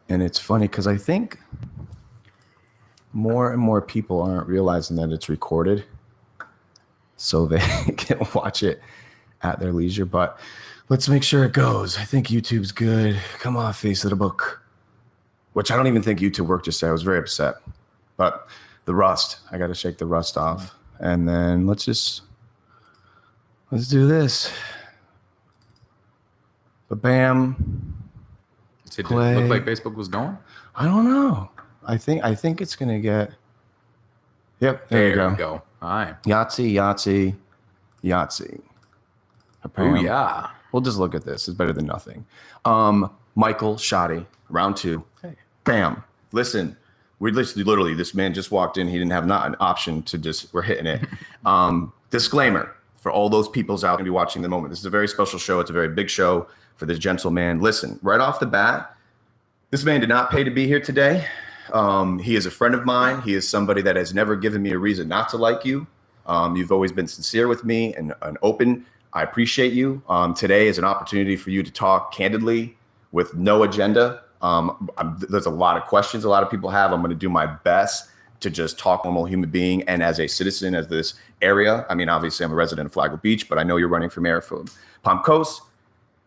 And it's funny because I think more and more people aren't realizing that it's recorded so they can watch it at their leisure. But let's make sure it goes. I think YouTube's good. Come on, face of the book. Which I don't even think YouTube worked yesterday. I was very upset. But the rust, I got to shake the rust off. And then let's do this. But bam. Did it look like Facebook was going? I don't know. I think it's gonna get. Yep, there you go. All right. Yahtzee. Oh yeah. We'll just look at this. It's better than nothing. Michael Schottey, round 2. Hey. Bam. Listen, we literally this man just walked in. He didn't have not an option to just. We're hitting it. Disclaimer for all those people's out going to be watching the moment. This is a very special show. It's a very big show for this gentleman. Listen, right off the bat, this man did not pay to be here today. He is a friend of mine. He is somebody that has never given me a reason not to like you. You've always been sincere with me and open. I appreciate you. Today is an opportunity for you to talk candidly with no agenda. There's a lot of questions a lot of people have. I'm going to do my best to just talk normal human being and as a citizen of this area. I mean, obviously I'm a resident of Flagler Beach, but I know you're running for mayor for Palm Coast.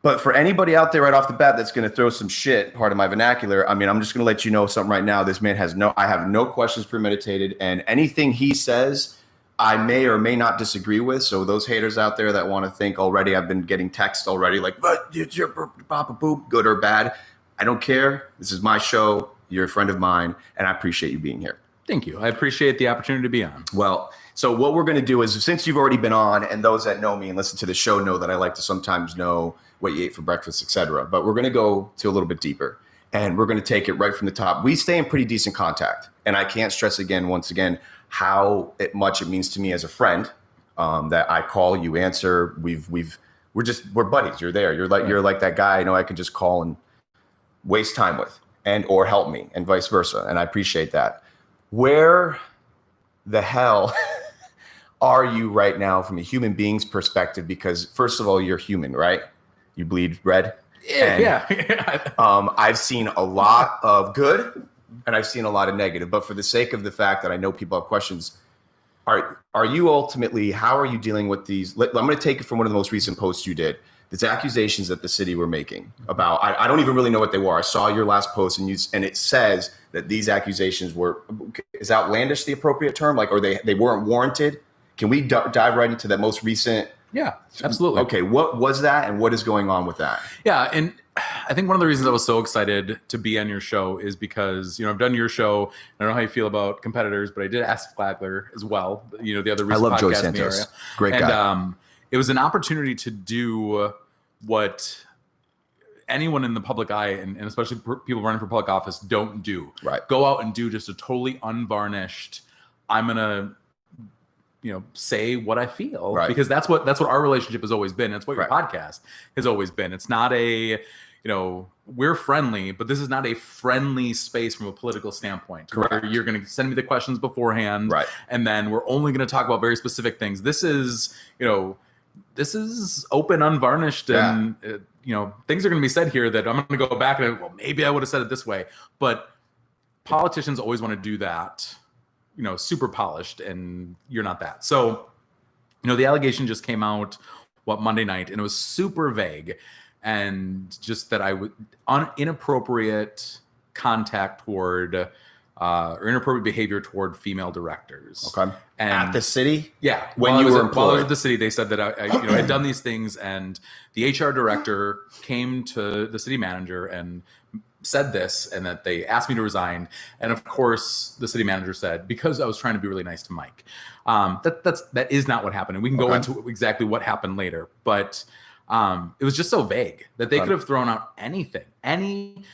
But for anybody out there right off the bat that's going to throw some shit, part of my vernacular, I mean, I'm just going to let you know something right now. This man I have no questions premeditated, and anything he says, I may or may not disagree with. So those haters out there that want to think already, I've been getting texts already like, but it's your papa boop, good or bad. I don't care. This is my show. You're a friend of mine, and I appreciate you being here. Thank you. I appreciate the opportunity to be on. Well, so what we're going to do is, since you've already been on, and those that know me and listen to the show know that I like to sometimes know what you ate for breakfast, etc. But we're going to go to a little bit deeper, and we're going to take it right from the top. We stay in pretty decent contact, and I can't stress once again, how much it means to me as a friend that I call, you answer. We're buddies. You're there. You're like that guy I know I can just call and waste time with, and or help me, and vice versa. And I appreciate that. Where the hell are you right now from a human being's perspective? Because first of all, you're human, right? You bleed red. Yeah. I've seen a lot of good and I've seen a lot of negative, but for the sake of the fact that I know people have questions, are you ultimately, how are you dealing with these? I'm going to take it from one of the most recent posts you did. These accusations that the city were making about, I don't even really know what they were. I saw your last post and it says that these accusations were, is outlandish the appropriate term? Like, or they weren't warranted? Can we dive right into that most recent? Yeah, absolutely. Okay. What was that and what is going on with that? Yeah. And I think one of the reasons I was so excited to be on your show is because, I've done your show. I don't know how you feel about competitors, but I did Ask Flagler as well. The other recent I love Joey podcast in the area. Santos. Great guy. And it was an opportunity to do what anyone in the public eye, and especially people running for public office, don't do. Right. Go out and do just a totally unvarnished, I'm going to, say what I feel, right. Because that's what our relationship has always been. That's what your podcast has always been. It's not a, we're friendly, but this is not a friendly space from a political standpoint. Correct. Where you're going to send me the questions beforehand, right. And then we're only going to talk about very specific things. This is, this is open, unvarnished, and things are going to be said here that I'm going to go back and maybe I would have said it this way, but politicians always want to do that, super polished, and you're not that. So, the allegation just came out Monday night, and it was super vague, and just that I would inappropriate contact toward or inappropriate behavior toward female directors. Okay. And at the city? Yeah. When you were employed? While I was at the city, they said that I had done these things, and the HR director came to the city manager and said this, and that they asked me to resign. And of course, the city manager said, because I was trying to be really nice to Mike. That is not what happened. And we can go into exactly what happened later. But it was just so vague that they could have thrown out anything. Any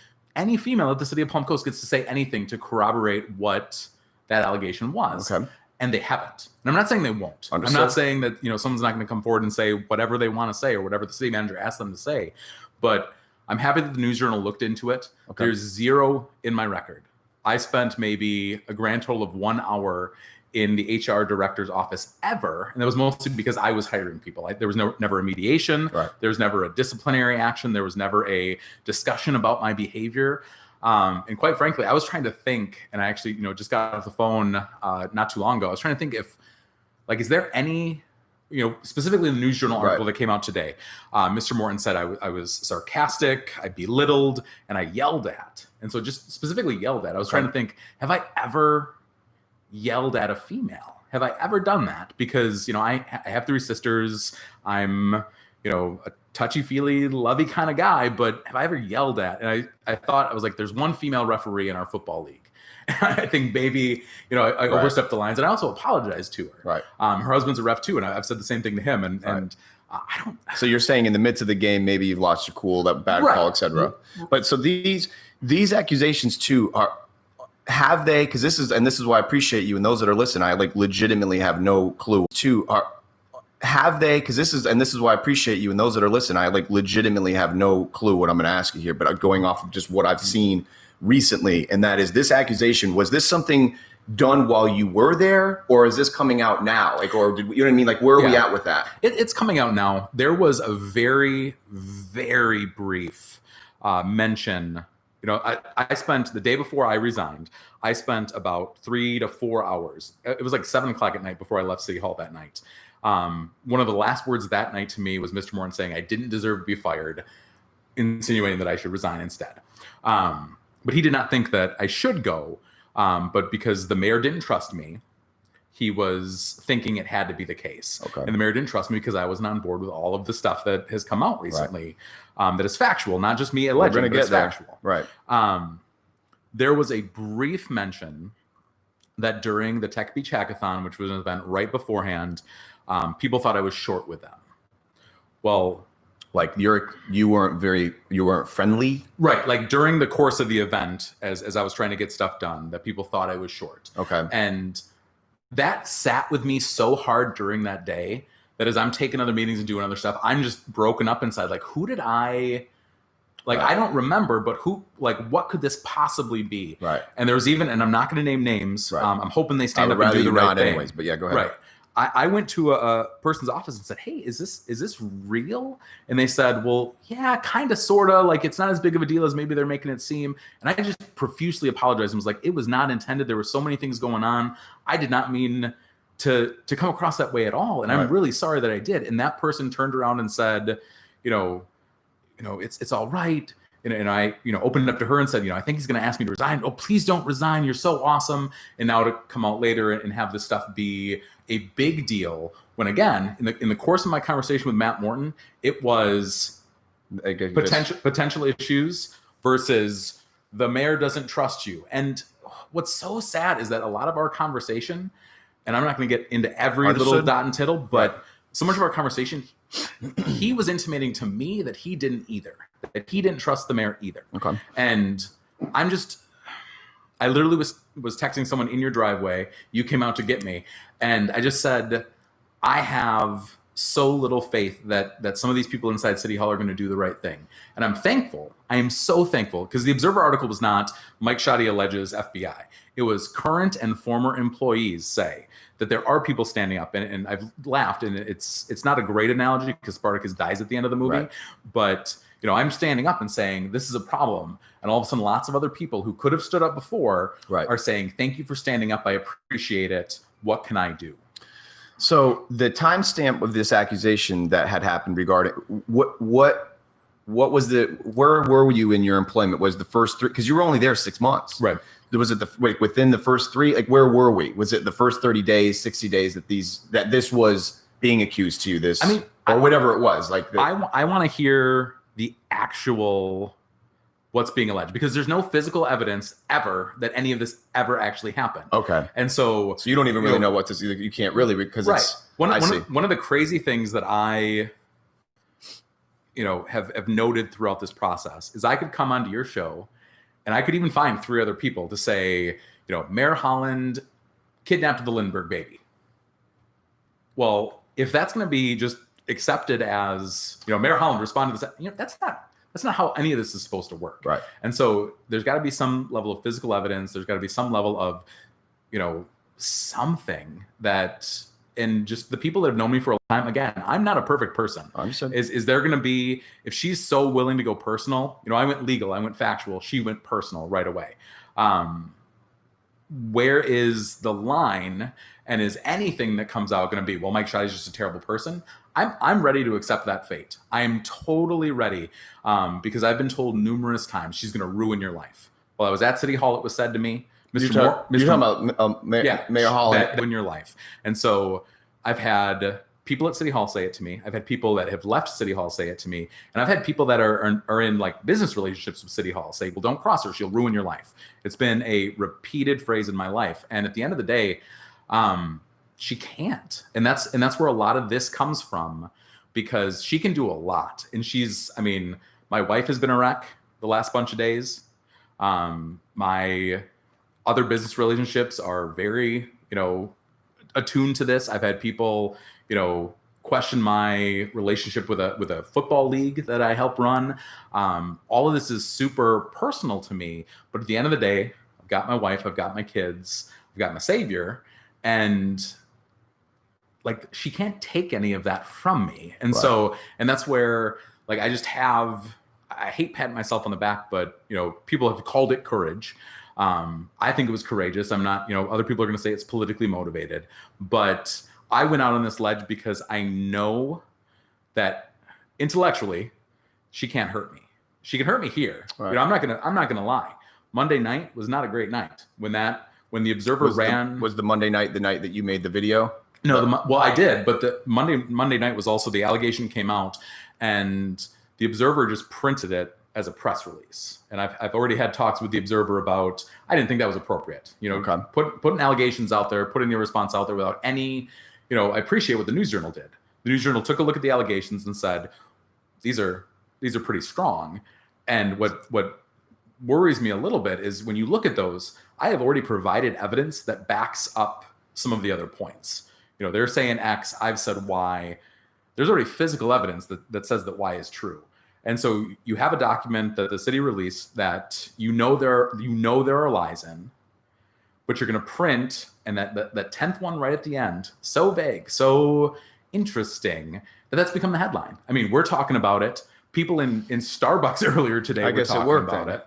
female at the city of Palm Coast gets to say anything to corroborate what that allegation was. Okay. And they haven't. And I'm not saying they won't. Understood. I'm not saying that, someone's not going to come forward and say whatever they want to say or whatever the city manager asked them to say. But I'm happy that the News Journal looked into it. Okay. There's zero in my record. I spent maybe a grand total of 1 hour in the HR director's office ever. And that was mostly because I was hiring people. There was never a mediation. Right. There was never a disciplinary action. There was never a discussion about my behavior. And quite frankly, I was trying to think, and I actually, just got off the phone not too long ago. I was trying to think if, like, is there any, specifically the News Journal article that came out today, Mr. Morton said I was sarcastic, I belittled, and I yelled at. And so just specifically yelled at. I was trying to think, have I ever yelled at a female? Have I ever done that? Because, I have 3 sisters. I'm, a touchy-feely, lovey kind of guy, but have I ever yelled at? And I thought, I was like, there's one female referee in our football league. I think maybe, I overstepped the lines, and I also apologized to her. Right. Her husband's a ref too, and I've said the same thing to him. And I don't. So you're saying in the midst of the game, maybe you've lost your cool, that bad call, etc. But so these accusations too have they? Because this is why I appreciate you and those that are listening. I legitimately have no clue. Have they? Because this is why I appreciate you and those that are listening. I legitimately have no clue what I'm going to ask you here, but going off of just what I've seen recently, and that is this accusation. Was this something done while you were there, or is this coming out now? Or did you know what I mean? Where are we at with that? It's coming out now. There was a very, very brief mention. I spent the day before I resigned. I spent about 3 to 4 hours. It was like 7 o'clock at night before I left City Hall that night. One of the last words that night to me was Mr. Morton saying I didn't deserve to be fired, insinuating that I should resign instead. But he did not think that I should go. But because the mayor didn't trust me, he was thinking it had to be the case. Okay. And the mayor didn't trust me because I wasn't on board with all of the stuff that has come out recently, that is factual, not just me alleging, but it's factual. Right. There was a brief mention that during the Tech Beach Hackathon, which was an event right beforehand, people thought I was short with them. Well, you weren't friendly, right? Like during the course of the event, as I was trying to get stuff done, that people thought I was short. Okay, and that sat with me so hard during that day that as I'm taking other meetings and doing other stuff, I'm just broken up inside. Like, who did I? I don't remember, but who? What could this possibly be? Right. And there was even, and I'm not going to name names. Right. I'm hoping they stand up and do the right thing. Anyways, but yeah, go ahead. Right. I went to a person's office and said, "Hey, is this real?" And they said, "Well, yeah, kind of, sort of. It's not as big of a deal as maybe they're making it seem." And I just profusely apologized and was like, "It was not intended. There were so many things going on. I did not mean to come across that way at all. And I'm really sorry that I did." And that person turned around and said, it's all right. And I, opened it up to her and said, I think he's going to ask me to resign. Oh, please don't resign. You're so awesome. And now to come out later and have this stuff be a big deal, when again, in the course of my conversation with Matt Morton, it was potential issues versus the mayor doesn't trust you. And what's so sad is that a lot of our conversation, and I'm not going to get into every little dot and tittle, but so much of our conversation, he was intimating to me that he didn't either, that he didn't trust the mayor either. Okay. And I literally was texting someone in your driveway. You came out to get me. And I just said, I have so little faith that some of these people inside City Hall are going to do the right thing. And I'm thankful. I am so thankful, because the Observer article was not Mike Schottey alleges FBI. It was current and former employees say that there are people standing up. And I've laughed, and it's not a great analogy because Spartacus dies at the end of the movie. Right. But I'm standing up and saying, this is a problem. And all of a sudden, lots of other people who could have stood up before are saying, thank you for standing up. I appreciate it. What can I do? So the timestamp of this accusation that had happened regarding what was where were you in your employment? Was the first 3, because you were only there 6 months. Right. Was it within the first 3? Where were we? Was it the first 30 days, 60 days that this was being accused to you, or whatever it was? I want to hear the actual what's being alleged, because there's no physical evidence ever that any of this ever actually happened. Okay. And so you don't even really know what to, you can't really, because it's one of the crazy things that I have noted throughout this process is I could come onto your show and I could even find 3 other people to say, Mayor Holland kidnapped the Lindbergh baby. Well, if that's going to be just accepted as, Mayor Holland responded to this, that's not how any of this is supposed to work. Right. And so there's got to be some level of physical evidence. There's got to be some level of, something that and just the people that have known me for a long time, again, I'm not a perfect person. Is there going to be, if she's so willing to go personal, I went legal, I went factual, she went personal right away. Where is the line? And is anything that comes out going to be, well, Mike Schottey's just a terrible person? I'm ready to accept that fate. I am totally ready, because I've been told numerous times she's going to ruin your life. While I was at City Hall, it was said to me, You're talking about Mayor Holland in your life. And so I've had people at City Hall say it to me. I've had people that have left City Hall say it to me. And I've had people that are in like business relationships with City Hall say, well, don't cross her. She'll ruin your life. It's been a repeated phrase in my life. And at the end of the day, she can't. And that's where a lot of this comes from, because she can do a lot. And my wife has been a wreck the last bunch of days. My other business relationships are very, attuned to this. I've had people, question my relationship with a football league that I help run. All of this is super personal to me. But at the end of the day, I've got my wife, I've got my kids, I've got my savior, and like she can't take any of that from me. And so, and that's where like I hate patting myself on the back, but people have called it courage. I think it was courageous. I'm not, other people are going to say it's politically motivated, but I went out on this ledge because I know that intellectually she can't hurt me. She can hurt me here. Right. I'm not going to lie. Monday night was not a great night when the Observer was the Monday night the night that you made the video? No, I did, but the Monday night was also the allegation came out, and the Observer just printed it as a press release. And I've already had talks with the Observer about, I didn't think that was appropriate. Putting allegations out there, putting your response out there without any, I appreciate what the News Journal did. The News Journal took a look at the allegations and said, these are pretty strong. And what worries me a little bit is when you look at those, I have already provided evidence that backs up some of the other points. They're saying X, I've said Y. There's already physical evidence that says that Y is true. And so you have a document that the city released that there are lies in, but you're going to print, and that 10th one right at the end, so vague, so interesting, that's become the headline. We're talking about it. People in Starbucks earlier today were talking about it.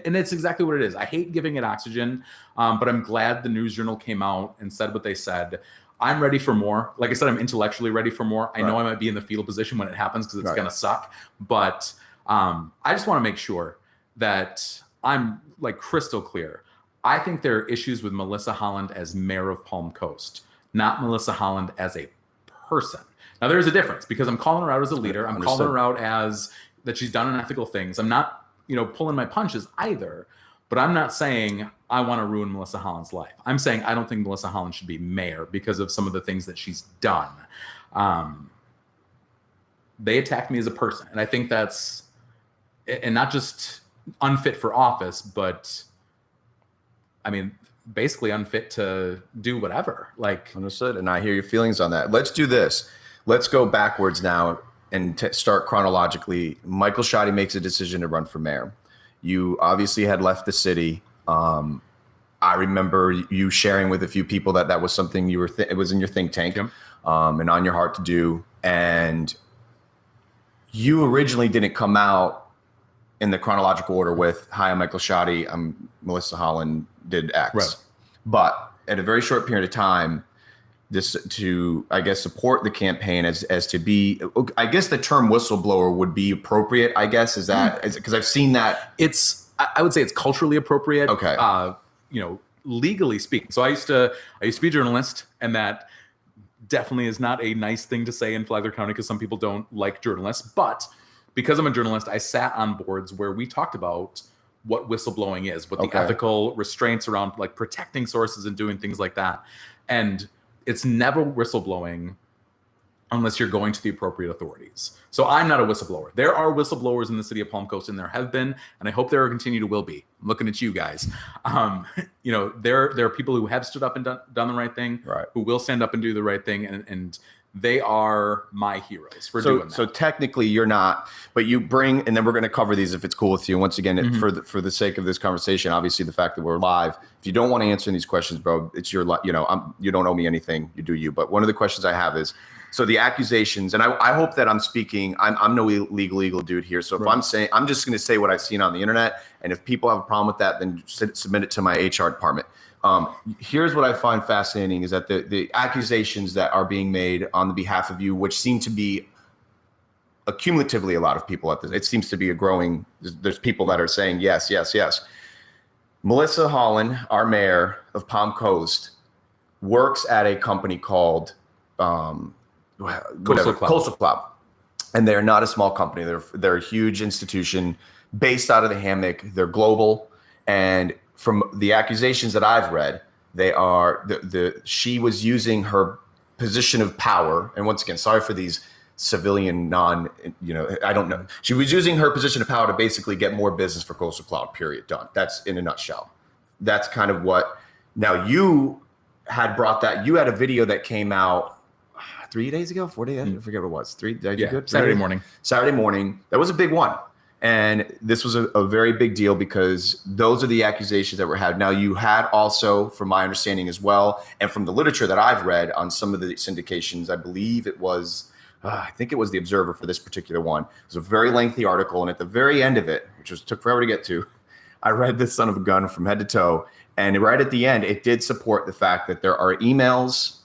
And it's exactly what it is. I hate giving it oxygen, but I'm glad the News Journal came out and said what they said. I'm ready for more. Like I said, I'm intellectually ready for more. I know I might be in the fetal position when it happens because it's going to suck. But I just want to make sure that I'm like crystal clear. I think there are issues with Melissa Holland as mayor of Palm Coast, not Melissa Holland as a person. Now, there is a difference because I'm calling her out as a leader. I'm calling her out as that she's done unethical things. I'm not, pulling my punches either. But I'm not saying I want to ruin Melissa Holland's life. I'm saying I don't think Melissa Holland should be mayor because of some of the things that she's done. They attacked me as a person. And I think that's, and not just unfit for office, but basically unfit to do whatever. Like, understood. And I hear your feelings on that. Let's do this. Let's go backwards now and start chronologically. Michael Schottey makes a decision to run for mayor. You obviously had left the city. I remember you sharing with a few people that was something you were, it was in your think tank, and on your heart to do. And you originally didn't come out in the chronological order with, hi, I'm Michael Schottey, I'm Melissa Holland, did X. Right. But at a very short period of time, to, I guess, support the campaign as to be, I guess the term whistleblower would be appropriate, I guess, is that, because I've seen that. I would say it's culturally appropriate. Okay. Legally speaking. So I used to be a journalist, and that definitely is not a nice thing to say in Flagler County because some people don't like journalists. But because I'm a journalist, I sat on boards where we talked about what whistleblowing is, what the ethical restraints around like protecting sources and doing things like that. And it's never whistleblowing unless you're going to the appropriate authorities. So I'm not a whistleblower. There are whistleblowers in the city of Palm Coast, and there have been, and I hope there continue to will be. I'm looking at you guys. There are people who have stood up and done the right thing, who will stand up and do the right thing, and they are my heroes for so, doing that. So technically you're not, but you bring, and then we're going to cover these if it's cool with you. Once again, for the sake of this conversation, obviously the fact that we're live, if you don't want to answer these questions, bro, it's your, you don't owe me anything. You do you. But one of the questions I have is, so the accusations, and I hope that I'm speaking, I'm no legal dude here. So if I'm saying, I'm just going to say what I've seen on the internet. And if people have a problem with that, then submit it to my HR department. Here's what I find fascinating is that the accusations that are being made on the behalf of you, which seem to be accumulatively a lot of people at this, it seems to be a growing, there's people that are saying yes. Melissa Holland, our mayor of Palm Coast, works at a company called Coastal Cloud. And they're not a small company. They're a huge institution based out of the hammock. They're global. And from the accusations that I've read, they are she was using her position of power. And once again, sorry for these civilian I don't know. She was using her position of power to basically get more business for Coastal Cloud, period, done. That's in a nutshell. That's kind of what, now you had brought that, you had a video that came out 3 days ago, 4 days, I forget what it was. Saturday morning. That was a big one. And this was a very big deal because those are the accusations that were had. Now, you had also, from my understanding as well, and from the literature that I've read on some of the syndications, I believe it was, I think it was the Observer for this particular one. It was a very lengthy article. And at the very end of it, which took forever to get to, I read this son of a gun from head to toe. And right at the end, it did support the fact that there are emails,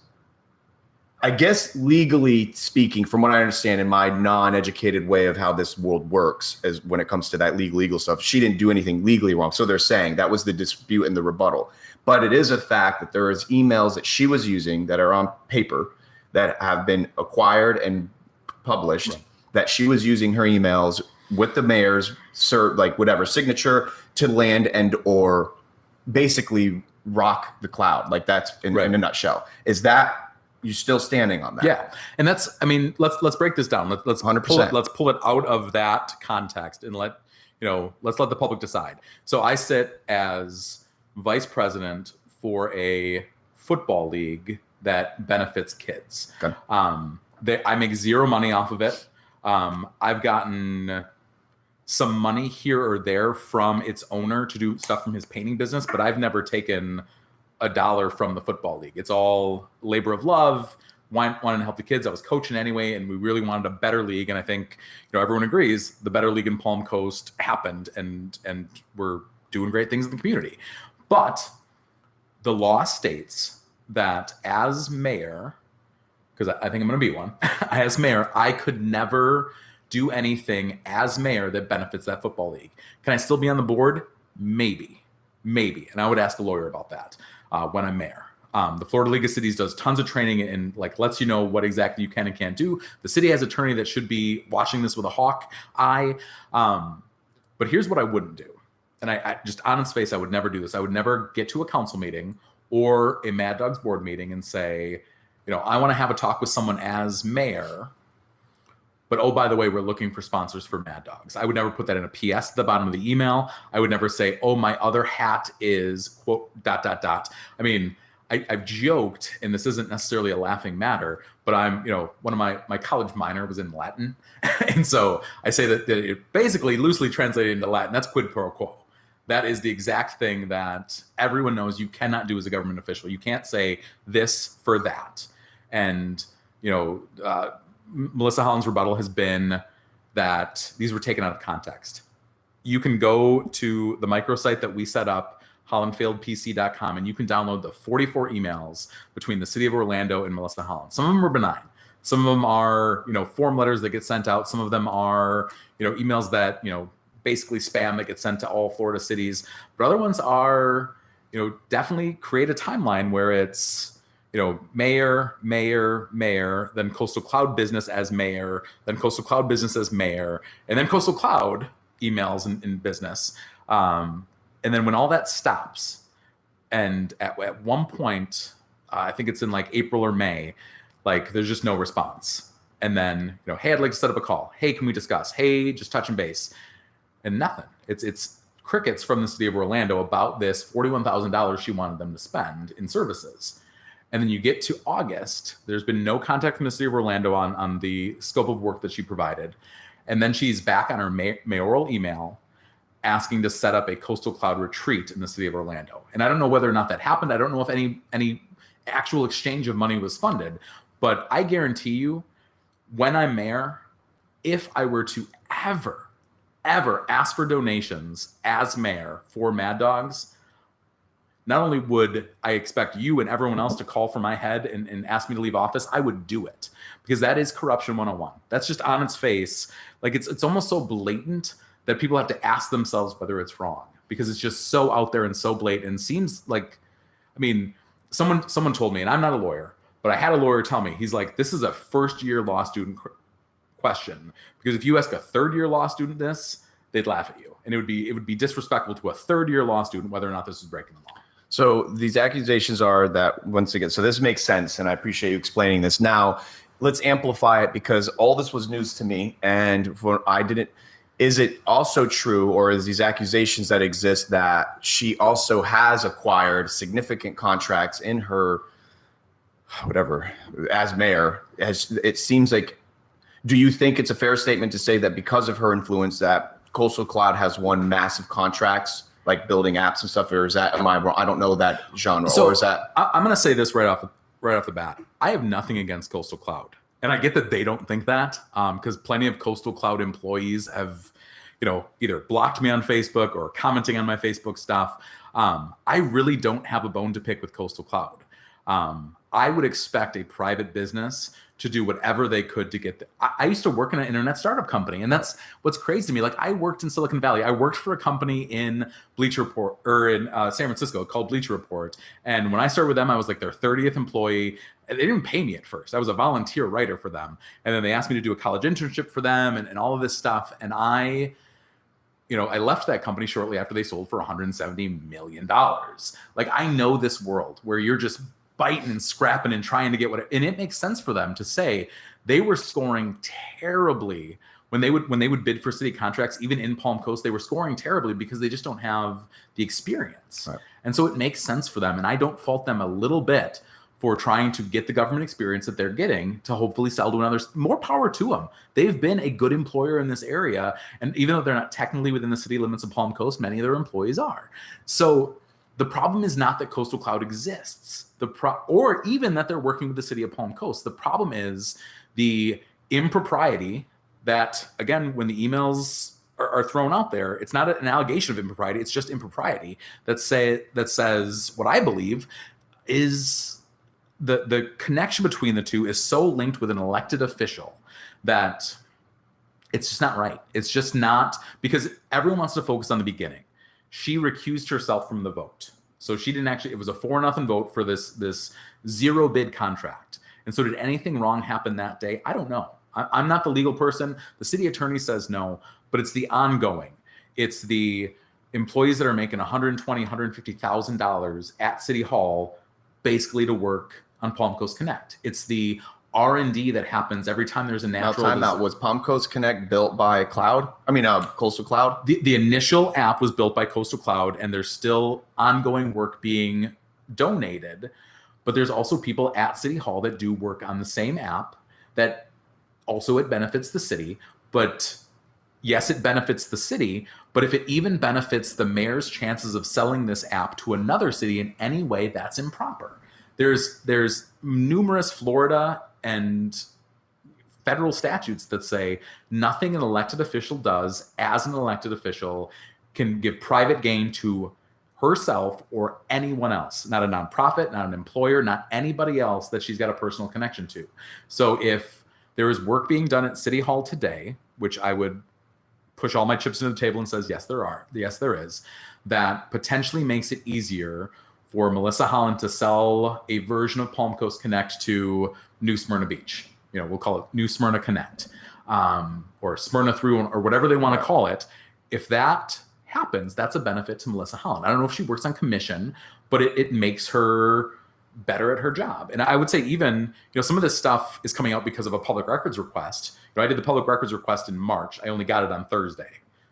I guess legally speaking, from what I understand in my non-educated way of how this world works, as when it comes to that legal stuff, she didn't do anything legally wrong. So they're saying that was the dispute and the rebuttal. But it is a fact that there is emails that she was using that are on paper that have been acquired and published, that she was using her emails with the mayor's signature to land and or basically rock the cloud. Like that's in a nutshell. Is that, you still standing on that? Yeah. And that's, I mean, let's break this down. Let's 100%. Let's pull it out of that context and let's let the public decide. So I sit as vice president for a football league that benefits kids. Okay. I make zero money off of it. I've gotten some money here or there from its owner to do stuff from his painting business, but I've never taken $1 from the football league. It's all labor of love. Wanted to help the kids. I was coaching anyway, and we really wanted a better league. And I think everyone agrees the better league in Palm Coast happened, and we're doing great things in the community. But the law states that as mayor, because I think I'm going to be one, as mayor, I could never do anything as mayor that benefits that football league. Can I still be on the board? Maybe. And I would ask a lawyer about that. When I'm mayor. The Florida League of Cities does tons of training and lets you know what exactly you can and can't do. The city has an attorney that should be watching this with a hawk eye. But here's what I wouldn't do. And I just on its face, I would never do this. I would never get to a council meeting or a Mad Dogs board meeting and say, I want to have a talk with someone as mayor, but oh, by the way, we're looking for sponsors for Mad Dogs. I would never put that in a PS at the bottom of the email. I would never say, oh, my other hat is quote, ... I mean, I've joked, and this isn't necessarily a laughing matter, but I'm, one of my college minor was in Latin. And so I say that it basically loosely translated into Latin, that's quid pro quo. That is the exact thing that everyone knows you cannot do as a government official. You can't say this for that. And, Melissa Holland's rebuttal has been that these were taken out of context. You can go to the microsite that we set up, hollandfieldpc.com, and you can download the 44 emails between the city of Orlando and Melissa Holland. Some of them are benign. Some of them are, form letters that get sent out. Some of them are, emails that, basically spam that get sent to all Florida cities. But other ones are, definitely create a timeline where it's, mayor, then Coastal Cloud business as mayor, then Coastal Cloud business as mayor, and then Coastal Cloud emails in business. And then when all that stops, and at one point, I think it's in April or May, there's just no response. And then, hey, I'd like to set up a call. Hey, can we discuss? Hey, just touching base. And nothing. It's crickets from the city of Orlando about this $41,000 she wanted them to spend in services. And then you get to August, there's been no contact from the city of Orlando on the scope of work that she provided. And then she's back on her mayoral email asking to set up a Coastal Cloud retreat in the city of Orlando. And I don't know whether or not that happened. I don't know if any actual exchange of money was funded, but I guarantee you, when I'm mayor, if I were to ever ask for donations as mayor for Mad Dogs, not only would I expect you and everyone else to call for my head and ask me to leave office, I would do it, because that is corruption 101. That's just on its face. Like it's almost so blatant that people have to ask themselves whether it's wrong, because it's just so out there and so blatant. And seems like, I mean, someone told me, and I'm not a lawyer, but I had a lawyer tell me, he's like, this is a first-year law student question, because if you ask a third-year law student this, they'd laugh at you, and it would be disrespectful to a third-year law student whether or not this is breaking the law. So these accusations are that, once again, so this makes sense, and I appreciate you explaining this. Now, let's amplify it, because all this was news to me, and is it also true, or is these accusations that exist that she also has acquired significant contracts in her, whatever, as mayor? It seems like, do you think it's a fair statement to say that because of her influence that Coastal Cloud has won massive contracts, like building apps and stuff, or is that, am I wrong? I don't know that genre. So or is that? I'm going to say this right off the bat. I have nothing against Coastal Cloud, and I get that they don't think that, because plenty of Coastal Cloud employees have, either blocked me on Facebook or commenting on my Facebook stuff. I really don't have a bone to pick with Coastal Cloud. I would expect a private business to do whatever they could to get I used to work in an internet startup company, and that's what's crazy to me. Like, I worked in Silicon Valley. I worked for a company in Bleacher Report, or in San Francisco, called Bleacher Report. And when I started with them, I was like their 30th employee. They didn't pay me at first. I was a volunteer writer for them. And then they asked me to do a college internship for them and all of this stuff. And I left that company shortly after they sold for $170 million. Like, I know this world where you're just biting and scrapping and trying to get and it makes sense for them to say they were scoring terribly when they would bid for city contracts. Even in Palm Coast, they were scoring terribly because they just don't have the experience. Right. And so it makes sense for them. And I don't fault them a little bit for trying to get the government experience that they're getting to hopefully sell to another. More power to them. They've been a good employer in this area. And even though they're not technically within the city limits of Palm Coast, many of their employees are. So the problem is not that Coastal Cloud exists, or even that they're working with the city of Palm Coast. The problem is the impropriety that, again, when the emails are thrown out there, it's not an allegation of impropriety. It's just impropriety that says what I believe is the connection between the two is so linked with an elected official that it's just not right. It's just not, because everyone wants to focus on the beginning. She recused herself from the vote. So she didn't actually, it was a 4-0 vote for this zero bid contract. And so did anything wrong happen that day? I don't know. I'm not the legal person. The city attorney says no, but it's the ongoing. It's the employees that are making $120,000, $150,000 at City Hall basically to work on Palm Coast Connect. It's the R&D that happens every time there's a natural. Now, time out. Was Palm Coast Connect built by Coastal Cloud? The initial app was built by Coastal Cloud, and there's still ongoing work being donated. But there's also people at City Hall that do work on the same app that also it benefits the city. But yes, it benefits the city. But if it even benefits the mayor's chances of selling this app to another city in any way, that's improper. There's numerous Florida and federal statutes that say nothing an elected official does as an elected official can give private gain to herself or anyone else, not a nonprofit, not an employer, not anybody else that she's got a personal connection to. So if there is work being done at City Hall today, which I would push all my chips into the table and says, yes, there is, that potentially makes it easier for Melissa Holland to sell a version of Palm Coast Connect to New Smyrna Beach. We'll call it New Smyrna Connect, or Smyrna Through, or whatever they want to call it. If that happens, that's a benefit to Melissa Holland. I don't know if she works on commission, but it makes her better at her job. And I would say even, some of this stuff is coming out because of a public records request. I did the public records request in March. I only got it on Thursday.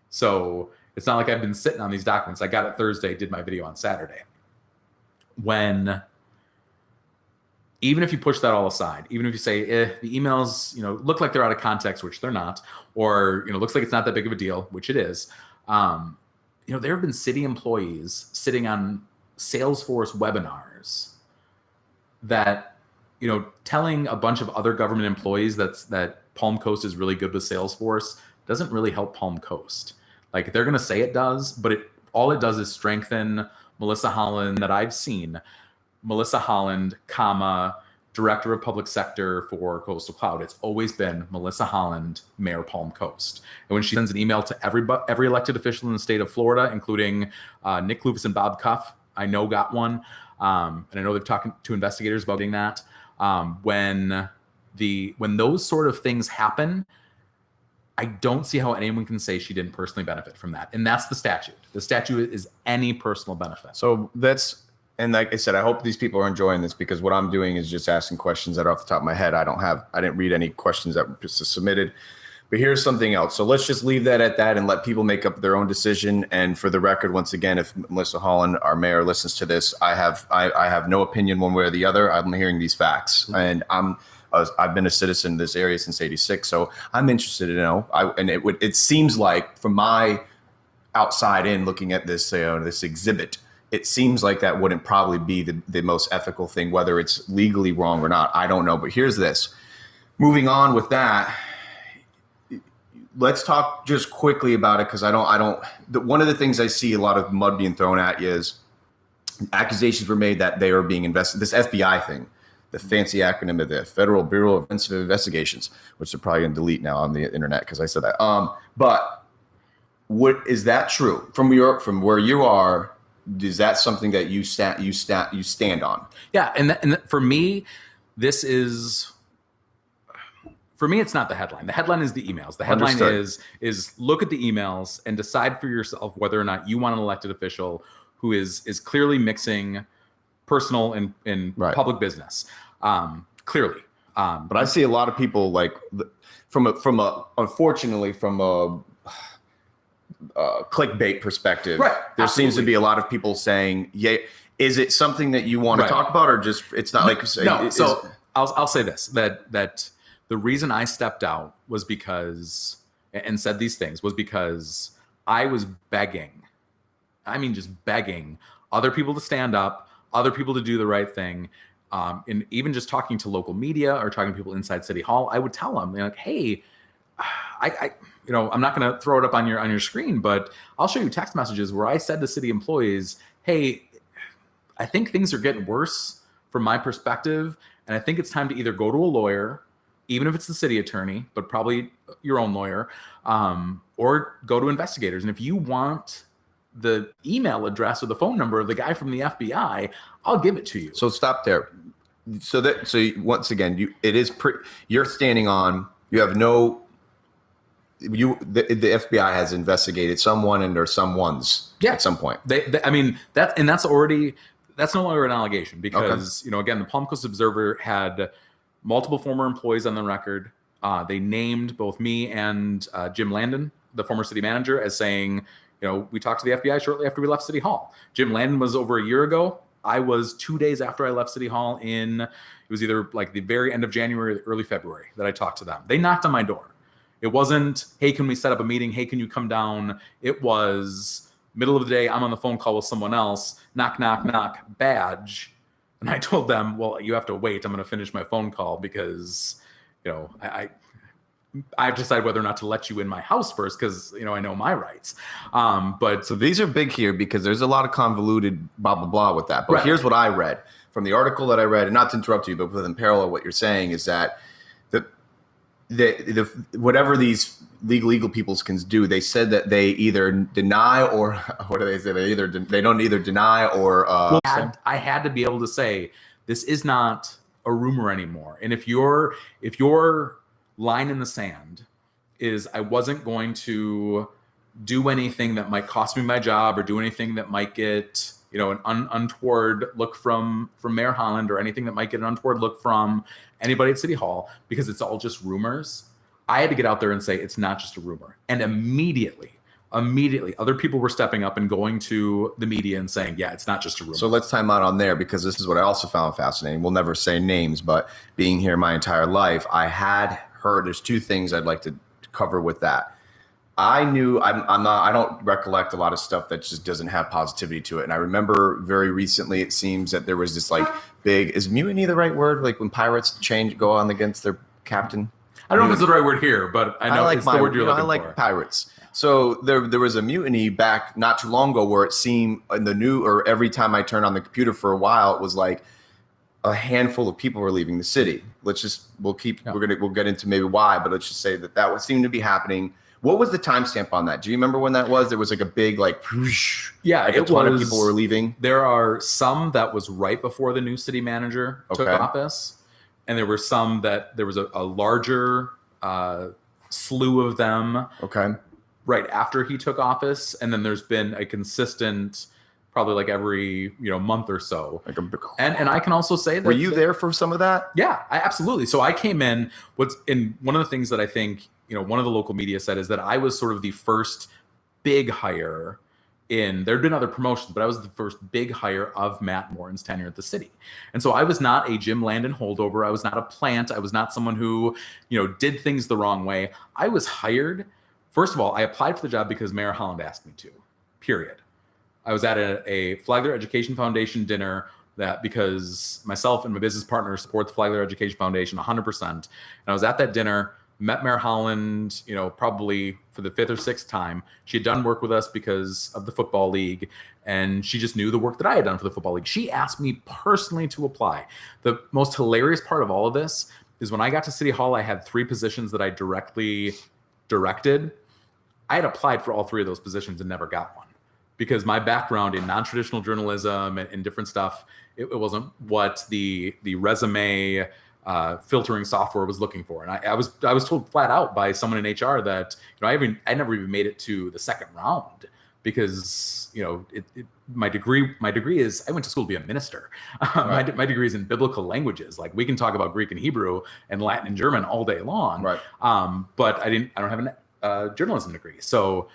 So it's not like I've been sitting on these documents. I got it Thursday, did my video on Saturday. When even if you push that all aside, even if you say the emails, look like they're out of context, which they're not, or looks like it's not that big of a deal, which it is. There have been city employees sitting on Salesforce webinars that telling a bunch of other government employees that Palm Coast is really good with Salesforce doesn't really help Palm Coast. Like, they're going to say it does, but all it does is strengthen Melissa Holland that I've seen. Melissa Holland, Director of Public Sector for Coastal Cloud. It's always been Melissa Holland, Mayor Palm Coast. And when she sends an email to every elected official in the state of Florida, including Nick Lucas and Bob Cuff, I know got one. And I know they've talked to investigators about doing that. When those sort of things happen, I don't see how anyone can say she didn't personally benefit from that. And that's the statute. The statute is any personal benefit. So and like I said, I hope these people are enjoying this, because what I'm doing is just asking questions that are off the top of my head. I didn't read any questions that were just submitted. But here's something else. So let's just leave that at that and let people make up their own decision. And for the record, once again, if Melissa Holland, our mayor, listens to this, I have no opinion one way or the other. I'm hearing these facts, and I've been a citizen in this area since '86, so I'm interested to know. It seems like, from my outside in looking at this this exhibit, it seems like that wouldn't probably be the most ethical thing, whether it's legally wrong or not. I don't know. But here's this. Moving on with that, let's talk just quickly about it, because one of the things I see a lot of mud being thrown at you is accusations were made that they are being invested. This FBI thing, the fancy acronym of the Federal Bureau of Investigations, which they're probably going to delete now on the internet because I said that. But what is that true from where you are? Is that something that you stand on? Yeah, and for me, this is. For me, it's not the headline. The headline is the emails. The headline is look at the emails and decide for yourself whether or not you want an elected official who is clearly mixing personal and public business. Clearly. But I see a lot of people, like, unfortunately, from a clickbait perspective, right. There Absolutely. seems to be a lot of people saying, yeah, is it something that you want to talk about, or just it's not like no? So I'll say this, that the reason I stepped out was because, and said these things, was because I was begging other people to stand up, other people to do the right thing. And even just talking to local media or talking to people inside City Hall, I would tell them, like, hey, I'm not going to throw it up on your screen, but I'll show you text messages where I said to city employees, hey, I think things are getting worse from my perspective, and I think it's time to either go to a lawyer, even if it's the city attorney, but probably your own lawyer, or go to investigators. And if you want the email address or the phone number of the guy from the FBI, I'll give it to you. So stop there. So once again, you're standing on, you have no, the FBI has investigated someone and or someone's at some point. That's no longer an allegation, because, again, the Palm Coast Observer had multiple former employees on the record. They named both me and Jim Landon, the former city manager, as saying, we talked to the FBI shortly after we left City Hall. Jim Landon was over a year ago. I was 2 days after I left City Hall it was either like the very end of January or early February that I talked to them. They knocked on my door. It wasn't, hey, can we set up a meeting? Hey, can you come down? It was middle of the day. I'm on the phone call with someone else. Knock, knock, knock, badge. And I told them, well, you have to wait. I'm going to finish my phone call because, I have to decide whether or not to let you in my house first, because, I know my rights. So these are big here because there's a lot of convoluted blah, blah, blah with that. But Here's what I read from the article that I read, and not to interrupt you, but within parallel what you're saying is that the whatever these legal peoples can do, they said that they either deny or what do they say? They don't either deny or. I had to be able to say this is not a rumor anymore. And if your line in the sand is I wasn't going to do anything that might cost me my job or do anything that might get an untoward look from Mayor Holland, or anything that might get an untoward look from anybody at City Hall, because it's all just rumors, I had to get out there and say it's not just a rumor. And immediately immediately other people were stepping up and going to the media and saying, yeah, it's not just a rumor. So let's time out on there, because this is what I also found fascinating. We'll never say names, but being here my entire life, I had heard, there's two things I'd like to cover with that. I knew I don't recollect a lot of stuff that just doesn't have positivity to it. And I remember very recently, it seems that there was this like big, is mutiny the right word? Like when pirates go on against their captain? I don't know if it's the right word here, but I know like it's the word you're looking for. I like pirates. So there was a mutiny back not too long ago where it seemed in the new, or every time I turned on the computer for a while, it was like a handful of people were leaving the city. We'll get into maybe why, but let's just say that would seem to be happening. What was the timestamp on that? Do you remember when that was? There was like a big whoosh, yeah, a ton of people were leaving. There are some that was right before the new city manager took office, and there were some that there was a larger slew of them. Okay. Right after he took office, and then there's been a consistent, probably like every month or so. And I can also say that. Were you there for some of that? Yeah, absolutely. So I came in. One of the things that I think one of the local media said is that I was sort of the first big hire there'd been other promotions, but I was the first big hire of Matt Morin's tenure at the city. And so I was not a Jim Landon holdover. I was not a plant. I was not someone who, did things the wrong way. I was hired. First of all, I applied for the job because Mayor Holland asked me to, period. I was at a Flagler Education Foundation dinner because myself and my business partner support the Flagler Education Foundation 100%. And I was at that dinner, met Mayor Holland, probably for the 5th or 6th time. She had done work with us because of the football league, and she just knew the work that I had done for the football league. She asked me personally to apply. The most hilarious part of all of this is when I got to City Hall, I had 3 positions that I directly directed. I had applied for all 3 of those positions and never got one because my background in non-traditional journalism and different stuff, it wasn't what the resume filtering software was looking for. And I was told flat out by someone in HR that I never even made it to the 2nd round because my degree is I went to school to be a minister. Right. My degree is in biblical languages. Like we can talk about Greek and Hebrew and Latin and German all day long. Right. But I don't have a journalism degree. So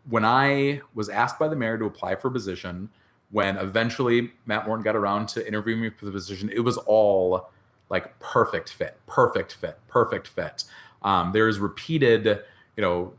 when I was asked by the mayor to apply for a position, when eventually Matt Morin got around to interviewing me for the position, it was all like perfect fit. There's repeated,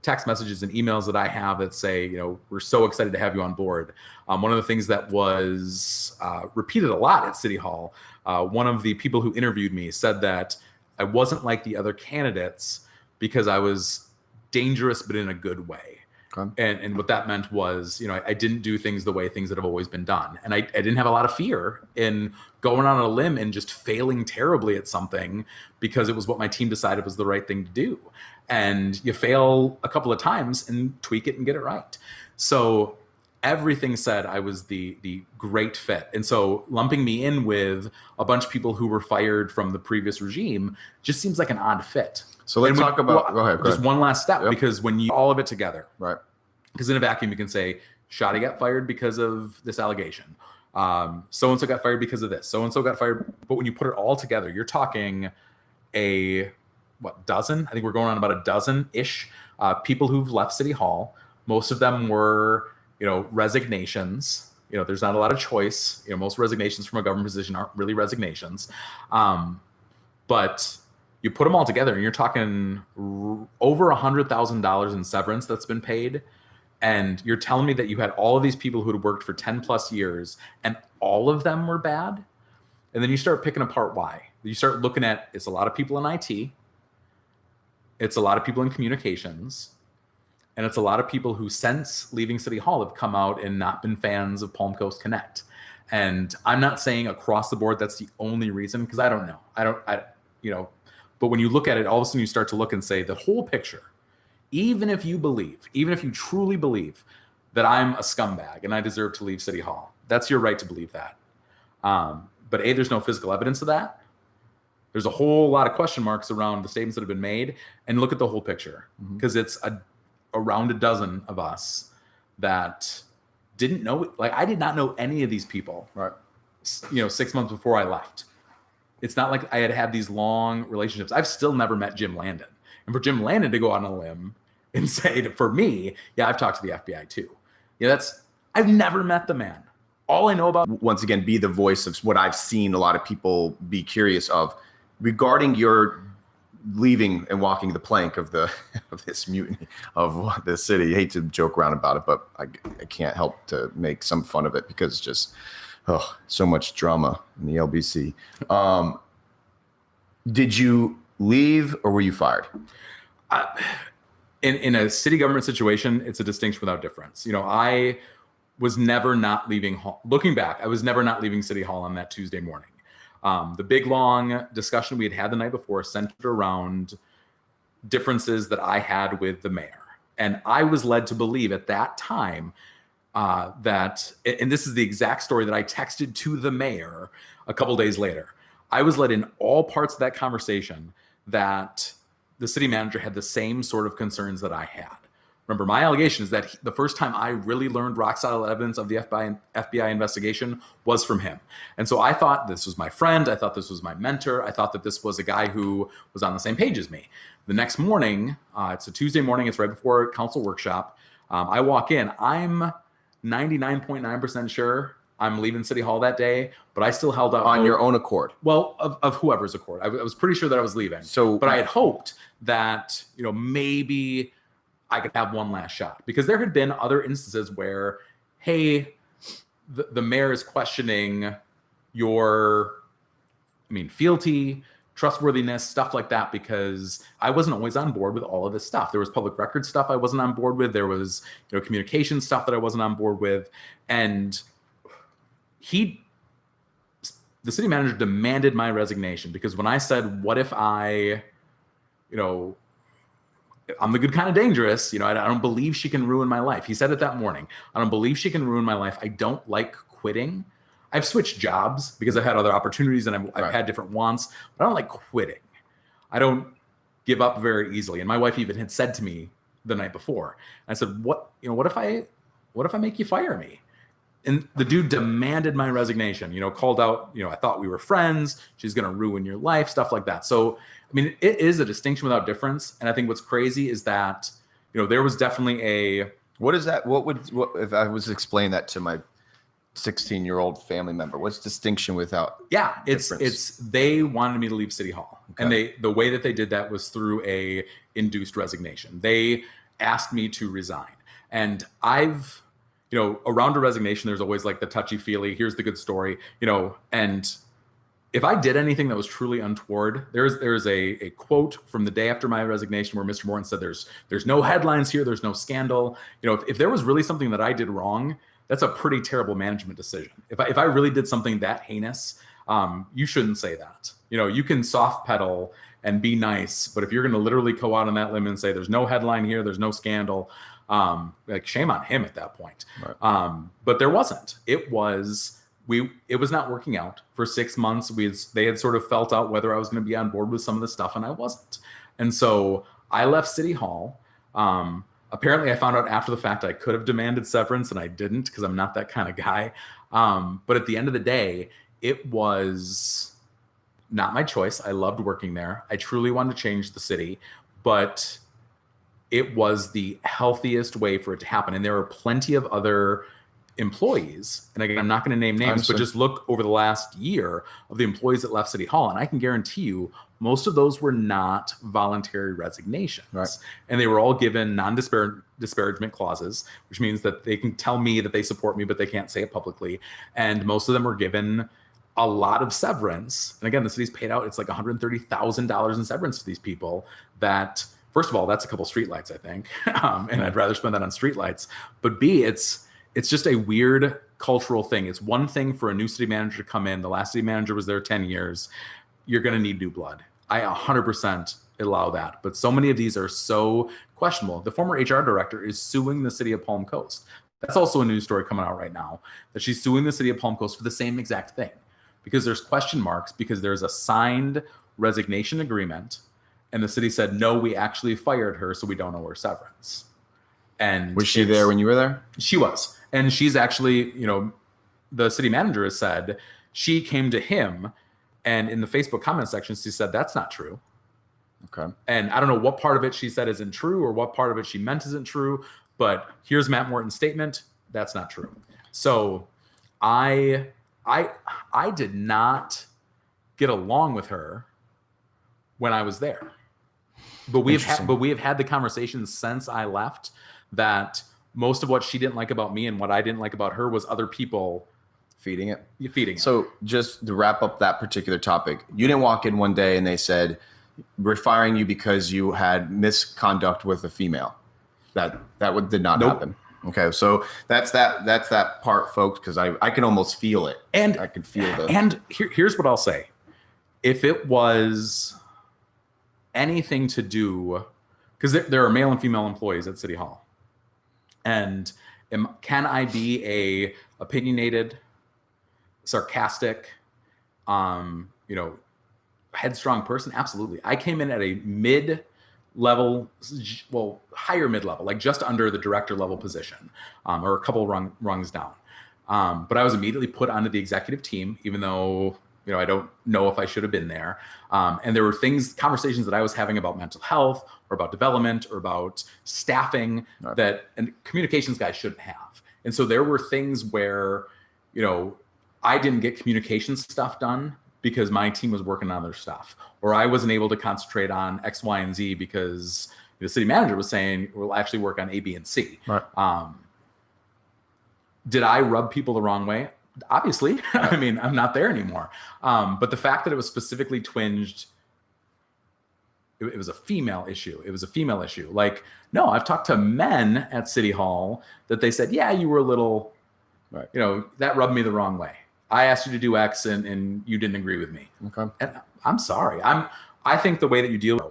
text messages and emails that I have that say, we're so excited to have you on board. One of the things that was repeated a lot at City Hall, one of the people who interviewed me said that I wasn't like the other candidates because I was dangerous, but in a good way. Okay. And what that meant was, I didn't do things the way things that have always been done. And I didn't have a lot of fear in going on a limb and just failing terribly at something because it was what my team decided was the right thing to do. And you fail a couple of times and tweak it and get it right. So everything said I was the great fit. And so lumping me in with a bunch of people who were fired from the previous regime just seems like an odd fit. So let's talk about, go ahead. Just one last step, because when you all of it together, right? Because in a vacuum, you can say, Schottey got fired because of this allegation. So-and-so got fired because of this. So-and-so got fired. But when you put it all together, you're talking dozen? I think we're going on about a dozen-ish people who've left City Hall. Most of them were, resignations. There's not a lot of choice. Most resignations from a government position aren't really resignations. But you put them all together and you're talking over $100,000 in severance that's been paid. And you're telling me that you had all of these people who had worked for 10 plus years and all of them were bad. And then you start picking apart why. You start looking at, it's a lot of people in IT. It's a lot of people in communications. And it's a lot of people who since leaving City Hall have come out and not been fans of Palm Coast Connect. And I'm not saying across the board that's the only reason, because I don't know. But when you look at it, all of a sudden you start to look and say the whole picture, even if you truly believe that I'm a scumbag and I deserve to leave City Hall, that's your right to believe that. But there's no physical evidence of that. There's a whole lot of question marks around the statements that have been made, and look at the whole picture, because it's around a dozen of us that didn't know, I did not know any of these people, right? 6 months before I left. It's not like I had these long relationships. I've still never met Jim Landon. And for Jim Landon to go on a limb and say for me, yeah, I've talked to the FBI too. Yeah, I've never met the man. All I know about, once again, be the voice of what I've seen a lot of people be curious of regarding your leaving and walking the plank of this mutiny of the city. I hate to joke around about it, but I can't help to make some fun of it because it's just so much drama in the LBC. Did you leave or were you fired? In a city government situation, it's a distinction without difference. I was never not leaving. Looking back, I was never not leaving City Hall on that Tuesday morning. The big, long discussion we had the night before centered around differences that I had with the mayor. And I was led to believe at that time that, and this is the exact story that I texted to the mayor a couple days later. I was led in all parts of that conversation that the city manager had the same sort of concerns that I had. Remember, my allegation is that the first time I really learned rock-solid evidence of the FBI investigation was from him. And so I thought this was my friend. I thought this was my mentor. I thought that this was a guy who was on the same page as me. The next morning, it's a Tuesday morning. It's right before council workshop. I walk in. I'm 99.9% sure I'm leaving City Hall that day, but I still held out. On your own accord? Well, of whoever's accord. I was pretty sure that I was leaving. But I had hoped that, maybe I could have one last shot, because there had been other instances where, hey, the mayor is questioning your, fealty, trustworthiness, stuff like that, because I wasn't always on board with all of this stuff. There was public record stuff I wasn't on board with. There was, communication stuff that I wasn't on board with. And the city manager demanded my resignation, because when I said, what if I'm the good kind of dangerous, I don't believe she can ruin my life. He said it that morning. I don't believe she can ruin my life. I don't like quitting. I've switched jobs because I've had other opportunities and I've had different wants, but I don't like quitting. I don't give up very easily. And my wife even had said to me the night before, I said, what if I make you fire me? And the dude demanded my resignation, called out, I thought we were friends. She's going to ruin your life, stuff like that. So, it is a distinction without difference. And I think what's crazy is that, there was definitely what is that? What if I was explaining that to my 16-year-old family member? What's distinction without difference? It's they wanted me to leave City Hall. Okay. And the way that they did that was through a induced resignation. They asked me to resign. And I've, around a resignation, there's always like the touchy-feely, here's the good story, and if I did anything that was truly untoward, there's a quote from the day after my resignation where Mr. Morton said, there's no headlines here, there's no scandal. If there was really something that I did wrong, that's a pretty terrible management decision. If I really did something that heinous, you shouldn't say that. You can soft pedal and be nice, but if you're going to literally go out on that limb and say there's no headline here, there's no scandal, shame on him at that point. Right. But there wasn't. It was not working out for 6 months. They had sort of felt out whether I was going to be on board with some of the stuff, and I wasn't. And so I left City Hall. Apparently I found out after the fact I could have demanded severance, and I didn't, because I'm not that kind of guy. But at the end of the day, it was not my choice. I loved working there. I truly wanted to change the city, but it was the healthiest way for it to happen. And there were plenty of other employees, and again, I'm not going to name names, but just look over the last year of the employees that left City Hall, and I can guarantee you most of those were not voluntary resignations. Right. And they were all given non-disparagement clauses, which means that they can tell me that they support me, but they can't say it publicly. And most of them were given a lot of severance. And again, the city's paid out, it's like $130,000 in severance to these people that, first of all, that's a couple streetlights, I think. And I'd rather spend that on streetlights. But B, it's just a weird cultural thing. It's one thing for a new city manager to come in. The last city manager was there 10 years. You're going to need new blood. I 100% allow that. But so many of these are so questionable. The former HR director is suing the city of Palm Coast. That's also a news story coming out right now, that she's suing the city of Palm Coast for the same exact thing. Because there's question marks, because there's a signed resignation agreement, and the city said, no, we actually fired her, so we don't owe her severance. And was she there when you were there? She was. And she's actually, the city manager has said she came to him, and in the Facebook comment section, she said, that's not true. Okay. And I don't know what part of it she said isn't true or what part of it she meant isn't true, but here's Matt Morton's statement. That's not true. So I did not get along with her when I was there. But we have had the conversations since I left that most of what she didn't like about me and what I didn't like about her was other people feeding it. So just to wrap up that particular topic, you didn't walk in one day and they said, we're firing you because you had misconduct with a female. That did not happen. Okay, so that's that part, folks, because I can almost feel it. And I can feel the. And here's what I'll say. If it was anything to do, because there are male and female employees at City Hall, and can I be a opinionated, sarcastic, headstrong person? Absolutely. I came in at a mid-level, higher mid-level, like just under the director level position, or a couple rungs down. But I was immediately put onto the executive team, even though, I don't know if I should have been there. And there were conversations that I was having about mental health or about development or about staffing and communications guys shouldn't have. And so there were things where, I didn't get communication stuff done because my team was working on their stuff, or I wasn't able to concentrate on X, Y, and Z because the city manager was saying, we'll actually work on A, B, and C. Right. Did I rub people the wrong way? Obviously. I mean, I'm not there anymore. But the fact that it was specifically twinged, it was a female issue. It was a female issue. Like, no, I've talked to men at City Hall that they said, yeah, you were a little, that rubbed me the wrong way. I asked you to do X and you didn't agree with me. Okay. And I'm sorry. I think the way that you deal with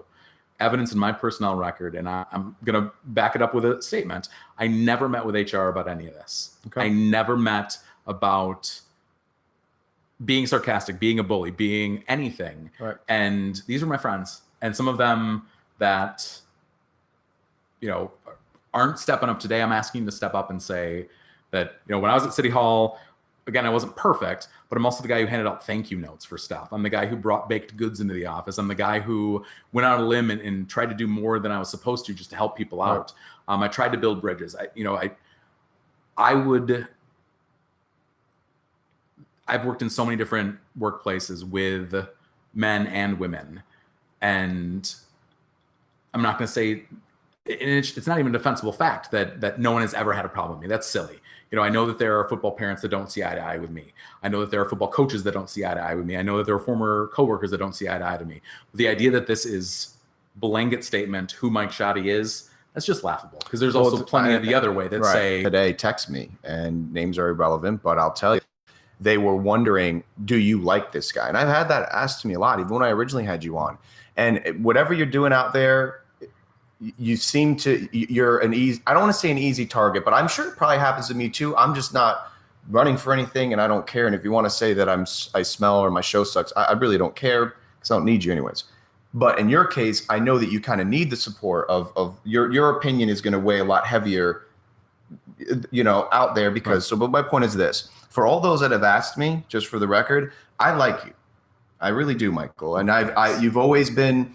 evidence in my personnel record, and I'm going to back it up with a statement. I never met with HR about any of this. Okay. I never met about being sarcastic, being a bully, being anything. Right. And these were my friends. And some of them that, aren't stepping up today, I'm asking to step up and say that, when I was at City Hall, again, I wasn't perfect, but I'm also the guy who handed out thank you notes for stuff. I'm the guy who brought baked goods into the office. I'm the guy who went out on a limb and tried to do more than I was supposed to just to help people out. I tried to build bridges. I've worked in so many different workplaces with men and women, and I'm not going to say, it's not even a defensible fact that no one has ever had a problem with me. That's silly. I know that there are football parents that don't see eye to eye with me. I know that there are football coaches that don't see eye to eye with me. I know that there are former coworkers that don't see eye to eye to me. But the idea that this is blanket statement, who Mike Schottey is, that's just laughable. Because there's also plenty of the other way that say... Today, text me, and names are irrelevant, but I'll tell you, they were wondering, do you like this guy? And I've had that asked to me a lot, even when I originally had you on. And whatever you're doing out there, you seem to, you're an easy, I don't want to say an easy target, but I'm sure it probably happens to me too. I'm just not running for anything and I don't care. And if you want to say that I smell or my show sucks, I really don't care because I don't need you anyways. But in your case, I know that you kind of need the support of your opinion is going to weigh a lot heavier, out there because, but my point is this, for all those that have asked me, just for the record, I like you. I really do, Michael. And you've always been,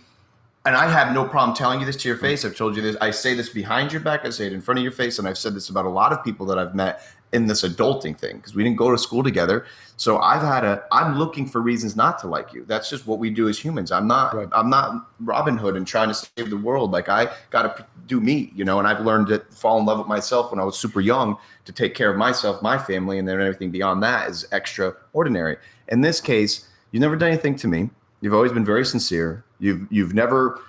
and I have no problem telling you this to your face. I've told you this. I say this behind your back. I say it in front of your face. And I've said this about a lot of people that I've met in this adulting thing because we didn't go to school together. So I'm looking for reasons not to like you. That's just what we do as humans. I'm not Robin Hood and trying to save the world. Like I got to do me, and I've learned to fall in love with myself when I was super young to take care of myself, my family, and then everything beyond that is extraordinary. In this case, you've never done anything to me. You've always been very sincere. You've never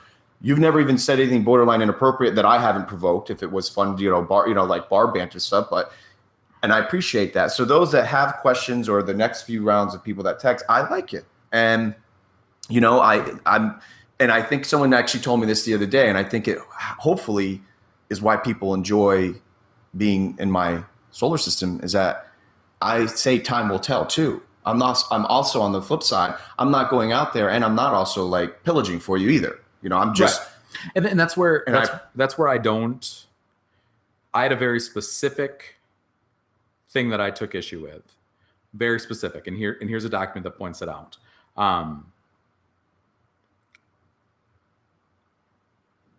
even said anything borderline inappropriate that I haven't provoked. If it was fun, like bar banter stuff, and I appreciate that. So those that have questions or the next few rounds of people that text, I like it, and I think someone actually told me this the other day, and I think it hopefully is why people enjoy being in my solar system is that I say time will tell too. I'm also on the flip side. I'm not going out there and I'm not also like pillaging for you either. I'm just, right. And that's where, that's where I had a very specific thing that I took issue with, very specific. And here's a document that points it out.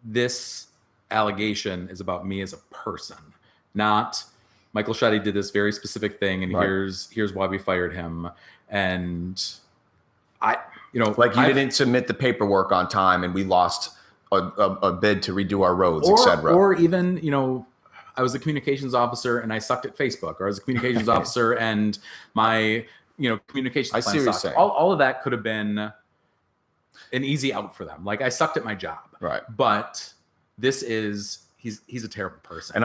this allegation is about me as a person, not Michael Schottey did this very specific thing, and here's why we fired him. And like you didn't submit the paperwork on time, and we lost a bid to redo our roads, etc. Or even, I was a communications officer and I sucked at Facebook, or I was a communications officer and my, communications plan see what you're sucked. saying. All of that could have been an easy out for them. Like, I sucked at my job. Right. But this is, he's a terrible person.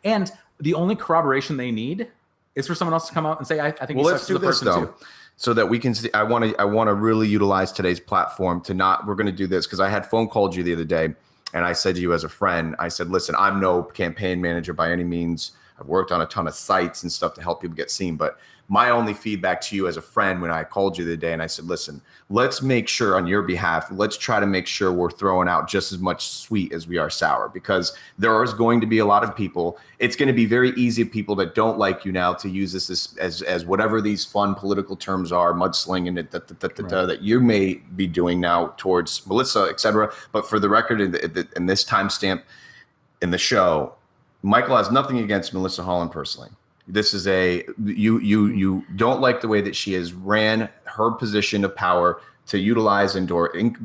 And the only corroboration they need is for someone else to come out and say, I think he sucks as a person too. So that we can see, I want to really utilize today's platform to we're going to do this, because I had phone called you the other day, and I said to you as a friend, I said, listen, I'm no campaign manager by any means. I've worked on a ton of sites and stuff to help people get seen. But my only feedback to you as a friend, when I called you the other day and I said, listen, let's make sure on your behalf, let's try to make sure we're throwing out just as much sweet as we are sour, because there is going to be a lot of people. It's going to be very easy for people that don't like you now to use this as whatever these fun political terms are, mudslinging that you may be doing now towards Melissa, et cetera. But for the record, in this timestamp in the show, Michael has nothing against Melissa Holland personally. This is you don't like the way that she has ran her position of power to utilize and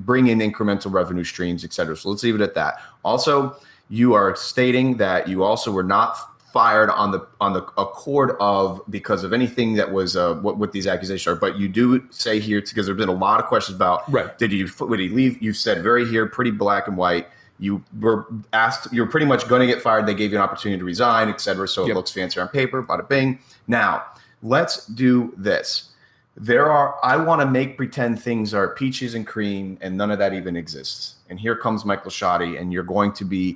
bring in incremental revenue streams, et cetera. So let's leave it at that. Also, you are stating that you also were not fired on the accord of because of anything that was what these accusations are. But you do say here, because there's been a lot of questions about would he leave? You said very here, pretty black and white. You were asked, you're pretty much going to get fired. They gave you an opportunity to resign, et cetera. So it looks fancier on paper, bada bing. Now, let's do this. I want to make pretend things are peaches and cream, and none of that even exists. And here comes Michael Schottey, and you're going to be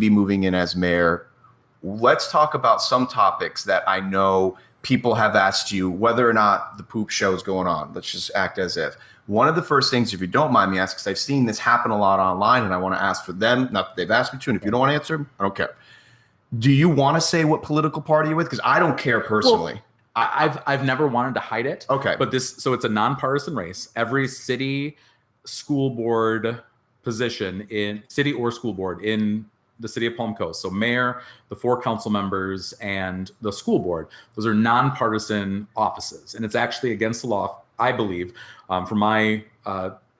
moving in as mayor. Let's talk about some topics that I know people have asked you whether or not the poop show is going on. Let's just act as if. One of the first things, if you don't mind me asking, because I've seen this happen a lot online, and I want to ask for them, not that they've asked me to, and if you don't want to answer, I don't care. Do you want to say what political party you're with? Because I don't care personally. Well, I've never wanted to hide it. Okay. But so it's a nonpartisan race. Every city, school board position in city or school board in the city of Palm Coast. So mayor, the 4 council members, and the school board. Those are nonpartisan offices. And it's actually against the law, I believe, from my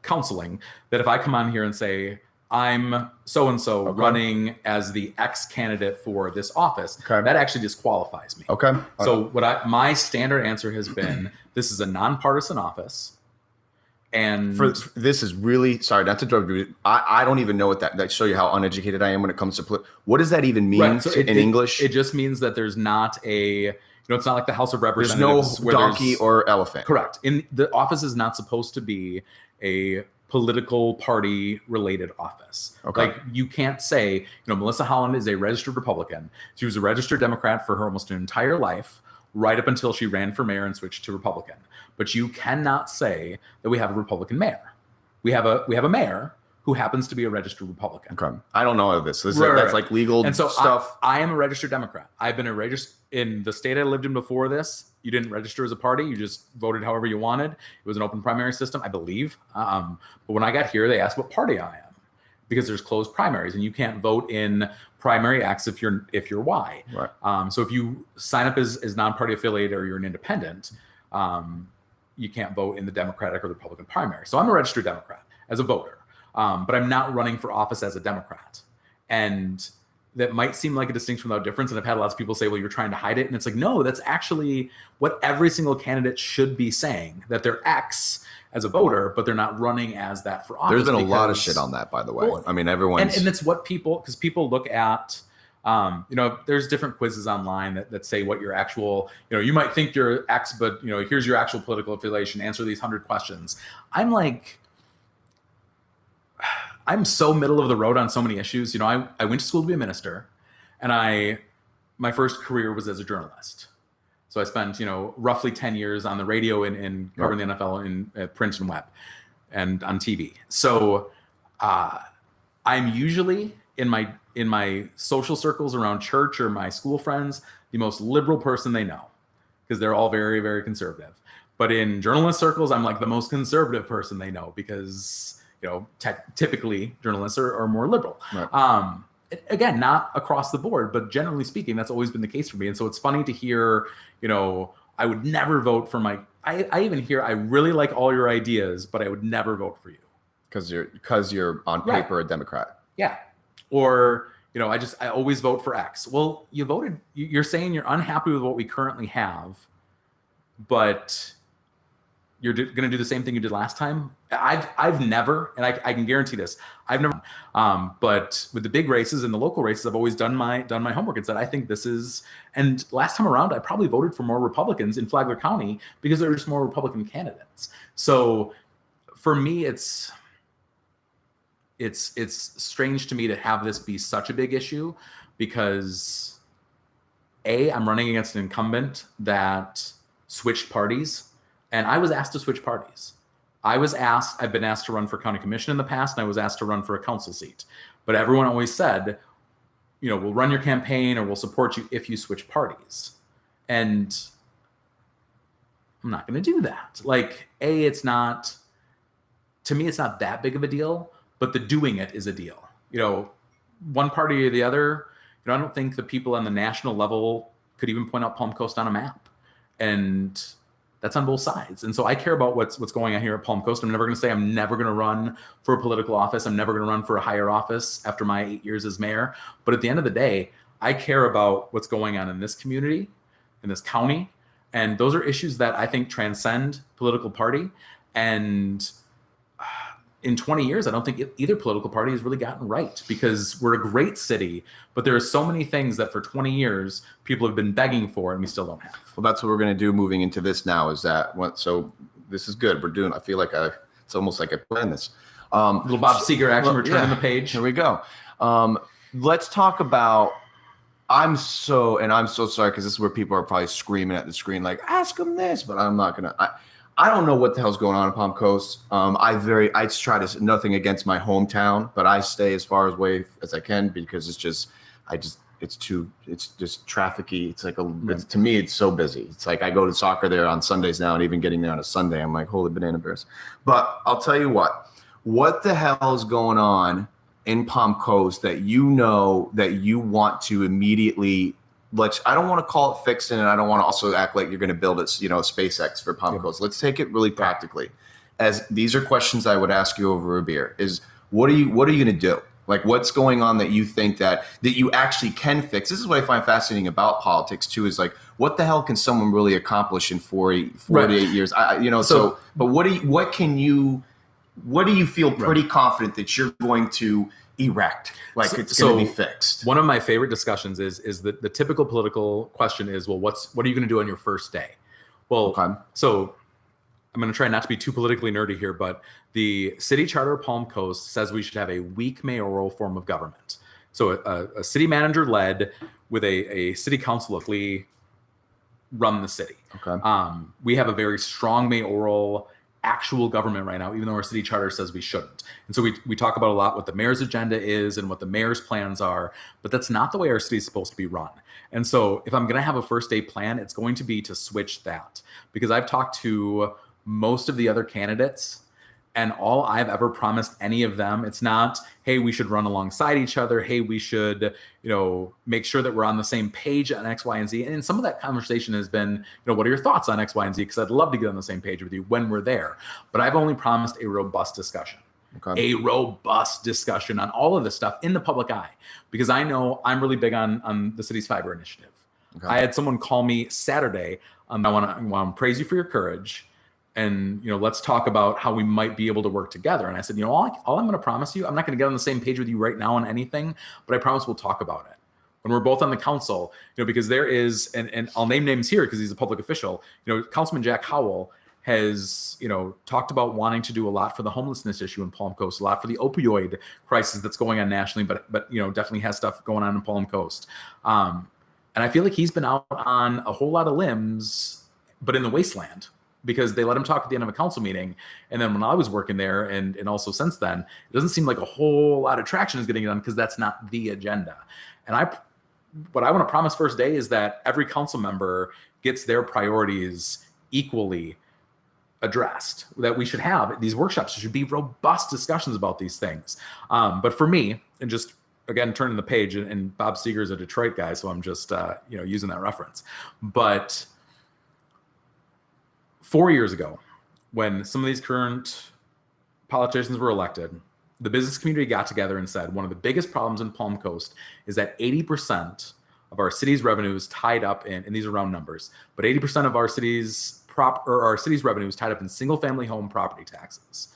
counseling, that if I come on here and say, I'm so-and-so running as the X candidate for this office, that actually disqualifies me. Okay. So my standard answer has been, this is a nonpartisan office. And this is really, sorry, not to interrupt you. I don't even know what that show you how uneducated I am when it comes to what does that even mean in English? It just means that there's not it's not like the House of Representatives. There's no donkey or elephant. Correct. The office is not supposed to be a political party related office. Okay. Like, you can't say, Melissa Holland is a registered Republican. She was a registered Democrat for her almost an entire life, right up until she ran for mayor and switched to Republican. But you cannot say that we have a Republican mayor. We have a mayor who happens to be a registered Republican. Okay. I don't know this. That's like legal and so stuff. I am a registered Democrat. I've been in the state I lived in before this. You didn't register as a party. You just voted however you wanted. It was an open primary system, I believe. But when I got here, they asked what party I am, because there's closed primaries and you can't vote in primary X if you're Y. Right. So if you sign up as non-party affiliated or you're an independent, you can't vote in the Democratic or the Republican primary. So I'm a registered Democrat as a voter, but I'm not running for office as a Democrat. And that might seem like a distinction without difference. And I've had lots of people say, well, you're trying to hide it. And it's like, no, that's actually what every single candidate should be saying, that they're X as a voter, but they're not running as that for office. There's been a lot of shit on that, by the way. Well, I mean, everyone's... And it's what because people look at, there's different quizzes online that say what your actual, you might think you're X, but, here's your actual political affiliation, answer these 100 questions. I'm like... I'm so middle of the road on so many issues. I went to school to be a minister, and my first career was as a journalist. So I spent, roughly 10 years on the radio and covering the NFL in print and web and on TV. So I'm usually in my social circles around church or my school friends, the most liberal person they know, because they're all very, very conservative. But in journalist circles, I'm like the most conservative person they know, because typically journalists are more liberal. Right. Again, not across the board, but generally speaking, that's always been the case for me. And so it's funny to hear, I would never vote for I even hear, I really like all your ideas, but I would never vote for you. Because you're on paper a Democrat. Yeah. Or, I always vote for X. Well, you're saying you're unhappy with what we currently have, but you're going to do the same thing you did last time. I've never, and I can guarantee this, I've never, but with the big races and the local races, I've always done my homework and said, I think this is, and last time around, I probably voted for more Republicans in Flagler County because there were just more Republican candidates. So for me, it's strange to me to have this be such a big issue because I'm running against an incumbent that switched parties. And I was asked to switch parties. I've been asked to run for county commission in the past, and I was asked to run for a council seat. But everyone always said, we'll run your campaign or we'll support you if you switch parties. And I'm not going to do that. It's not, to me, it's not that big of a deal, but the doing it is a deal. One party or the other, I don't think the people on the national level could even point out Palm Coast on a map. And that's on both sides. And so I care about what's going on here at Palm Coast. I'm never going to say I'm never going to run for a political office. I'm never going to run for a higher office after my 8 years as mayor. But at the end of the day, I care about what's going on in this community, in this county. And those are issues that I think transcend political party. And in 20 years, I don't think either political party has really gotten right because we're a great city, but there are so many things that for 20 years people have been begging for and we still don't have. Well, that's what we're going to do moving into this now so this is good. I feel like it's almost like I planned this. Little Bob Seger action, we're turning the page. Here we go. Let's talk about, I'm so sorry because this is where people are probably screaming at the screen like, ask them this, but I'm not going to. I don't know what the hell's going on in Palm Coast. I try to, nothing against my hometown, but I stay as far away as I can because it's just trafficky. It's like to me, it's so busy. It's like I go to soccer there on Sundays now, and even getting there on a Sunday, I'm like, holy banana bears. But I'll tell you what the hell is going on in Palm Coast that that you want to immediately I don't want to call it fixing, and I don't want to also act like you're going to build it, SpaceX for Palm Coast. Let's take it really practically. As these are questions I would ask you over a beer. Is what are you going to do? Like, what's going on that you think that you actually can fix? This is what I find fascinating about politics too. Is like, what the hell can someone really accomplish in 48 years? But what do you feel pretty confident that you're going to erect, it's going to be fixed? One of my favorite discussions is that the typical political question is, well, what are you going to do on your first day? Well, so I'm going to try not to be too politically nerdy here, but the city charter of Palm Coast says we should have a weak mayoral form of government. So a city manager led with a city council locally run the city. Okay. We have a very strong mayoral actual government right now, even though our city charter says we shouldn't. And so we talk about a lot what the mayor's agenda is and what the mayor's plans are, but that's not the way our city is supposed to be run. And so if I'm going to have a first day plan, it's going to be to switch that, because I've talked to most of the other candidates and all I've ever promised any of them, it's not, hey, we should run alongside each other. Hey, we should, make sure that we're on the same page on X, Y, and Z. And some of that conversation has been, what are your thoughts on X, Y, and Z? Because I'd love to get on the same page with you when we're there. But I've only promised a robust discussion. Okay. A robust discussion on all of this stuff in the public eye, because I know I'm really big on the city's fiber initiative. Okay. I had someone call me Saturday. I want to praise you for your courage. And, let's talk about how we might be able to work together. And I said, all I'm going to promise you, I'm not going to get on the same page with you right now on anything, but I promise we'll talk about it when we're both on the council, because there is, and I'll name names here because he's a public official, Councilman Jack Howell has, talked about wanting to do a lot for the homelessness issue in Palm Coast, a lot for the opioid crisis that's going on nationally, but definitely has stuff going on in Palm Coast. And I feel like he's been out on a whole lot of limbs, but in the wasteland, because they let him talk at the end of a council meeting. And then when I was working there and also since then, it doesn't seem like a whole lot of traction is getting done because that's not the agenda. And what I want to promise first day is that every council member gets their priorities equally addressed, that we should have these workshops. There should be robust discussions about these things. But for me, and just again, turning the page, and Bob Seger is a Detroit guy, so I'm just using that reference. But 4 years ago, when some of these current politicians were elected, the business community got together and said one of the biggest problems in Palm Coast is that 80% of our city's revenue is tied up in, and these are round numbers, but 80% of our city's revenue is tied up in single-family home property taxes.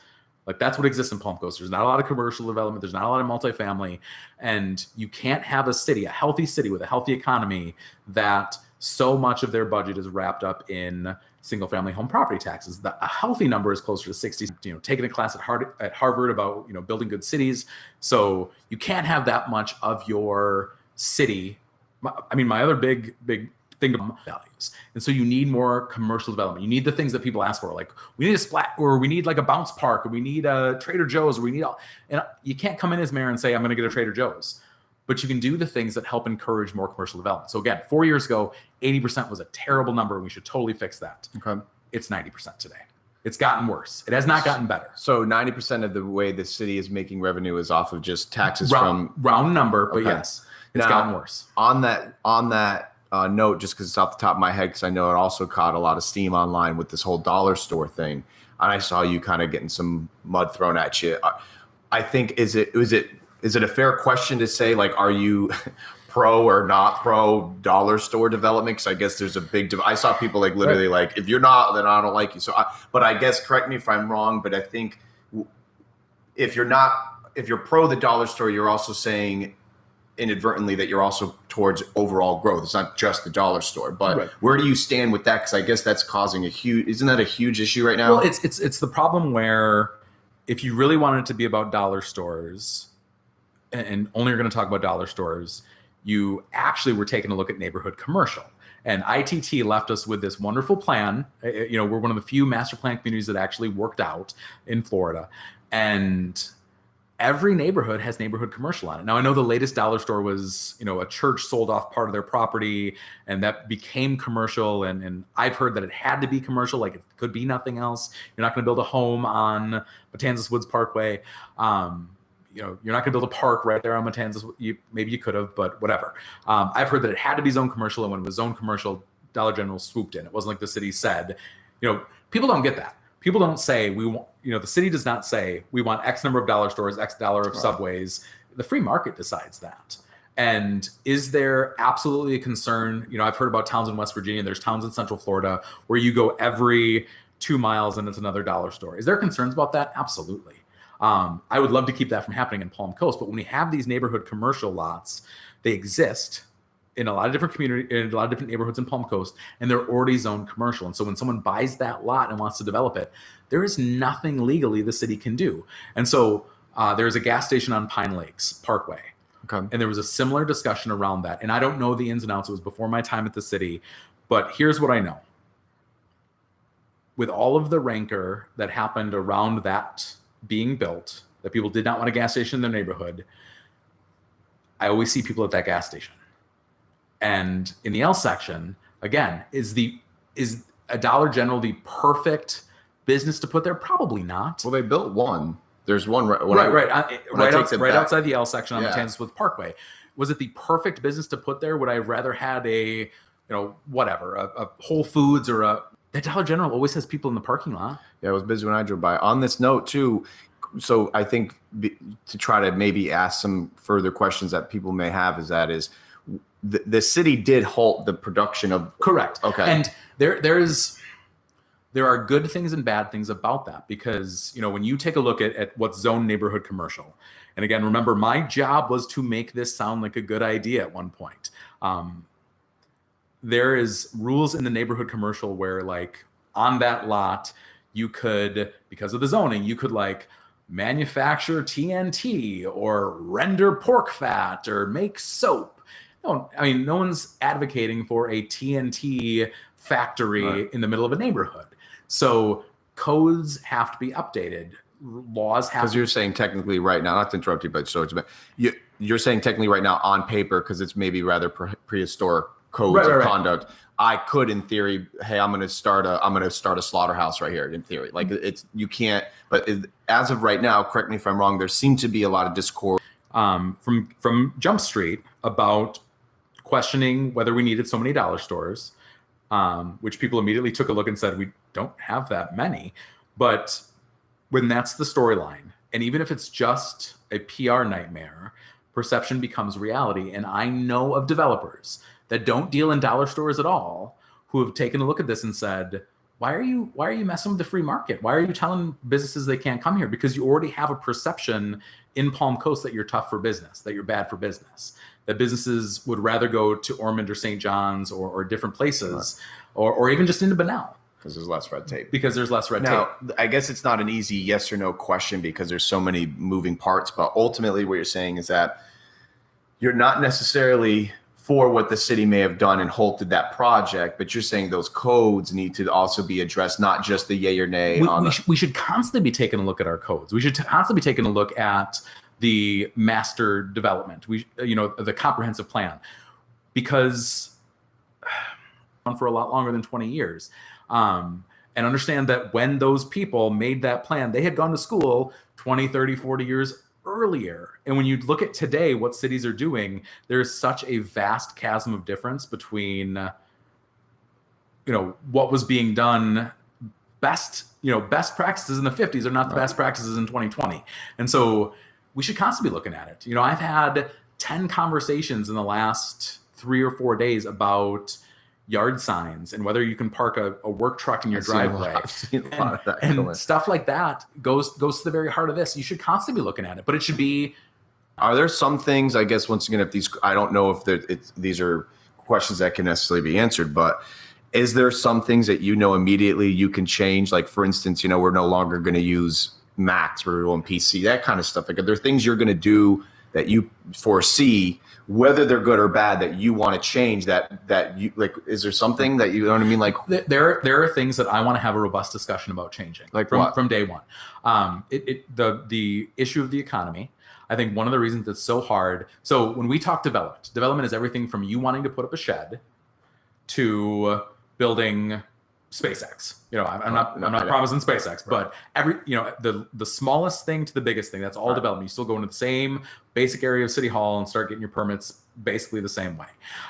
Like, that's what exists in Palm Coast. There's not a lot of commercial development. There's not a lot of multifamily. And you can't have a healthy city with a healthy economy, that so much of their budget is wrapped up in single-family home property taxes. A healthy number is closer to 60. Taking a class at Harvard about building good cities. So you can't have that much of your city. My other big thing about values. And so you need more commercial development. You need the things that people ask for, like we need a splat, or we need like a bounce park, or we need a Trader Joe's, or we need and you can't come in as mayor and say, I'm going to get a Trader Joe's, but you can do the things that help encourage more commercial development. So again, 4 years ago, 80% was a terrible number, and we should totally fix that. Okay. It's 90% today. It's gotten worse. It has not gotten better. So 90% of the way the city is making revenue is off of just taxes round number, but yes, it's gotten worse. On that note, just because it's off the top of my head, because I know it also caught a lot of steam online with this whole dollar store thing, and I saw you kind of getting some mud thrown at you. I think is it a fair question to say, like, are you pro or not pro dollar store development? Because I guess there's a big I saw people like literally like, if you're not, then I don't like you. So but I guess, correct me if I'm wrong, but I think if you're pro the dollar store, you're also saying inadvertently that you're also towards overall growth. It's not just the dollar store, but where do you stand with that? Because I guess that's causing isn't that a huge issue right now? Well, it's the problem where if you really wanted it to be about dollar stores, and only are going to talk about dollar stores, you actually were taking a look at neighborhood commercial. And ITT left us with this wonderful plan. We're one of the few master plan communities that actually worked out in Florida. And every neighborhood has neighborhood commercial on it. Now, I know the latest dollar store was, a church sold off part of their property, and that became commercial. And I've heard that it had to be commercial, like it could be nothing else. You're not going to build a home on Matanzas Woods Parkway. You're not going to build a park right there on Matanzas. Maybe you could have, but whatever. I've heard that it had to be zone commercial, and when it was zone commercial, Dollar General swooped in. It wasn't like the city said. People don't get that. People don't say we want. The city does not say we want X number of dollar stores, X dollar of Subways. The free market decides that. And is there absolutely a concern? I've heard about towns in West Virginia. There's towns in Central Florida where you go every 2 miles and it's another dollar store. Is there concerns about that? Absolutely. I would love to keep that from happening in Palm Coast, but when we have these neighborhood commercial lots, they exist in a lot of different in a lot of different neighborhoods in Palm Coast, and they're already zoned commercial. And so when someone buys that lot and wants to develop it, there is nothing legally the city can do. And so there's a gas station on Pine Lakes Parkway. Okay. And there was a similar discussion around that. And I don't know the ins and outs. It was before my time at the city, but here's what I know. With all of the rancor that happened around that being built, that people did not want a gas station in their neighborhood, I always see people at that gas station. And in the L section, again, is a Dollar General the perfect business to put there? Probably not. Well, they built one. There's one right outside the L section on Matanzas Woods Parkway. Was it the perfect business to put there? Would I rather had a Whole Foods or that Dollar General always has people in the parking lot. Yeah, it was busy when I drove by. On this note, too, so I think to try to maybe ask some further questions that people may have is the city did halt the production of... Correct. Okay. And there are good things and bad things about that, because, when you take a look at what's zone neighborhood commercial, and again, remember, my job was to make this sound like a good idea at one point. There is rules in the neighborhood commercial where, like, on that lot, you could, because of the zoning, you could like manufacture TNT or render pork fat or make soap. No one's advocating for a TNT factory in the middle of a neighborhood. So codes have to be updated. Laws have because you're saying technically right now, not to interrupt you, but you're saying technically right now on paper, because it's maybe rather prehistoric codes of conduct, I could, in theory, hey, I'm going to start a slaughterhouse right here. In theory, like you can't. But as of right now, correct me if I'm wrong. There seems to be a lot of discord from Jump Street about questioning whether we needed so many dollar stores, which people immediately took a look and said we don't have that many. But when that's the storyline, and even if it's just a PR nightmare, perception becomes reality. And I know of developers that don't deal in dollar stores at all who have taken a look at this and said, why are you messing with the free market? Why are you telling businesses they can't come here? Because you already have a perception in Palm Coast that you're tough for business, that you're bad for business, that businesses would rather go to Ormond or St. John's or different places, or even just into Bunnell. Because there's less red tape. Now, I guess it's not an easy yes or no question because there's so many moving parts. But ultimately, what you're saying is that you're not necessarily for what the city may have done and halted that project, but you're saying those codes need to also be addressed, not just the yay or nay. We should constantly be taking a look at our codes. We should constantly be taking a look at the master development. The comprehensive plan, because for a lot longer than 20 years. And understand that when those people made that plan, they had gone to school 20, 30, 40 years earlier. And when you look at today, what cities are doing, there's such a vast chasm of difference between, what was being done best practices in the 50s are not the best practices in 2020. And so we should constantly be looking at it. I've had 10 conversations in the last 3 or 4 days about yard signs and whether you can park a work truck in your driveway. I've seen a lot of that and stuff like that goes to the very heart of this. You should constantly be looking at it, but it should be. Are there some things, I guess, once again, I don't know if these are questions that can necessarily be answered, but is there some things that immediately you can change? Like, for instance, we're no longer going to use Macs, we're going PC, that kind of stuff. Like, are there things you're going to do that you foresee, whether they're good or bad, that you want to change, that you like? Is there something that you know what I mean? Like, there are things that I want to have a robust discussion about changing, like from day one. The issue of the economy. I think one of the reasons it's so hard. So when we talk development is everything from you wanting to put up a shed to building SpaceX. I'm not promising SpaceX, but the smallest thing to the biggest thing, that's all development. You still go into the same basic area of City Hall and start getting your permits basically the same way.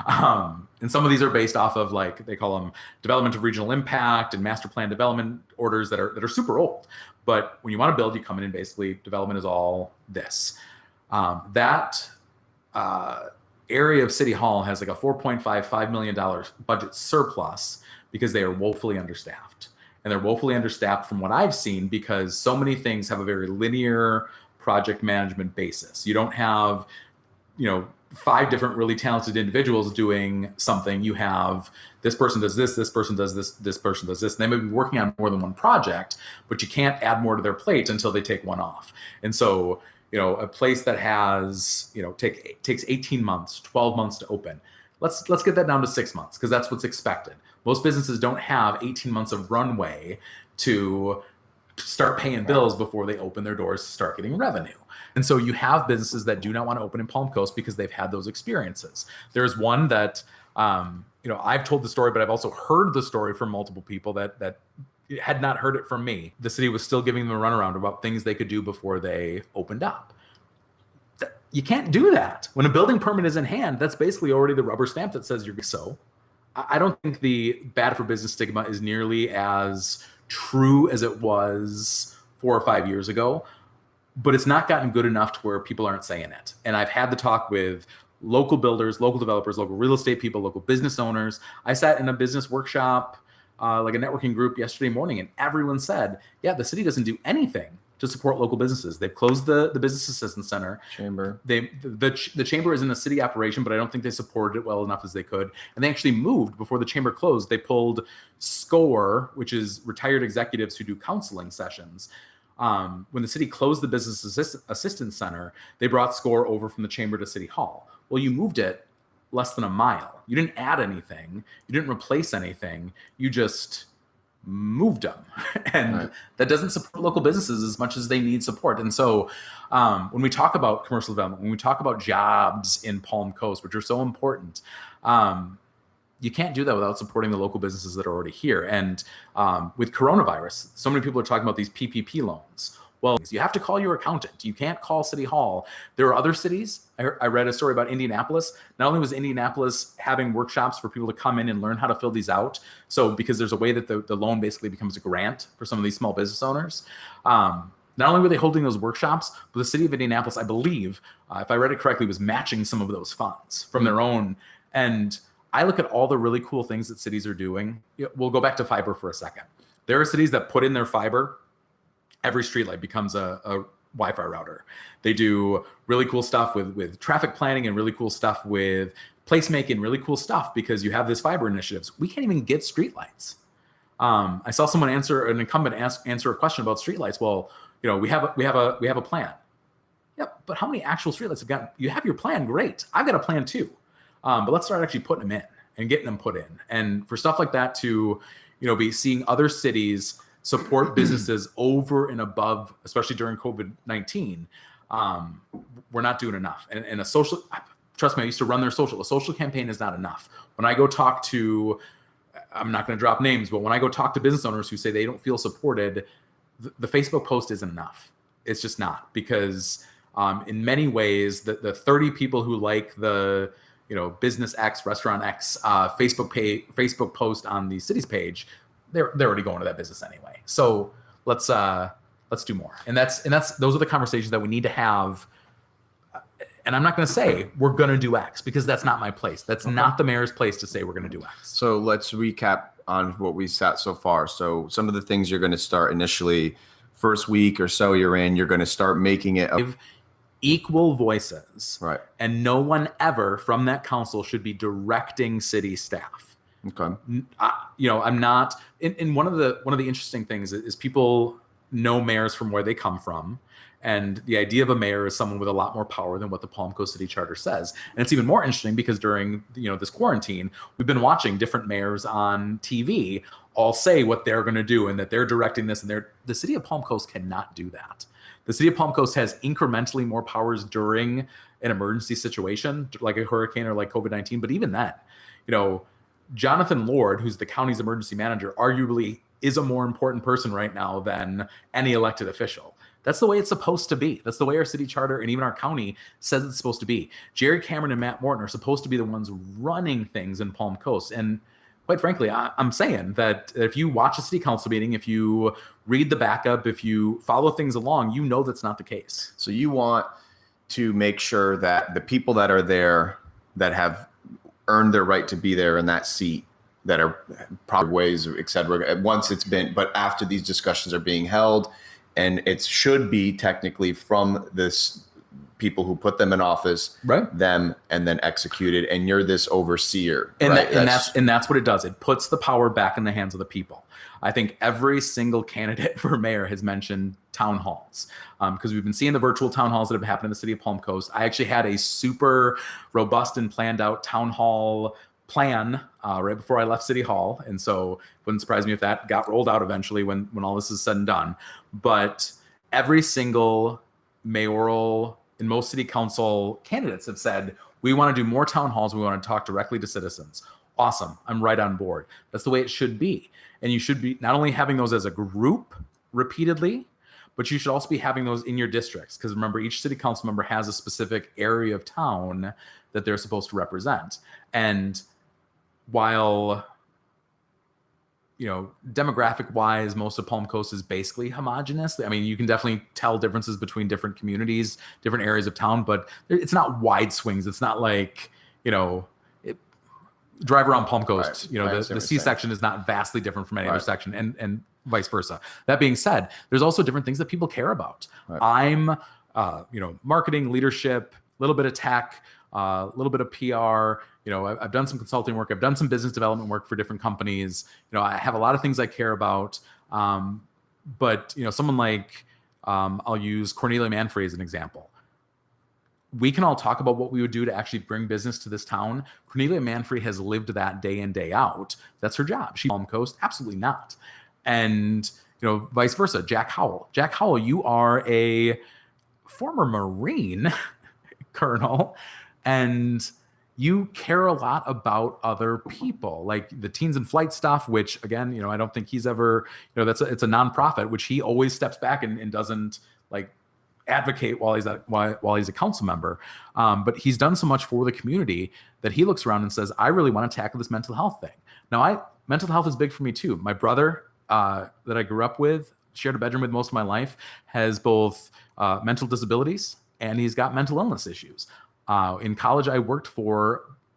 And some of these are based off of, like, they call them development of regional impact and master plan development orders that are super old. But when you want to build, you come in and basically development is all this. That area of City Hall has like a $4.5 million budget surplus because they are woefully understaffed. And they're woefully understaffed from what I've seen because so many things have a very linear project management basis. You don't have, 5 different really talented individuals doing something. You have this person does this person does this, this person does this. And they may be working on more than one project, but you can't add more to their plate until they take one off. And so, a place that has, takes 18 months, 12 months to open. Let's get that down to 6 months because that's what's expected. Most businesses don't have 18 months of runway to start paying bills before they open their doors to start getting revenue. And so you have businesses that do not want to open in Palm Coast because they've had those experiences. There's one that, I've told the story, but I've also heard the story from multiple people that had not heard it from me. The city was still giving them a runaround about things they could do before they opened up. You can't do that. When a building permit is in hand, that's basically already the rubber stamp that says you're so. I don't think the bad for business stigma is nearly as true as it was 4 or 5 years ago, but it's not gotten good enough to where people aren't saying it. And I've had the talk with local builders, local developers, local real estate people, local business owners. I sat in a business workshop, like a networking group yesterday morning, and everyone said, yeah, the city doesn't do anything to support local businesses. They've closed the Business Assistance Center. Chamber. The chamber is in a city operation, but I don't think they supported it well enough as they could. And they actually moved before the chamber closed. They pulled SCORE, which is retired executives who do counseling sessions. When the city closed the Business Assistance Center, they brought SCORE over from the chamber to City Hall. Well, you moved it less than a mile. You didn't add anything. You didn't replace anything. You just moved them. And that doesn't support local businesses as much as they need support. And so when we talk about commercial development, when we talk about jobs in Palm Coast, which are so important, you can't do that without supporting the local businesses that are already here. And with coronavirus, so many people are talking about these PPP loans. Well, you have to call your accountant. You can't call City Hall. There are other cities. I read a story about Indianapolis. Not only was Indianapolis having workshops for people to come in and learn how to fill these out, so because there's a way that the loan basically becomes a grant for some of these small business owners. Not only were they holding those workshops, but the city of Indianapolis, I believe, if I read it correctly, was matching some of those funds from their own. And I look at all the really cool things that cities are doing. We'll go back to fiber for a second. There are cities that put in their fiber. Every streetlight becomes a Wi-Fi router. They do really cool stuff with traffic planning and really cool stuff with placemaking, really cool stuff because you have this fiber initiatives. We can't even get streetlights. I saw someone an incumbent answer a question about streetlights. Well, we have a plan. Yep, but how many actual streetlights have got? You have your plan, great. I've got a plan too, but let's start actually putting them in and getting them put in. And for stuff like that to, be seeing other cities support businesses over and above, especially during COVID-19, we're not doing enough. And a social, trust me, I used to run their social. A social campaign is not enough. When I go talk to, I'm not going to drop names, but when I go talk to business owners who say they don't feel supported, the Facebook post isn't enough. It's just not, because in many ways, the 30 people who like the business X, restaurant X Facebook post on the city's page, they're already going to that business anyway. So let's do more. And those are the conversations that we need to have. And I'm not going to say we're going to do X, because that's not my place. That's not the mayor's place to say we're going to do X. So let's recap on what we sat so far. So some of the things you're going to start initially, first week or so you're in, you're going to start making it equal voices. Right. And no one ever from that council should be directing city staff. Okay. I'm not. And one of the interesting things is people know mayors from where they come from. And the idea of a mayor is someone with a lot more power than what the Palm Coast City Charter says. And it's even more interesting because during this quarantine, we've been watching different mayors on TV all say what they're going to do and that they're directing this. And the city of Palm Coast cannot do that. The city of Palm Coast has incrementally more powers during an emergency situation, like a hurricane or like COVID-19. But even then, Jonathan Lord, who's the county's emergency manager, arguably is a more important person right now than any elected official. That's the way it's supposed to be. That's the way our city charter and even our county says it's supposed to be. Jerry Cameron and Matt Morton are supposed to be the ones running things in Palm Coast. And quite frankly, I'm saying that if you watch a city council meeting, if you read the backup, if you follow things along, that's not the case. So you want to make sure that the people that are there that have earned their right to be there in that seat, that are probably ways, et cetera, once it's been, but after these discussions are being held, and it should be technically from this people who put them in office, right? Them, and then executed. And you're this overseer, and right? That's what it does. It puts the power back in the hands of the people. I think every single candidate for mayor has mentioned town halls, because we've been seeing the virtual town halls that have happened in the city of Palm Coast. I actually had a super robust and planned out town hall plan right before I left City Hall. And so it wouldn't surprise me if that got rolled out eventually when all this is said and done. But every single mayoral and most city council candidates have said, we want to do more town halls. We want to talk directly to citizens. Awesome. I'm right on board. That's the way it should be. And you should be not only having those as a group repeatedly, but you should also be having those in your districts. Because remember, each city council member has a specific area of town that they're supposed to represent. And while, demographic wise, most of Palm Coast is basically homogenous. I mean, you can definitely tell differences between different communities, different areas of town, but it's not wide swings. It's not like, drive around Palm Coast, right. The C section is not vastly different from any other section and vice versa. That being said, there's also different things that people care about. Right. I'm, marketing, leadership, a little bit of tech, a little bit of PR. I've done some consulting work. I've done some business development work for different companies. I have a lot of things I care about. But someone like, I'll use Cornelia Manfrey as an example. We can all talk about what we would do to actually bring business to this town. Cornelia Manfrey has lived that day in, day out. That's her job. She's Palm Coast? Absolutely not. And, vice versa. Jack Howell. Jack Howell, you are a former Marine colonel. And, you care a lot about other people, like the Teens in Flight stuff, which again, I don't think he's ever, it's a nonprofit, which he always steps back and doesn't like advocate while he's a council member. But he's done so much for the community that he looks around and says, I really want to tackle this mental health thing. Now, mental health is big for me too. My brother that I grew up with, shared a bedroom with most of my life, has both mental disabilities and he's got mental illness issues. In college, I worked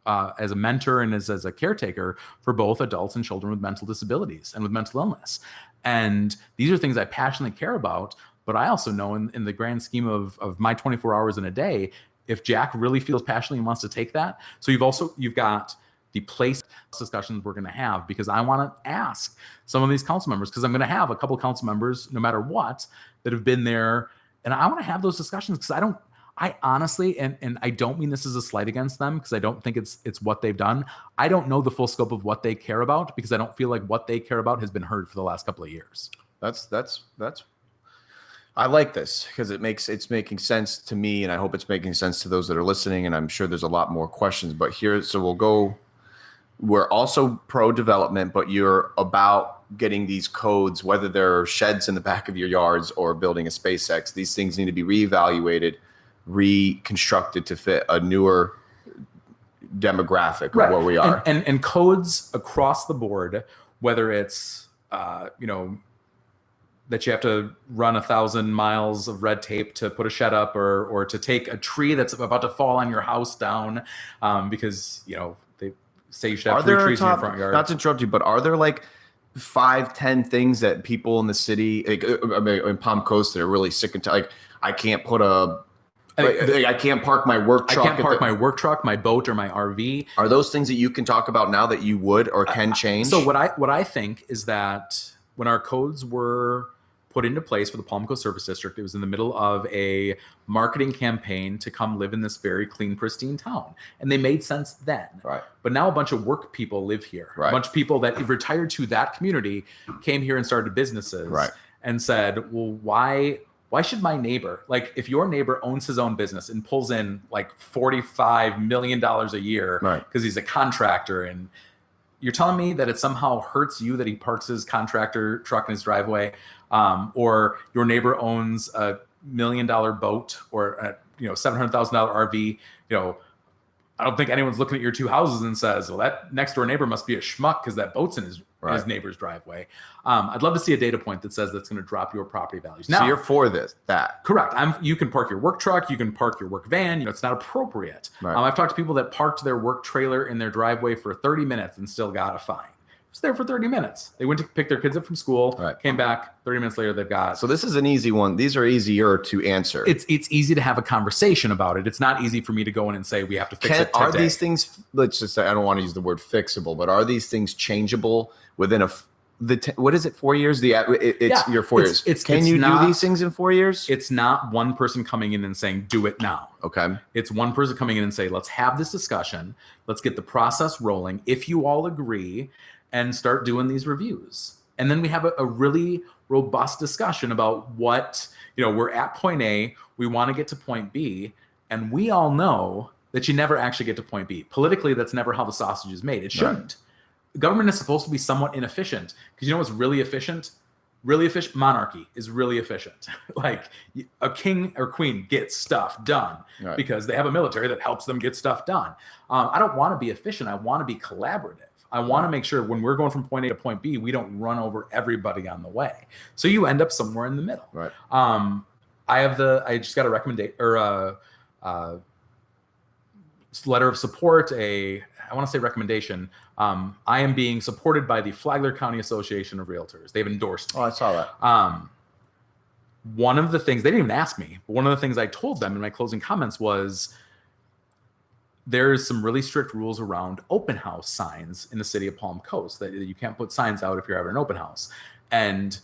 as a mentor and as a caretaker for both adults and children with mental disabilities and with mental illness. And these are things I passionately care about. But I also know in the grand scheme of my 24 hours in a day, if Jack really feels passionately and wants to take that. So you've got the place discussions we're going to have, because I want to ask some of these council members, because I'm going to have a couple council members, no matter what, that have been there. And I want to have those discussions, because I honestly, and I don't mean this as a slight against them, because I don't think it's what they've done. I don't know the full scope of what they care about, because I don't feel like what they care about has been heard for the last couple of years. That's I like this, because it's making sense to me, and I hope it's making sense to those that are listening. And I'm sure there's a lot more questions, but we're also pro development, but you're about getting these codes, whether they're sheds in the back of your yards or building a SpaceX. These things need to be reevaluated, reconstructed to fit a newer demographic of where we are. And codes across the board, whether it's, that you have to run 1,000 miles of red tape to put a shed up, or to take a tree that's about to fall on your house down, because they say you should have 3 trees in your front yard. Not to interrupt you, but are there like 5-10 things that people in the city, like, in Palm Coast, that are really sick and like, I can't put I can't park my work truck. I can't park my work truck, my boat, or my RV. Are those things that you can talk about now that you would or can change? So what I think is that when our codes were put into place for the Palm Coast Service District, it was in the middle of a marketing campaign to come live in this very clean, pristine town. And they made sense then. Right. But now a bunch of work people live here. Right. A bunch of people that retired to that community came here and started businesses. Right. And said, well, why should my neighbor, like if your neighbor owns his own business and pulls in like $45 million a year because he's a contractor, and you're telling me that it somehow hurts you that he parks his contractor truck in his driveway, or your neighbor owns $1 million boat or a $700,000 RV, I don't think anyone's looking at your 2 houses and says, well, that next door neighbor must be a schmuck because that boat's in his neighbor's driveway. I'd love to see a data point that says that's going to drop your property values. Now, so you're for that? Correct. You can park your work truck. You can park your work van. It's not appropriate. Right. I've talked to people that parked their work trailer in their driveway for 30 minutes and still got a fine. It was there for 30 minutes. They went to pick their kids up from school, came back, 30 minutes later, they've got. So this is an easy one. These are easier to answer. It's easy to have a conversation about it. It's not easy for me to go in and say, we have to fix it today. Are these things, let's just say, I don't want to use the word fixable, but are these things changeable within what is it, 4 years? Your 4 years. Can you do these things in 4 years? It's not one person coming in and saying, do it now. Okay. It's one person coming in and say, let's have this discussion. Let's get the process rolling. If you all agree, and start doing these reviews. And then we have a really robust discussion about what, we're at point A, we want to get to point B, and we all know that you never actually get to point B. Politically, that's never how the sausage is made. It shouldn't. Right. Government is supposed to be somewhat inefficient, because what's really efficient? Really efficient. Monarchy is really efficient. Like a king or queen gets stuff done because they have a military that helps them get stuff done. I don't want to be efficient. I want to be collaborative. I want to make sure when we're going from point A to point B, we don't run over everybody on the way. So you end up somewhere in the middle. Right. I just got a recommendation or a letter of support. I want to say recommendation. I am being supported by the Flagler County Association of Realtors. They've endorsed me. Oh, I saw that. One of the things, they didn't even ask me, but one of the things I told them in my closing comments was, there's some really strict rules around open house signs in the city of Palm Coast, that you can't put signs out if you're having an open house. And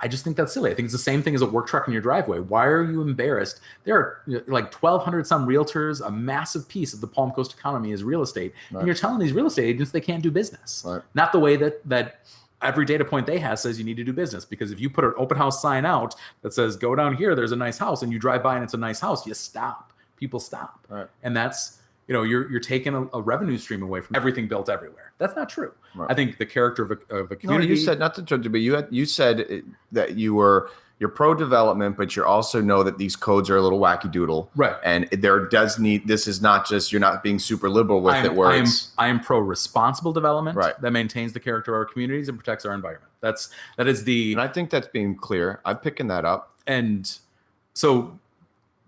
I just think that's silly. I think it's the same thing as a work truck in your driveway. Why are you embarrassed? There are like 1,200 some realtors. A massive piece of the Palm Coast economy is real estate. Right. And you're telling these real estate agents they can't do business. Right. Not the way that every data point they have says you need to do business. Because if you put an open house sign out that says, go down here, there's a nice house, and you drive by and it's a nice house, you stop. People stop. Right. And that's you're taking a revenue stream away from everything built everywhere. That's not true. Right. I think the character of a community. No, you said not to judge, but you said that you're pro development, but you also know that these codes are a little wacky doodle, right? And this is not just, you're not being super liberal with I am pro responsible development, right, that maintains the character of our communities and protects our environment. That is the. And I think that's being clear. I'm picking that up. And so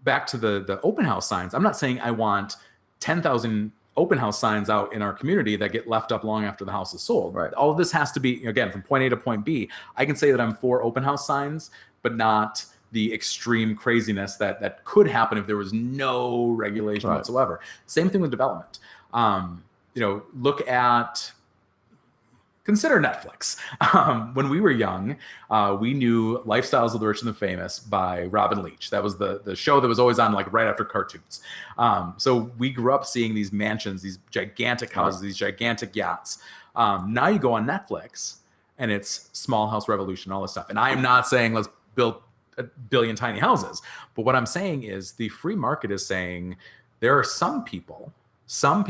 back to the open house signs. I'm not saying I want 10,000 open house signs out in our community that get left up long after the house is sold. Right. All of this has to be, again, from point A to point B. I can say that I'm for open house signs, but not the extreme craziness that could happen if there was no regulation whatsoever. Same thing with development. Consider Netflix. When we were young, we knew Lifestyles of the Rich and the Famous by Robin Leach. That was the show that was always on like right after cartoons. So we grew up seeing these mansions, these gigantic houses, these gigantic yachts. Now you go on Netflix and it's Small House Revolution, all this stuff. And I am not saying let's build a billion tiny houses. But what I'm saying is the free market is saying there are some people,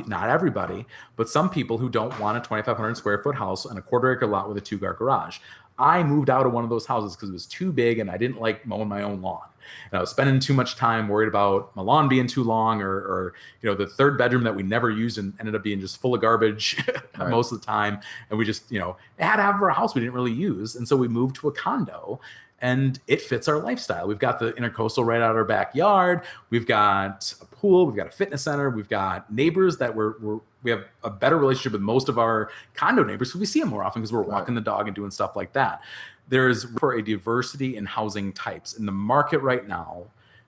not everybody, but some people who don't want a 2,500 square foot house and a quarter acre lot with a 2-car garage. I moved out of one of those houses because it was too big and I didn't like mowing my own lawn. And I was spending too much time worried about my lawn being too long or the third bedroom that we never used and ended up being just full of garbage most of the time. And we just, it had to have our house we didn't really use. And so we moved to a condo. And it fits our lifestyle. We've got the intercoastal right out of our backyard. We've got a pool. We've got a fitness center. We've got neighbors that we have a better relationship with most of our condo neighbors because we see them more often because we're walking the dog and doing stuff like that. There's for a diversity in housing types. And the market right now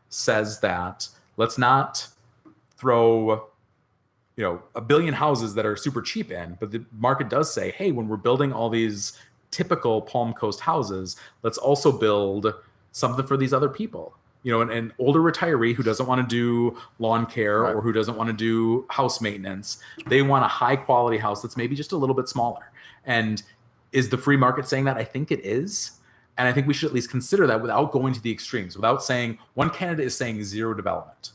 says that let's not throw a billion houses that are super cheap in, but the market does say, hey, when we're building all these typical Palm Coast houses, let's also build something for these other people. An older retiree who doesn't want to do lawn care or who doesn't want to do house maintenance. They want a high quality house that's maybe just a little bit smaller. And is the free market saying that? I think it is. And I think we should at least consider that without going to the extremes, without saying one candidate is saying zero development.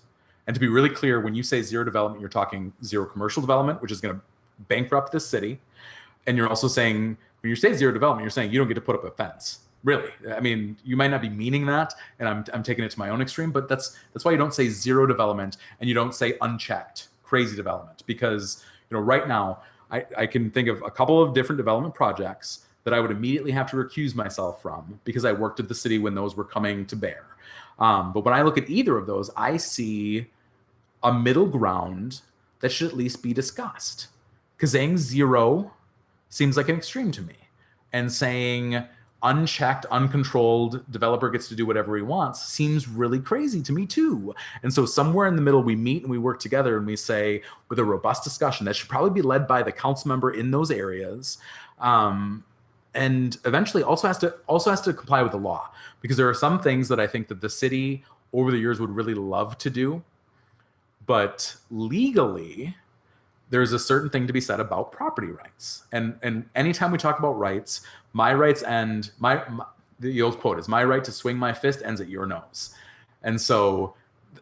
And to be really clear, when you say zero development, you're talking zero commercial development, which is going to bankrupt this city. And you're also saying, when you say zero development, you're saying you don't get to put up a fence. Really, I mean, you might not be meaning that, and I'm taking it to my own extreme, but that's why you don't say zero development and you don't say unchecked crazy development, because right now I can think of a couple of different development projects that I would immediately have to recuse myself from because I worked at the city when those were coming to bear. But when I look at either of those, I see a middle ground that should at least be discussed. Because saying zero seems like an extreme to me, and saying unchecked, uncontrolled developer gets to do whatever he wants seems really crazy to me too. And so somewhere in the middle, we meet and we work together and we say, with a robust discussion that should probably be led by the council member in those areas, and eventually also has to comply with the law, because there are some things that I think that the city over the years would really love to do, but legally there's a certain thing to be said about property rights. And anytime we talk about rights, my rights end, the old quote is, my right to swing my fist ends at your nose. And so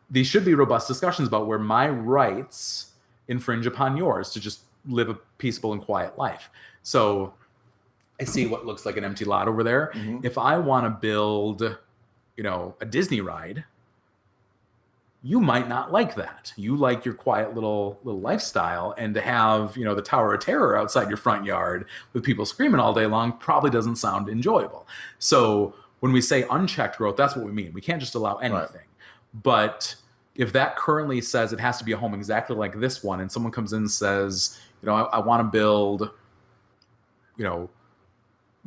these should be robust discussions about where my rights infringe upon yours to just live a peaceful and quiet life. So I see what looks like an empty lot over there. Mm-hmm. If I want to build, a Disney ride, you might not like that. You like your quiet little lifestyle, and to have, the Tower of Terror outside your front yard with people screaming all day long probably doesn't sound enjoyable. So when we say unchecked growth, that's what we mean. We can't just allow anything. Right. But if that currently says it has to be a home exactly like this one, and someone comes in and says, I want to build,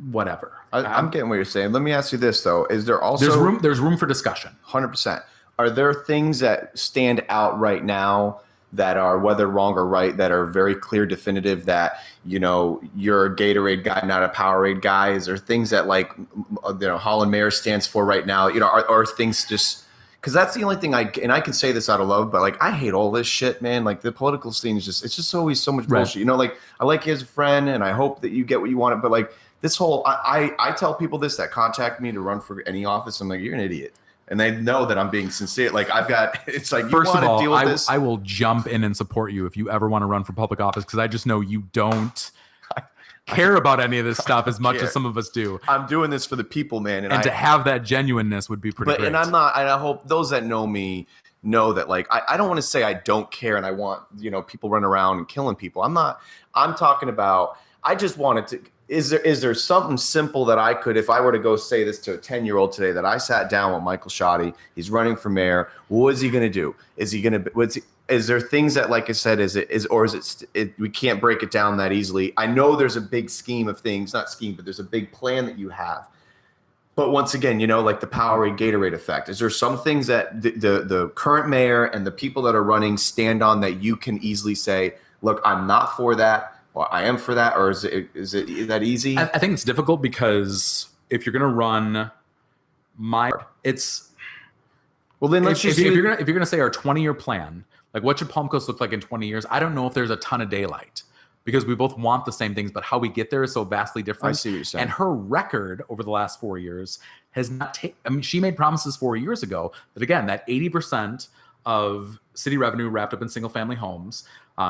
whatever. I'm getting what you're saying. Let me ask you this though: is there also there's room for discussion? 100%. Are there things that stand out right now that are, whether wrong or right, that are very clear, definitive, that, you're a Gatorade guy, not a Powerade guy? Is there things that Holland Mayor stands for right now? Are things just, because that's the only thing I can say this out of love, but I hate all this shit, man. The political scene is it's just always so much bullshit. I like you as a friend and I hope that you get what you want, but this whole, I tell people that contact me to run for any office. I'm like, you're an idiot. and they know that I'm being sincere. Like it's like, first you of want all, to deal with this? I will jump in and support you if you ever want to run for public office, because I just know you don't care about any of this stuff as much as some of us do. I'm doing this for the people, man. And to have that genuineness would be pretty great. And I'm not, and I hope those that know me know that, like, I don't want to say I don't care and I want, people running around and killing people. I'm talking about, I just wanted to, is there something simple that I could, if I were to go say this to a 10-year-old today, that I sat down with Michael Schottey, he's running for mayor, what is he going to do? Is there things that, like I said, we can't break it down that easily? I know there's a big scheme of things, not scheme, but there's a big plan that you have. But once again, like the Powerade Gatorade effect, is there some things that the current mayor and the people that are running stand on that you can easily say, look, I'm not for that, or I am for that, or is it that easy? I think it's difficult because if you're going to run well, then let's if you're going to say our 20-year plan, like what should Palm Coast look like in 20 years? I don't know if there's a ton of daylight, because we both want the same things, but how we get there is so vastly different. I see what you're saying. And her record over the last 4 years has not she made promises 4 years ago that, again, that 80% of city revenue wrapped up in single family homes,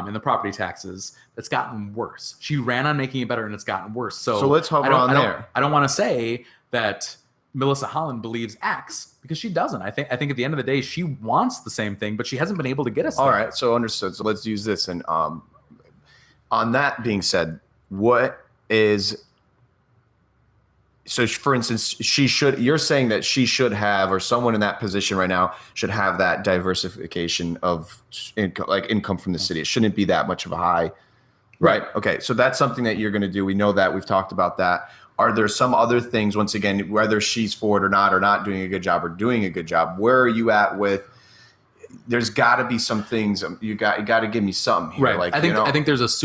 in the property taxes, that's gotten worse. She ran on making it better, and it's gotten worse. So let's hover on there. I don't want to say that Melissa Holland believes X, because she doesn't. I think at the end of the day, she wants the same thing, but she hasn't been able to get us there. All right, so understood. So let's use this. And on that being said, so for instance, you're saying that she should have, or someone in that position right now should have, that diversification of income from the city. It shouldn't be that much of a high, right? Okay, so that's something that you're going to do. We know that. We've talked about that. Are there some other things, once again, whether she's for it or not doing a good job or doing a good job, where are you at with, there's got to be some things, you got to give me something here. Right. I think there's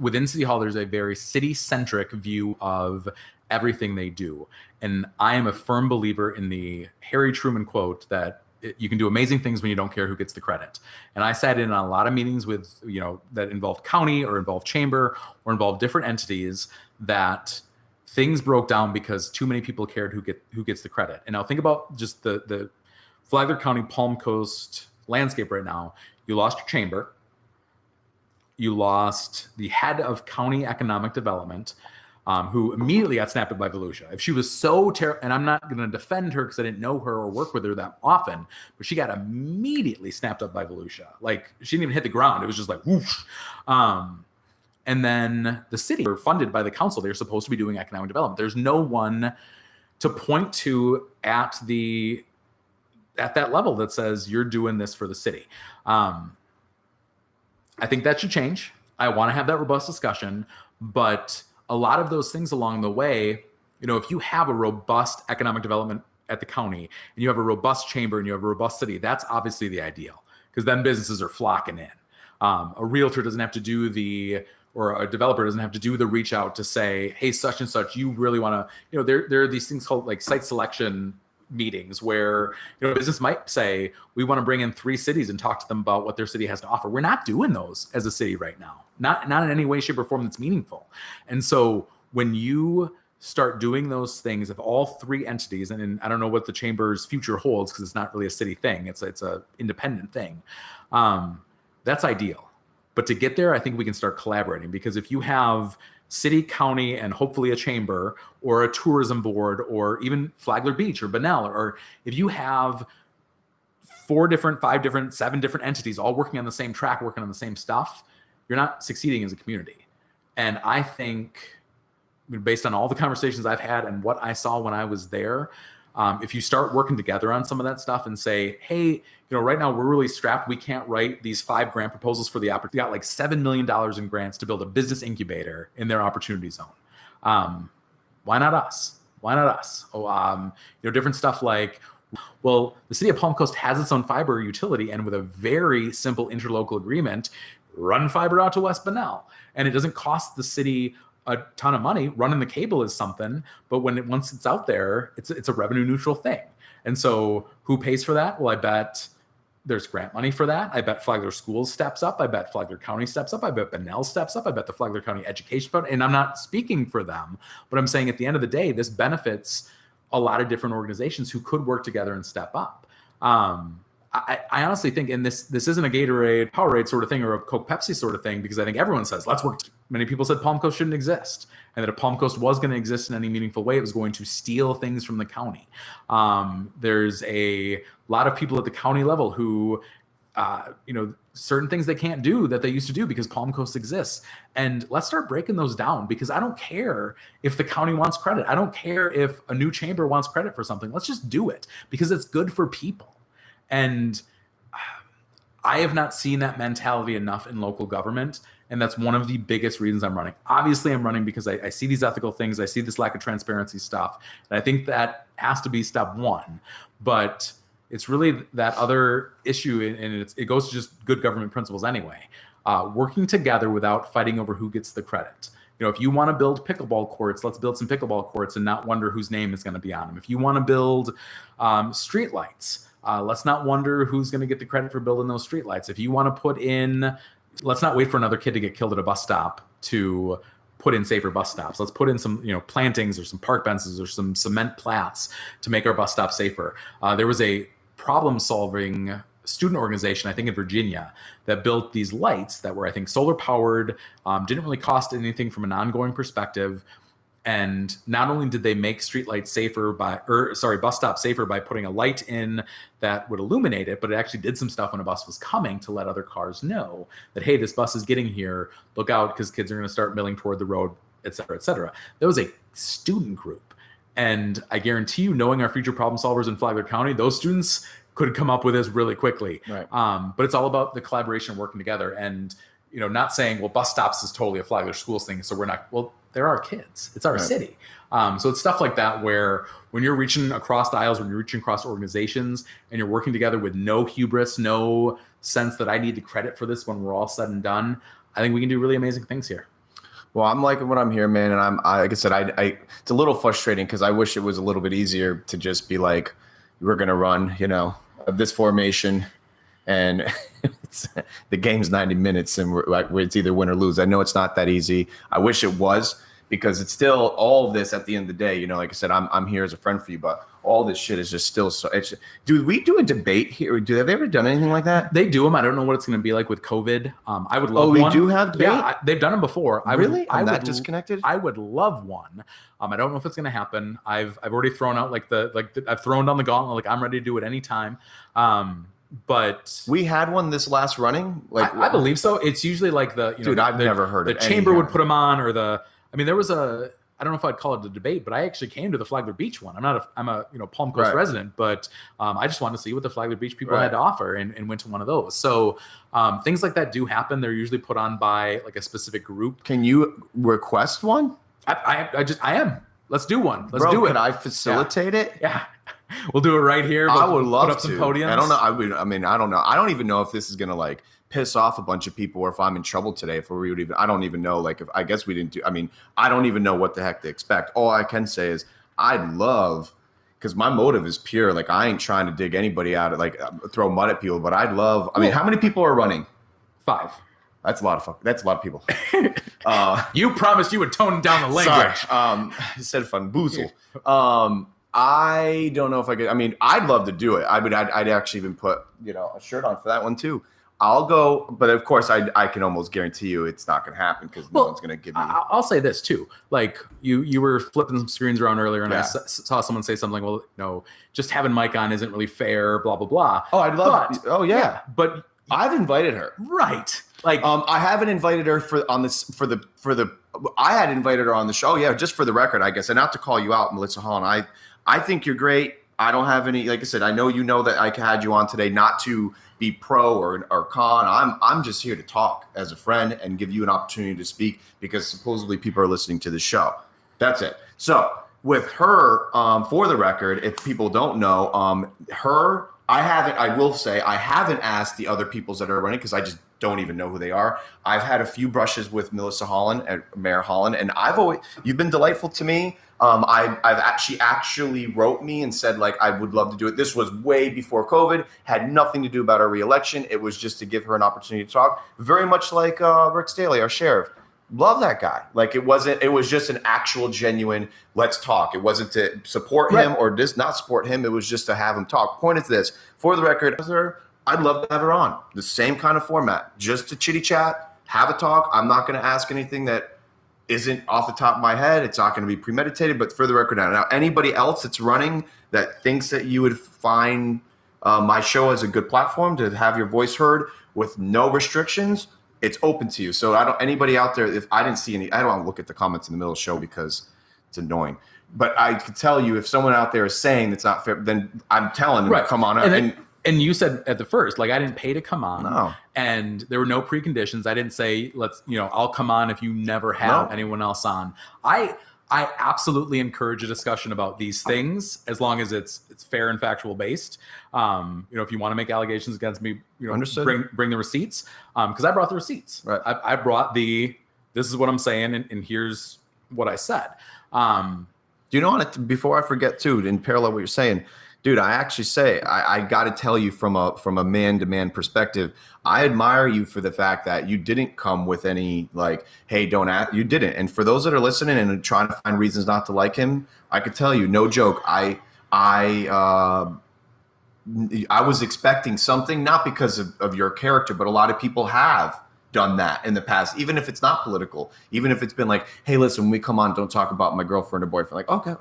within City Hall, there's a very city-centric view of everything they do. And I am a firm believer in the Harry Truman quote that you can do amazing things when you don't care who gets the credit. And I sat in on a lot of meetings with, that involved county or involved chamber or involved different entities, that things broke down because too many people cared who gets the credit. And now think about just the Flagler County Palm Coast landscape right now. You lost your chamber. You lost the head of county economic development, who immediately got snapped up by Volusia. If she was so terrible, and I'm not going to defend her because I didn't know her or work with her that often, but she got immediately snapped up by Volusia. Like, she didn't even hit the ground. It was just like, whoosh. And then the city were funded by the council. They're supposed to be doing economic development. There's no one to point to at that level that says you're doing this for the city. I think that should change. I want to have that robust discussion, but a lot of those things along the way, if you have a robust economic development at the county and you have a robust chamber and you have a robust city, that's obviously the ideal, because then businesses are flocking in. A realtor doesn't have to do or a developer doesn't have to do the reach out to say, hey, such and such, you really want to, there are these things called like site selection meetings where, a business might say, we want to bring in 3 cities and talk to them about what their city has to offer. We're not doing those as a city right now, not in any way, shape, or form that's meaningful. And so when you start doing those things, if all 3 entities, and I don't know what the chamber's future holds because it's not really a city thing, it's a independent thing, that's ideal. But to get there, I think we can start collaborating, because if you have city, county, and hopefully a chamber or a tourism board, or even Flagler Beach or Bunnell, or if you have 4 different, 5 different, 7 different entities all working on the same track, working on the same stuff, you're not succeeding as a community. And I think, based on all the conversations I've had and what I saw when I was there, if you start working together on some of that stuff and say, hey, right now we're really strapped. We can't write these 5 grant proposals for the opportunity. We got like $7 million in grants to build a business incubator in their opportunity zone. Why not us? Why not us? Different stuff like, well, the city of Palm Coast has its own fiber utility, and with a very simple interlocal agreement, run fiber out to West Bunnell. And it doesn't cost the city a ton of money. Running the cable is something, but once it's out there, it's a revenue neutral thing. And so who pays for that? Well, I bet there's grant money for that. I bet Flagler Schools steps up. I bet Flagler County steps up. I bet Bunnell steps up. I bet the Flagler County Education Fund. And I'm not speaking for them, but I'm saying at the end of the day, this benefits a lot of different organizations who could work together and step up. I honestly think, and this isn't a Gatorade, Powerade sort of thing or a Coke Pepsi sort of thing, because I think everyone says, let's work. Many people said Palm Coast shouldn't exist, and that if Palm Coast was going to exist in any meaningful way, it was going to steal things from the county. There's a lot of people at the county level who, certain things they can't do that they used to do because Palm Coast exists. And let's start breaking those down, because I don't care if the county wants credit. I don't care if a new chamber wants credit for something. Let's just do it because it's good for people. And I have not seen that mentality enough in local government. And that's one of the biggest reasons I'm running. Obviously, I'm running because I see these ethical things. I see this lack of transparency stuff. And I think that has to be step one. But it's really that other issue, and it goes to just good government principles anyway. Working together without fighting over who gets the credit. If you want to build pickleball courts, let's build some pickleball courts and not wonder whose name is going to be on them. If you want to build streetlights, let's not wonder who's going to get the credit for building those streetlights. If you want to put in, let's not wait for another kid to get killed at a bus stop to put in safer bus stops. Let's put in some, plantings or some park benches or some cement plats to make our bus stop safer. There was a problem-solving student organization, I think in Virginia, that built these lights that were, I think, solar powered, didn't really cost anything from an ongoing perspective. And not only did they make streetlights safer bus stops safer by putting a light in that would illuminate it, but it actually did some stuff when a bus was coming to let other cars know that, hey, this bus is getting here, look out because kids are going to start milling toward the road, et cetera, et cetera. There was a student group. And I guarantee you, knowing our future problem solvers in Flagler County, those students could come up with this really quickly. Right. But it's all about the collaboration working together and, not saying, well, bus stops is totally a Flagler Schools thing, so we're not, well, they're our kids. It's our right. city. So it's stuff like that where when you're reaching across the aisles, when you're reaching across organizations and you're working together with no hubris, no sense that I need the credit for this when we're all said and done, I think we can do really amazing things here. Well, I'm liking what I'm hearing, man. And like I said, it's a little frustrating because I wish it was a little bit easier to just be like, we're going to run, this formation and the game's 90 minutes and it's either win or lose. I know it's not that easy. I wish it was, because it's still all of this at the end of the day. Like I said, I'm here as a friend for you, but all this shit is just still so. Do we do a debate here? Have they ever done anything like that? They do them. I don't know what it's going to be like with COVID. I would love one. Oh, we do have debate? Yeah, they've done them before. Really? I'm that disconnected? I would love one. I don't know if it's going to happen. I've already thrown out I've thrown down the gauntlet. Like I'm ready to do it anytime. But we had one this last running. I believe so. It's usually like I've never heard of the chamber would put them on, or there was I don't know if I'd call it a debate, but I actually came to the Flagler Beach one. I'm a Palm Coast resident, but I just wanted to see what the Flagler Beach people had to offer and went to one of those. So things like that do happen. They're usually put on by like a specific group. Can you request one? I am. Let's do one. Let's do it. Can I facilitate it? Yeah. We'll do it right here. I would love put up to. Some podiums. I don't know. I don't know. I don't even know if this is going to piss off a bunch of people or if I'm in trouble today. I don't even know. I guess we didn't do. I don't even know what the heck to expect. All I can say is I'd love, because my motive is pure. I ain't trying to dig anybody out, throw mud at people. But I'd love. How many people are running? 5. That's a lot of people. You promised you would tone down the language. Sorry. You said funboozle. I don't know if I could. I'd love to do it. I'd actually even put a shirt on for that one too. I'll go, but of course I can almost guarantee you it's not going to happen because no one's going to give me. I'll say this too. You were flipping some screens around earlier, and I saw someone say something. Well, just having Mike on isn't really fair. Blah blah blah. Oh, I'd love. But I've invited her. Right. I haven't invited her I had invited her on the show. Yeah, just for the record, I guess, and not to call you out, Melissa Holland. I think you're great. I don't have any, like I said, I know that I had you on today not to be pro or con. I'm just here to talk as a friend and give you an opportunity to speak because supposedly people are listening to the show. That's it. So with her, for the record, if people don't know, I will say I haven't asked the other peoples that are running because I just don't even know who they are. I've had a few brushes with Melissa Holland and Mayor Holland, and you've been delightful to me. She actually wrote me and said I would love to do it. This was way before COVID, had nothing to do about our reelection. It was just to give her an opportunity to talk, very much like Rick Staley, our sheriff. love that guy. Like it was just an actual genuine, let's talk. It wasn't to support him or just not support him. It was just to have him talk. Point is this, for the record, I'd love to have her on the same kind of format, just to chitty chat, have a talk. I'm not going to ask anything that isn't off the top of my head. It's not going to be premeditated, but for the record now, anybody else that's running that thinks that you would find my show as a good platform to have your voice heard with no restrictions, it's open to you. So anybody out there, if I didn't see any, I don't want to look at the comments in the middle of the show because it's annoying. But I could tell you if someone out there is saying that's not fair, then I'm telling them, come on. And you said at the first, like, I didn't pay to come on. No. And there were no preconditions. I didn't say, I'll come on if you never have anyone else on. I absolutely encourage a discussion about these things as long as it's fair and factual based. If you want to make allegations against me, bring the receipts. Because I brought the receipts. Right. I brought this is what I'm saying, and here's what I said. Do you know before I forget too, in parallel what you're saying, dude, I actually say I got to tell you from a man-to-man perspective, I admire you for the fact that you didn't come with any like, hey, don't act. You didn't. And for those that are listening and trying to find reasons not to like him, I could tell you, no joke, I was expecting something, not because of your character, but a lot of people have done that in the past, even if it's not political, even if it's been like, hey, listen, when we come on, don't talk about my girlfriend or boyfriend. Like, okay,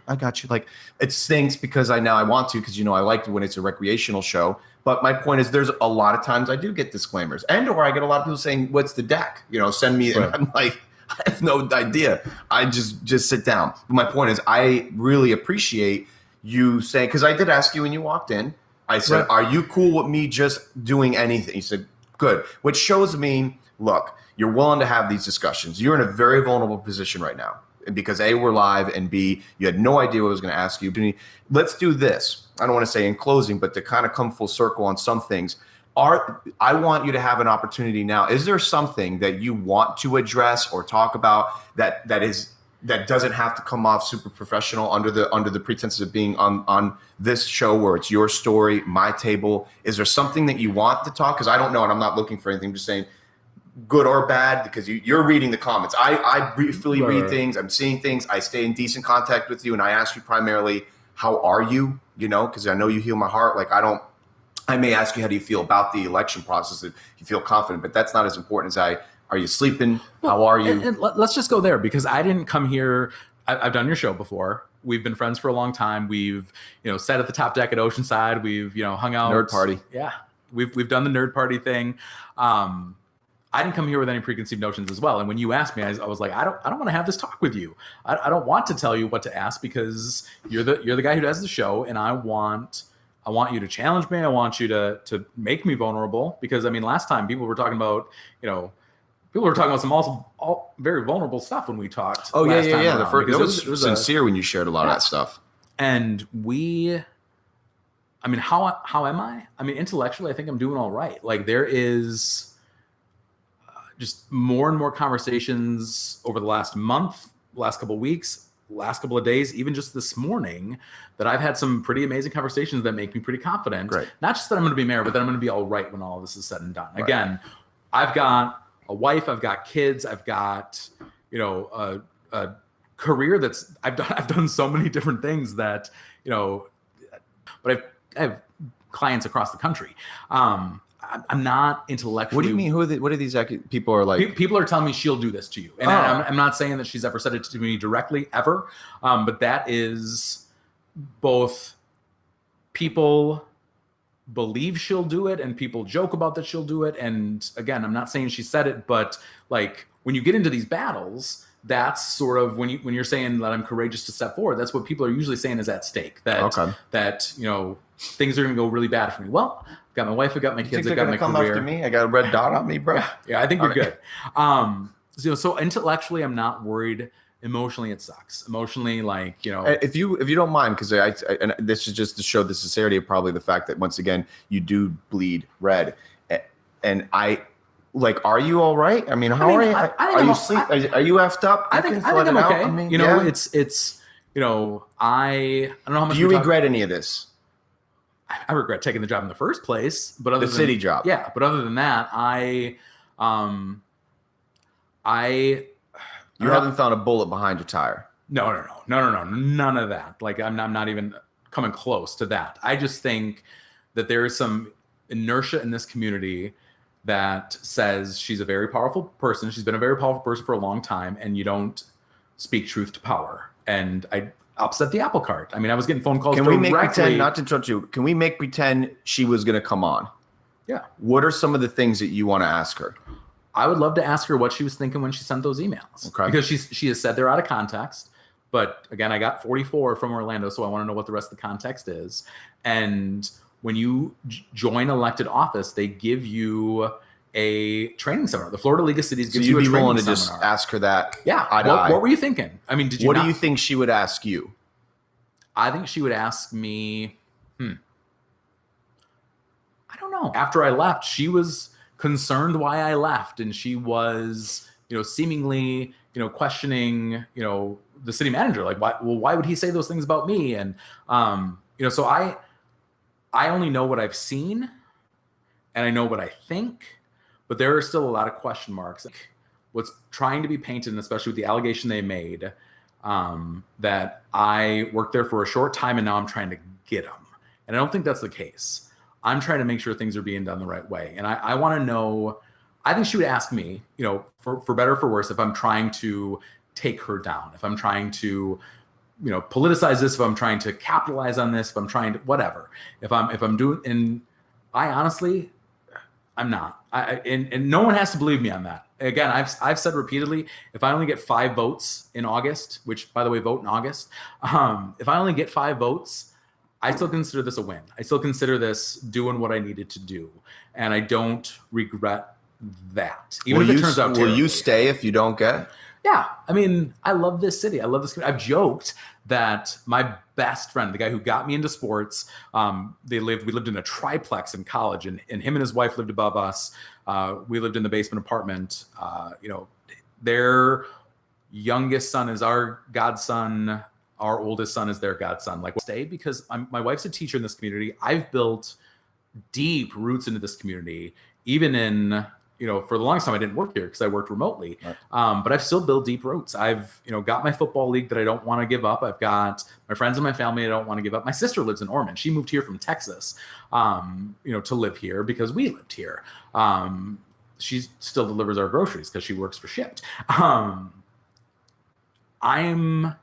I got you. Like, it stinks because I want to, because, I like it when it's a recreational show. But my point is there's a lot of times I do get disclaimers or I get a lot of people saying, what's the deck? Send me, and I'm like, I have no idea. I just sit down. But my point is I really appreciate you saying, because I did ask you when you walked in, I said, are you cool with me just doing anything? You said, good, which shows me, look, you're willing to have these discussions. You're in a very vulnerable position right now because A, we're live, and B, you had no idea what I was going to ask you. Let's do this. I don't want to say in closing, but to kind of come full circle on some things. I want you to have an opportunity now. Is there something that you want to address or talk about that doesn't have to come off super professional under the pretense of being on this show where it's your story, my table? Is there something that you want to talk? Because I don't know, and I'm not looking for anything. I'm just saying, good or bad, because you're reading the comments. I briefly read things. I'm seeing things. I stay in decent contact with you, and I ask you primarily, how are you? Because I know you heal my heart. Like I may ask you, how do you feel about the election process? If you feel confident, but that's not as important as are you sleeping? How are you? And let's just go there, because I didn't come here. I've done your show before. We've been friends for a long time. We've, sat at the top deck at Oceanside. We've, hung out. Nerd party. Yeah. We've done the nerd party thing. I didn't come here with any preconceived notions as well. And when you asked me, I was like, I don't want to have this talk with you. I don't want to tell you what to ask, because you're the guy who does the show, and I want you to challenge me. I want you to make me vulnerable, because last time people were talking about, some all very vulnerable stuff when we talked. Oh, last time yeah. around, The first, it was sincere when you shared a lot of that stuff. And how am I? Intellectually, I think I'm doing all right. Like, there is just more and more conversations over the last month, last couple of weeks, last couple of days, even just this morning, that I've had some pretty amazing conversations that make me pretty confident. Right. Not just that I'm going to be mayor, but that I'm going to be all right when all of this is said and done. Right. Again, I've got a wife, I've got kids, I've got, a career that's, I've done so many different things that, but I have clients across the country. I'm not intellectually. What do you mean? What are these people are like? People are telling me she'll do this to you. And I'm not saying that she's ever said it to me directly ever. But that is both people believe she'll do it and people joke about that she'll do it. And again, I'm not saying she said it, but like when you get into these battles, that's sort of when you're saying that I'm courageous to step forward, that's what people are usually saying is at stake. That things are going to go really bad for me. Well, I've got my wife, I've got my kids, I've got my come career. After me? I got a red dot on me, bro. Yeah, I think we're good. So intellectually, I'm not worried. Emotionally, it sucks. Emotionally, if you don't mind, because and this is just to show the sincerity of probably the fact that once again you do bleed red, and are you all right? How are you? Are you asleep? Are you effed up? I think I'm okay. It's I don't know how much. Do you regret any of this? I regret taking the job in the first place, but city job. Yeah, but other than that, I I You haven't found a bullet behind your tire. No, none of that. Like I'm not even coming close to that. I just think that there is some inertia in this community that says she's a very powerful person. She's been a very powerful person for a long time, and you don't speak truth to power. And I upset the apple cart. I mean, I was getting phone calls. Can we make pretend, not to interrupt you, can we make pretend she was going to come on? Yeah. What are some of the things that you want to ask her? I would love to ask her what she was thinking when she sent those emails. Okay. Because she has said they're out of context. But again, I got 44 from Orlando, so I want to know what the rest of the context is. And when you join elected office, they give you a training seminar. The Florida League of Cities gives you a training seminar. So you'd be willing to just ask her that? Yeah. What were you thinking? I mean, What do you think she would ask you? I think she would ask me, I don't know. After I left, she was concerned why I left, and she was, seemingly, questioning, the city manager, like, why would he say those things about me? And, so I only know what I've seen, and I know what I think, but there are still a lot of question marks. What's trying to be painted, and especially with the allegation they made, that I worked there for a short time and now I'm trying to get them. And I don't think that's the case. I'm trying to make sure things are being done the right way. And I want to know, I think she would ask me, for better or for worse, if I'm trying to take her down, if I'm trying to, politicize this, if I'm trying to capitalize on this, if I'm trying to, whatever, if I'm doing, and I honestly, I'm not, and no one has to believe me on that. Again, I've said repeatedly, if I only get 5 votes in August, which by the way, vote in August. If I only get 5 votes, I still consider this a win. I still consider this doing what I needed to do. And I don't regret that. Even if it turns out terribly. Will you stay if you don't get? Yeah. I mean, I love this city. I love this community. I've joked that my best friend, the guy who got me into sports, we lived in a triplex in college, and him and his wife lived above us. We lived in the basement apartment. Their youngest son is our godson. Our oldest son is their godson. Like, stay because my wife's a teacher in this community. I've built deep roots into this community, even in, for the longest time I didn't work here because I worked remotely. Right. But I've still built deep roots. I've, got my football league that I don't want to give up. I've got my friends and my family I don't want to give up. My sister lives in Ormond. She moved here from Texas, to live here because we lived here. She still delivers our groceries because she works for Shipt. I'm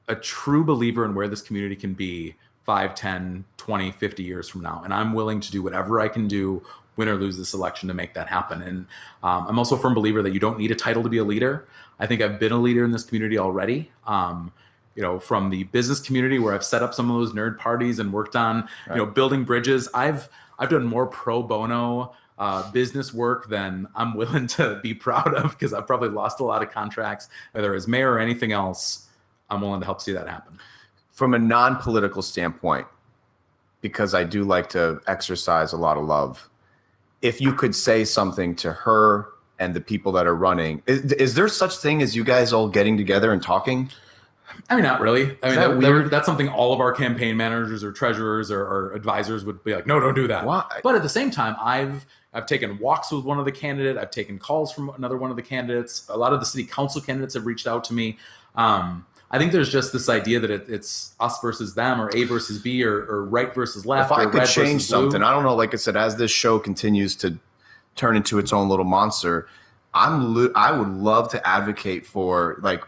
a true believer in where this community can be 5, 10, 20, 50 years from now. And I'm willing to do whatever I can do, win or lose this election, to make that happen. And I'm also a firm believer that you don't need a title to be a leader. I think I've been a leader in this community already. From the business community where I've set up some of those nerd parties and worked on, building bridges. I've done more pro bono business work than I'm willing to be proud of, because I've probably lost a lot of contracts, whether as mayor or anything else. I'm willing to help see that happen. From a non-political standpoint, because I do like to exercise a lot of love, if you could say something to her and the people that are running, is there such thing as you guys all getting together and talking? I mean, not really. I mean, that's something all of our campaign managers or treasurers or advisors would be like, no, don't do that. Why? But at the same time, I've taken walks with one of the candidates. I've taken calls from another one of the candidates. A lot of the city council candidates have reached out to me. I think there's just this idea that it's us versus them, or A versus B, or right versus left. If I could change something, I don't know. Like I said, as this show continues to turn into its own little monster, I would love to advocate for like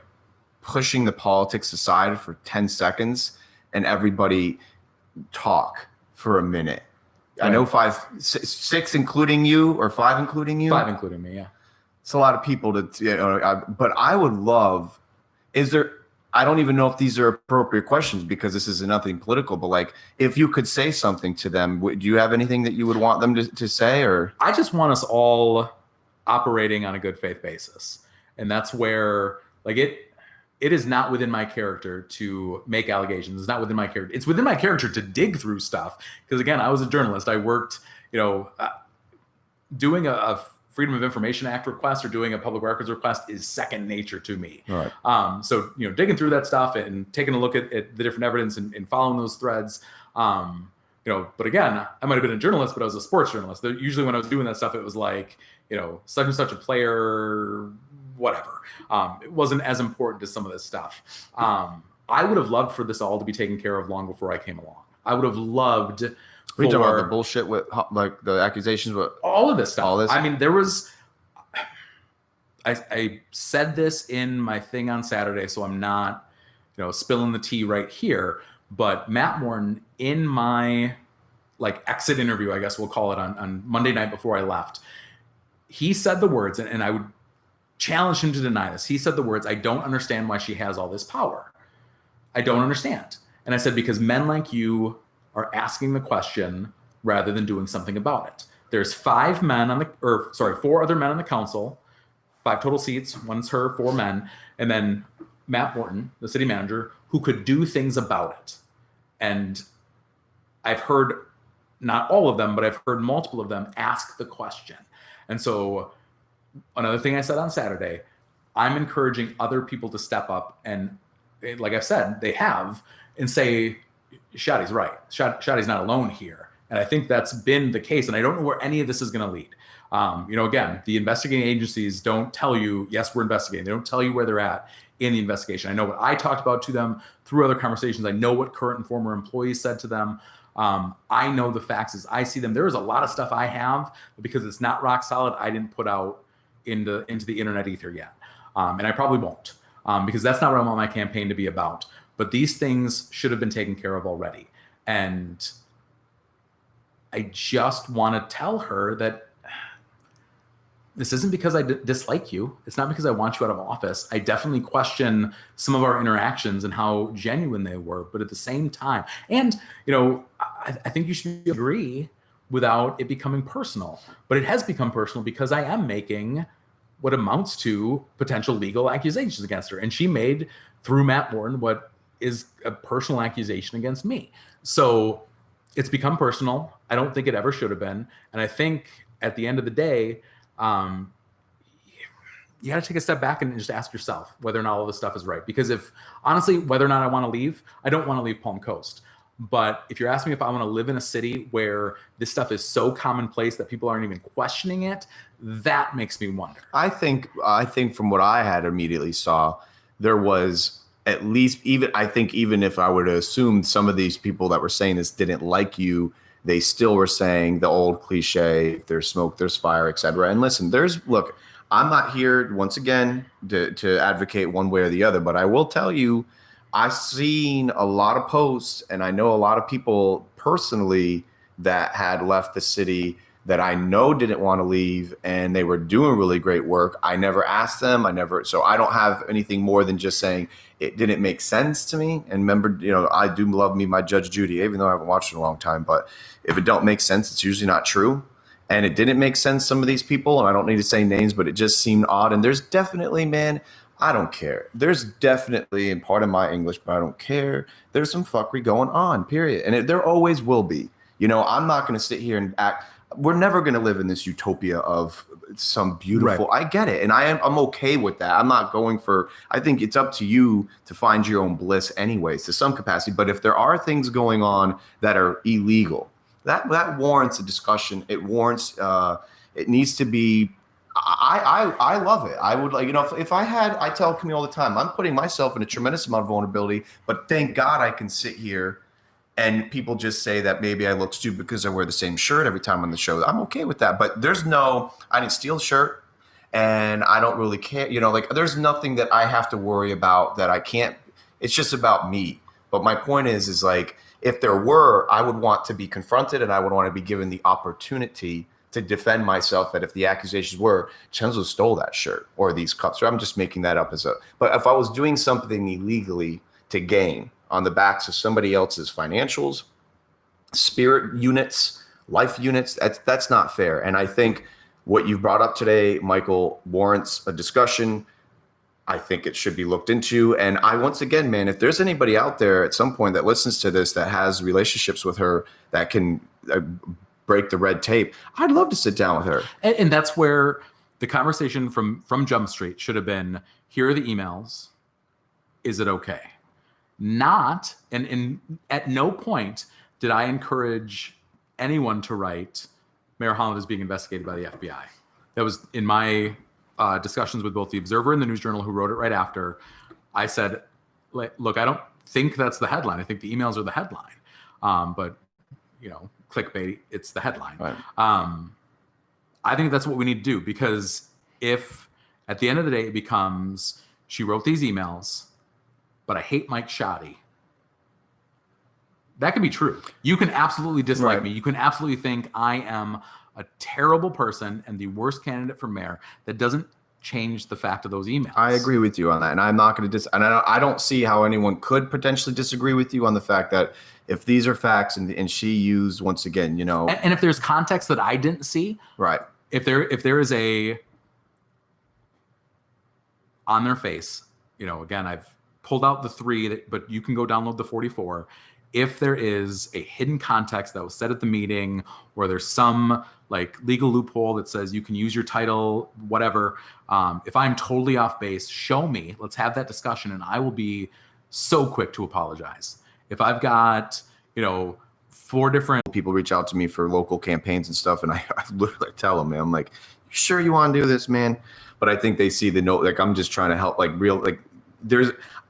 pushing the politics aside for 10 seconds and everybody talk for a minute. Right. I know 6 including you, or 5 including you. 5 including me, yeah. It's a lot of people but I would love. I don't even know if these are appropriate questions because this is nothing political, but like, if you could say something to them, do you have anything that you would want them to say? Or I just want us all operating on a good faith basis. And that's where, like, it is not within my character to make allegations. It's not within my character. It's within my character to dig through stuff. Because again, I was a journalist. I worked, doing a Freedom of Information Act request or doing a public records request is second nature to me. Right. So, digging through that stuff and taking a look at the different evidence and following those threads, but again, I might've been a journalist, but I was a sports journalist. Usually when I was doing that stuff, it was like, such and such a player, whatever. It wasn't as important as some of this stuff. I would have loved for this all to be taken care of long before I came along. I would have loved. We talking about the bullshit with like the accusations with all of this stuff. All this. I mean, there was. I said this in my thing on Saturday, so I'm not, spilling the tea right here. But Matt Morton, in my exit interview, I guess we'll call it, on Monday night before I left, he said the words, and I would challenge him to deny this. He said the words, "I don't understand why she has all this power. I don't understand." And I said, because men like you are asking the question rather than doing something about it. There's 4 other men on the council, 5 total seats. One's her, 4 men. And then Matt Morton, the city manager, who could do things about it. And I've heard, not all of them, but I've heard multiple of them ask the question. And so another thing I said on Saturday, I'm encouraging other people to step up and, like I've said, they have, and say, Schottey's right. Schottey's not alone here. And I think that's been the case. And I don't know where any of this is going to lead. Again, the investigating agencies don't tell you, yes, we're investigating. They don't tell you where they're at in the investigation. I know what I talked about to them through other conversations. I know what current and former employees said to them. I know the facts as I see them. There is a lot of stuff I have, but because it's not rock solid, I didn't put out into the internet ether yet. And I probably won't, because that's not what I want my campaign to be about. But these things should have been taken care of already. And I just want to tell her that this isn't because I dislike you. It's not because I want you out of office. I definitely question some of our interactions and how genuine they were. But at the same time, and, I think you should agree without it becoming personal. But it has become personal because I am making what amounts to potential legal accusations against her. And she made, through Matt Morton, what is a personal accusation against me. So it's become personal. I don't think it ever should have been. And I think at the end of the day, you got to take a step back and just ask yourself whether or not all this stuff is right. Because honestly, whether or not I want to leave, I don't want to leave Palm Coast. But if you're asking me if I want to live in a city where this stuff is so commonplace that people aren't even questioning it, that makes me wonder. I think from what I had immediately saw, there was at least, even if I were to assume some of these people that were saying this didn't like you, they still were saying the old cliche, if there's smoke, there's fire, etc. And listen, look, I'm not here once again to advocate one way or the other, but I will tell you, I've seen a lot of posts and I know a lot of people personally that had left the city that I know didn't want to leave, and they were doing really great work. I never asked them. So I don't have anything more than just saying it didn't make sense to me. And remember, I do love me my Judge Judy, even though I haven't watched it in a long time. But if it don't make sense, it's usually not true. And it didn't make sense, some of these people, and I don't need to say names, but it just seemed odd. And there's definitely, man, I don't care. There's definitely, and part of my English, but I don't care, there's some fuckery going on, period. And there always will be. I'm not going to sit here and act. We're never going to live in this utopia of some beautiful, right. I get it. And I'm okay with that. I'm not going for, I think it's up to you to find your own bliss anyways, to some capacity. But if there are things going on that are illegal, that warrants a discussion. It warrants, it needs to be, I love it. I would if I tell Camille all the time, I'm putting myself in a tremendous amount of vulnerability, but thank God I can sit here and people just say that maybe I look stupid because I wear the same shirt every time on the show. I'm okay with that. But I didn't steal a shirt and I don't really care. There's nothing that I have to worry about that I can't. It's just about me. But my point is if there were, I would want to be confronted and I would want to be given the opportunity to defend myself, that if the accusations were, Chenzo stole that shirt or these cups, or I'm just making that up but if I was doing something illegally to gain on the backs of somebody else's financials, spirit units, life units, that's not fair. And I think what you've brought up today, Michael, warrants a discussion. I think it should be looked into. And once again, man, if there's anybody out there at some point that listens to this that has relationships with her that can break the red tape, I'd love to sit down with her. And that's where the conversation from Jump Street should have been, here are the emails. Is it okay? Not, and at no point did I encourage anyone to write, Mayor Holland is being investigated by the FBI. that was in my discussions with both the Observer and the News Journal, who wrote it right after. I said, look, I don't think that's the headline. I think the emails are the headline. But, clickbait, it's the headline. Right. I think that's what we need to do, because if at the end of the day it becomes, she wrote these emails, but I hate Mike Schottey, that can be true. You can absolutely dislike me. You can absolutely think I am a terrible person and the worst candidate for mayor. That doesn't change the fact of those emails. I agree with you on that, and I'm not going to and I don't see how anyone could potentially disagree with you on the fact that if these are facts and she used, once again, and if there's context that I didn't see, right? If there is a on their face, again, I've pulled out the 3, but you can go download the 44. If there is a hidden context that was said at the meeting, or there's some legal loophole that says you can use your title, whatever, if I'm totally off base, show me. Let's have that discussion, and I will be so quick to apologize. If I've got 4 different people reach out to me for local campaigns and stuff, and I literally tell them, man, I'm like, you sure you want to do this, man? But I think they see the note, I'm just trying to help,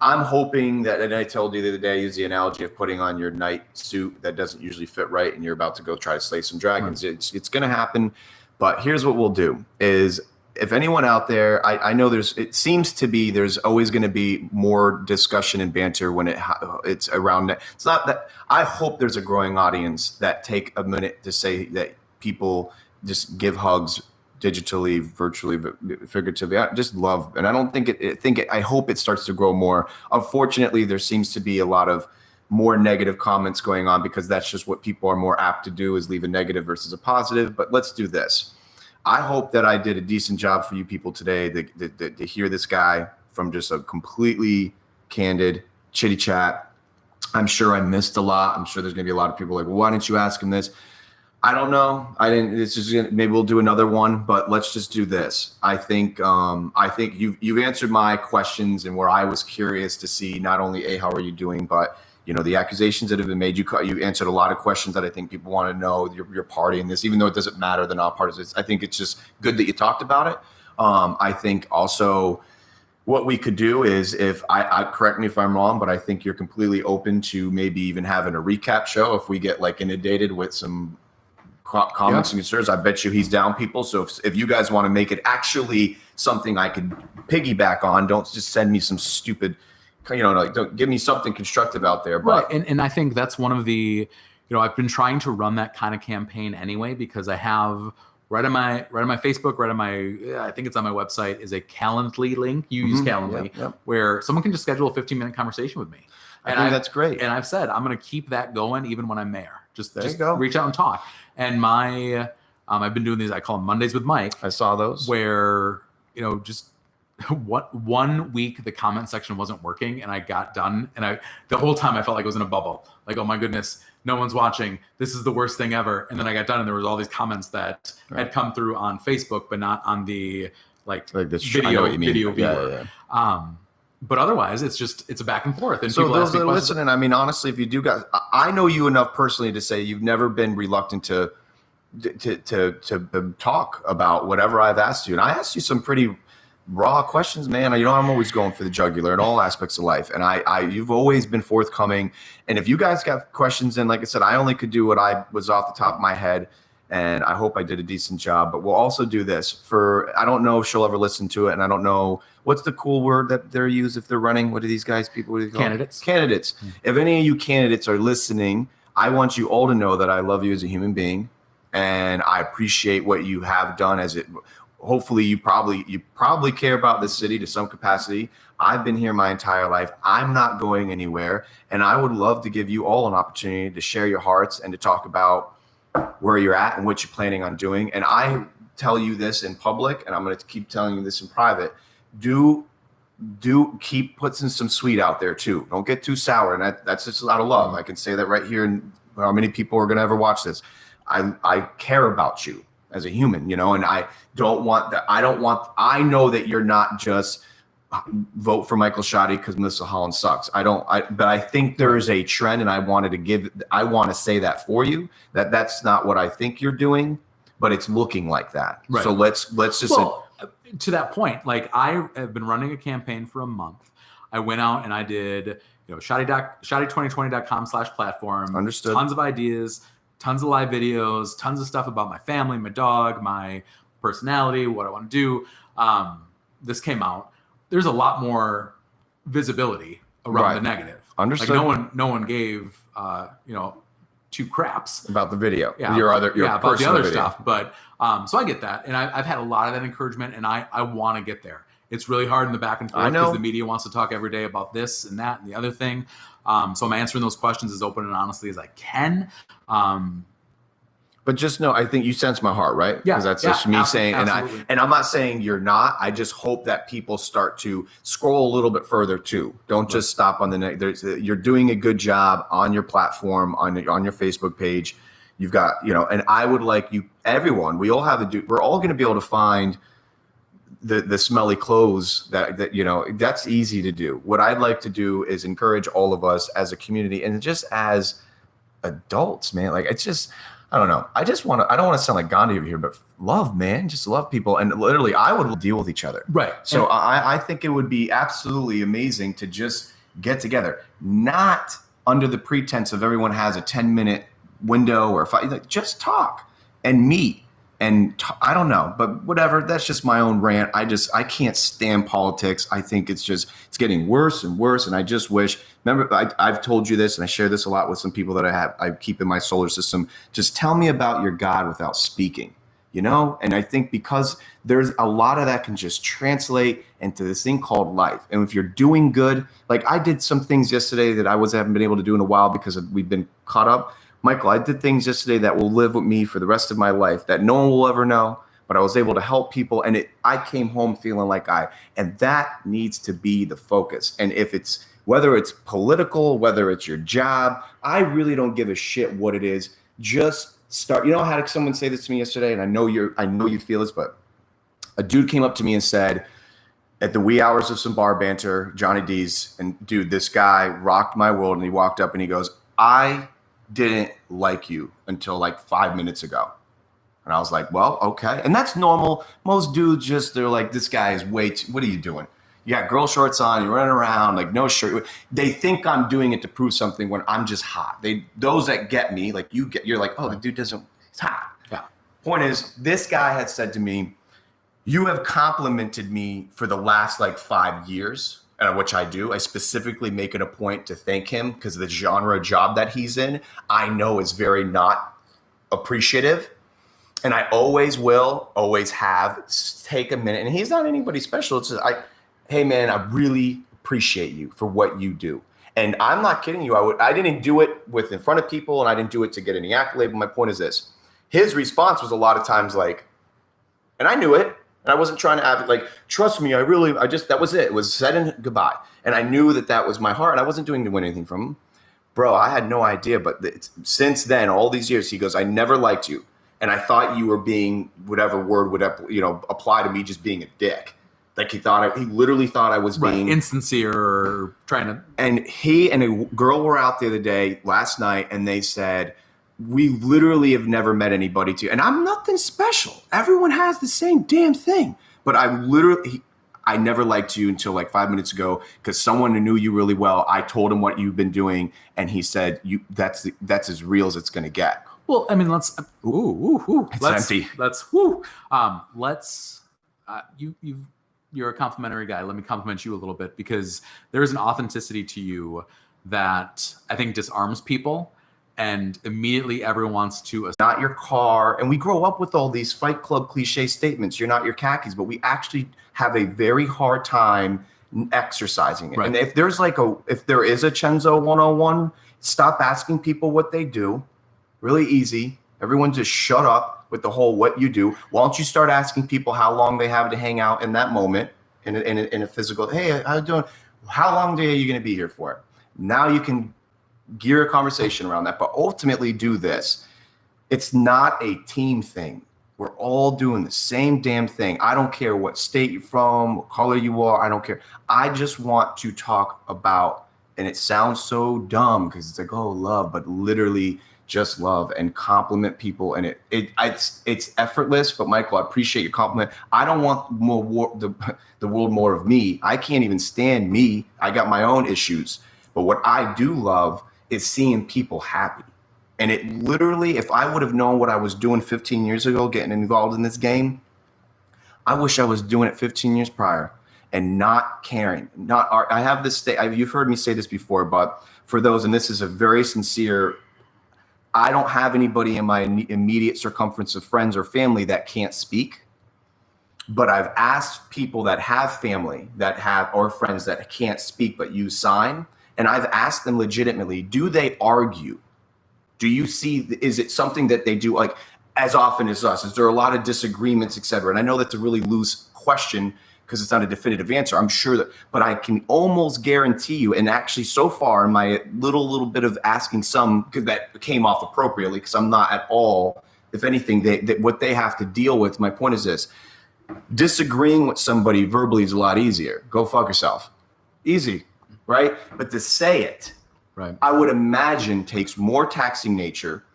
I'm hoping that, and I told you the other day, I use the analogy of putting on your night suit that doesn't usually fit right, and you're about to go try to slay some dragons. Right. It's going to happen, but here's what we'll do is, if anyone out there, I know it seems to be, there's always going to be more discussion and banter when it's around that. It's not that, I hope there's a growing audience that take a minute to say that people just give hugs digitally, virtually, figuratively. I just love, and I don't think I hope it starts to grow more. Unfortunately, there seems to be a lot of more negative comments going on, because that's just what people are more apt to do, is leave a negative versus a positive. But let's do this. I hope that I did a decent job for you people today to hear this guy from just a completely candid chitty chat. I'm sure I missed a lot. I'm sure there's going to be a lot of people like, well, why didn't you ask him this? I don't know. I didn't. It's just maybe we'll do another one, but let's just do this. I think you've answered my questions, and where I was curious to see not only how are you doing, but the accusations that have been made. You answered a lot of questions that I think people want to know. Your party in this, even though it doesn't matter, they're not part of this. I think it's just good that you talked about it. I think also what we could do is, if I correct me if I'm wrong, but I think you're completely open to maybe even having a recap show if we get inundated with some comments and concerns. I bet you he's down, people. So if you guys want to make it actually something I could piggyback on, don't just send me some stupid, don't give me something constructive out there. But right. And I think that's one of the, I've been trying to run that kind of campaign anyway, because I have right on my Facebook, right on my, I think it's on my website, is a Calendly link. You use Calendly, where someone can just schedule a 15-minute conversation with me. I think that's great. And I've said, I'm going to keep that going even when I'm mayor. Just go. Reach out and talk. And I've been doing these, I call them Mondays with Mike. I saw those. Where, just one week the comment section wasn't working, and I got done. And the whole time I felt like I was in a bubble. Like, oh my goodness, no one's watching. This is the worst thing ever. And then I got done, and there was all these comments that had come through on Facebook, but not on the this video viewer. Yeah. But otherwise, it's a back and forth. And so people those that are listening, I mean, honestly, if you do guys, I know you enough personally to say you've never been reluctant to talk about whatever I've asked you. And I asked you some pretty raw questions, man. I'm always going for the jugular in all aspects of life. And you've always been forthcoming. And if you guys got questions, and like I said, I only could do what I was off the top of my head. And I hope I did a decent job. But we'll also do this I don't know if she'll ever listen to it. And I don't know, what's the cool word that they're used if they're running? What are these guys, people? What do they call Candidates. Candidates. Mm-hmm. If any of you candidates are listening, I want you all to know that I love you as a human being. And I appreciate what you have done hopefully you probably care about this city to some capacity. I've been here my entire life. I'm not going anywhere. And I would love to give you all an opportunity to share your hearts and to talk about where you're at and what you're planning on doing. And I tell you this in public, and I'm going to keep telling you this in private. Do keep putting some sweet out there too. Don't get too sour. And that's just a lot of love. I can say that right here. And how many people are going to ever watch this? I care about you as a human, and I don't want that. I know that you're not just vote for Michael Schottey because Melissa Holland sucks. But I think there is a trend, and I want to say that for you, that's not what I think you're doing, Right. it's looking like that. Right. So let's just to that point, like I have been running a campaign for a month. I went out and I did, Schottey2020.com/platform. Understood. Tons of ideas, tons of live videos, tons of stuff about my family, my dog, my personality, what I want to do. This came out. There's a lot more visibility around the negative. Understood. Like no one gave two craps about the video. Yeah, about the other stuff. But so I get that, and I've had a lot of that encouragement, and I want to get there. It's really hard in the back and forth because the media wants to talk every day about this and that and the other thing. So I'm answering those questions as open and honestly as I can. But just know, I think you sense my heart, right? Yeah. Because that's just me saying, absolutely. and I'm not saying you're not. I just hope that people start to scroll a little bit further too. Don't just stop on the you're doing a good job on your platform, on your Facebook page. You've got, and I would like everyone, we're all going to be able to find the smelly clothes that that's easy to do. What I'd like to do is encourage all of us as a community and just as adults, man. Like it's just, I don't know. I don't want to sound like Gandhi over here, but love, man, just love people. And literally I would deal with each other. Right. So I think it would be absolutely amazing to just get together, not under the pretense of everyone has a 10-minute window or just talk and meet. And I don't know, but whatever. That's just my own rant. I can't stand politics. I think it's getting worse and worse. And I just wish, remember, I've told you this and I share this a lot with some people that I keep in my solar system. Just tell me about your God without speaking, And I think because there's a lot of that can just translate into this thing called life. And if you're doing good, like I did some things yesterday that I haven't been able to do in a while because we've been caught up. Michael, I did things yesterday that will live with me for the rest of my life that no one will ever know, but I was able to help people. And I came home feeling like and that needs to be the focus. And whether it's political, whether it's your job, I really don't give a shit what it is. Just start. I had someone say this to me yesterday, and I know you feel this, but a dude came up to me and said, at the wee hours of some bar banter, Johnny D's, and dude, this guy rocked my world. And he walked up and he goes, I didn't like you until like 5 minutes ago. And I was like, well, okay. And that's normal. Most dudes they're like, this guy is what are you doing? You got girl shorts on, you're running around, like no shirt. They think I'm doing it to prove something when I'm just hot. Those that get me, like you're like, oh, the dude he's hot. Yeah. Point is, this guy had said to me, you have complimented me for the last like 5 years. Which I do. I specifically make it a point to thank him because the genre job that he's in, I know is very not appreciative. And I always will, always have, take a minute. And he's not anybody special. It's just, hey man, I really appreciate you for what you do. And I'm not kidding you. I didn't do it in front of people and I didn't do it to get any accolade. But my point is this. His response was a lot of times like, and I knew it. And I wasn't trying to trust me. That was it. It was said and goodbye. And I knew that was my heart. And I wasn't doing to win anything from him. Bro, I had no idea. But since then, all these years, he goes, I never liked you. And I thought you were being whatever word would apply to me, just being a dick. Like he literally thought I was being insincere or trying to. And he and a girl were out the other day last night and they said, we literally have never met anybody and I'm nothing special. Everyone has the same damn thing. But I never liked you until like 5 minutes ago because someone who knew you really well, I told him what you've been doing. And he said, that's as real as it's going to get. Well, I mean, it's empty. You're a complimentary guy. Let me compliment you a little bit because there is an authenticity to you that I think disarms people. And immediately everyone wants to not your car. And we grow up with all these Fight Club cliche statements. You're not your khakis, but we actually have a very hard time exercising it. Right. And if there is a Chenzo 101, stop asking people what they do. Really easy. Everyone just shut up with the whole what you do. Why don't you start asking people how long they have to hang out in that moment in a physical, hey, how you doing? How long are you going to be here for? Now you can gear a conversation around that, but ultimately do this. It's not a team thing. We're all doing the same damn thing. I don't care what state you're from, what color you are. I don't care. I just want to talk about and it sounds so dumb because it's like, oh, love, but literally just love and compliment people. And it's effortless. But Michael, I appreciate your compliment. I don't want the world more of me. I can't even stand me. I got my own issues. But what I do love is seeing people happy. And it literally, if I would have known what I was doing 15 years ago, getting involved in this game, I wish I was doing it 15 years prior and not caring. I have this you've heard me say this before, but for those, and this is a very sincere, I don't have anybody in my immediate circumference of friends or family that can't speak. But I've asked people that have family or friends that can't speak but use sign. And I've asked them legitimately, do they argue? Do you see, is it something that they do like as often as us? Is there a lot of disagreements, et cetera? And I know that's a really loose question because it's not a definitive answer. I'm sure that, but I can almost guarantee you, and actually so far in my little bit of asking some, because that came off appropriately, because I'm not at all, if anything, what they have to deal with, my point is this, disagreeing with somebody verbally is a lot easier. Go fuck yourself. Easy, right? But to say it, right, I would imagine takes more taxing nature.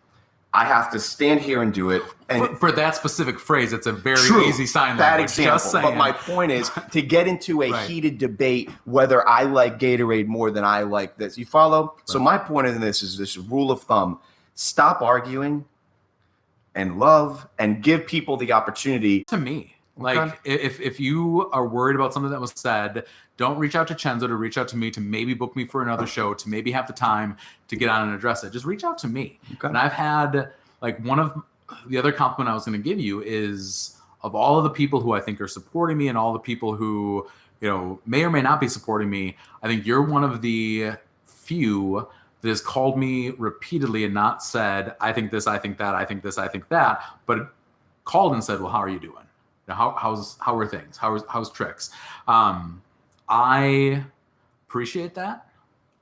I have to stand here and do it. And for that specific phrase, it's a very easy sign that language. Example. Just saying. But my point is to get into a heated debate whether I like Gatorade more than I like this. You follow? Right. So my point in this is this rule of thumb: stop arguing and love, and give people the opportunity. To me, like if you are worried about something that was said, don't reach out to Chenzo to reach out to me to maybe book me for another show, to maybe have the time to get on and address it. Just reach out to me. Okay. And I've had, like, one of the other compliment I was going to give you is, of all of the people who I think are supporting me and all the people who, you know, may or may not be supporting me, I think you're one of the few that has called me repeatedly and not said, I think this, I think that, I think this, I think that, but called and said, well, how are you doing? How are things? How's tricks? I appreciate that.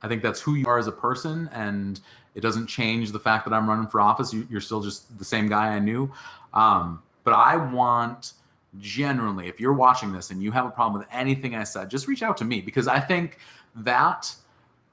I think that's who you are as a person, and it doesn't change the fact that I'm running for office. You're still just the same guy I knew. But I want, generally, if you're watching this and you have a problem with anything I said, just reach out to me, because I think that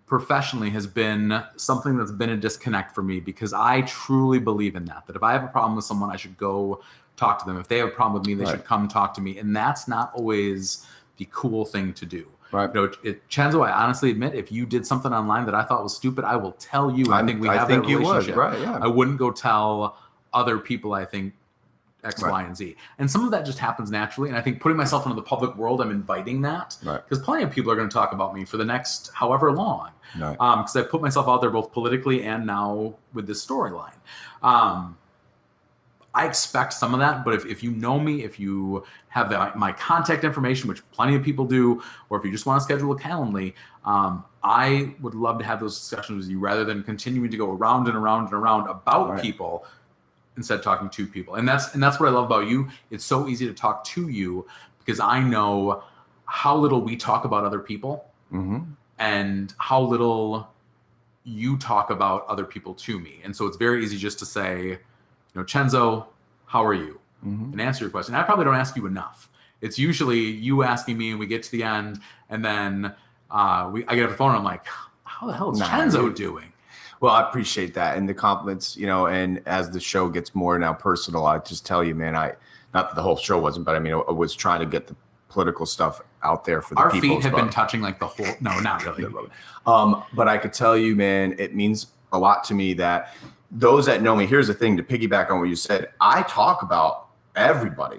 professionally has been something that's been a disconnect for me, because I truly believe in that if I have a problem with someone, I should go talk to them. If they have a problem with me, they should come talk to me. And that's not always the cool thing to do. Right. You know, Chenzo, I honestly admit, if you did something online that I thought was stupid, I will tell you. I think we have that relationship. Right, yeah. I wouldn't go tell other people I think X, Y, and Z. And some of that just happens naturally. And I think putting myself into the public world, I'm inviting that. Because plenty of people are going to talk about me for the next however long. Because I put myself out there both politically and now with this storyline. I expect some of that, but if you know me, if you have my contact information, which plenty of people do, or if you just want to schedule a Calendly, I would love to have those discussions with you rather than continuing to go around and around and around about people instead of talking to people. And that's what I love about you. It's so easy to talk to you because I know how little we talk about other people and how little you talk about other people to me. And so it's very easy just to say, you know, Chenzo, how are you? And answer your question. I probably don't ask you enough. It's usually you asking me, and we get to the end, and then I get off the phone, and I'm like, how the hell is Chenzo doing? Well, I appreciate that, and the compliments, you know. And as the show gets more now personal, I just tell you, man, not that the whole show wasn't, but I mean, I was trying to get the political stuff out there for the people. Our feet have been touching like the whole. No, not really. But I could tell you, man, it means a lot to me that. Those that know me, here's the thing, to piggyback on what you said, I talk about everybody.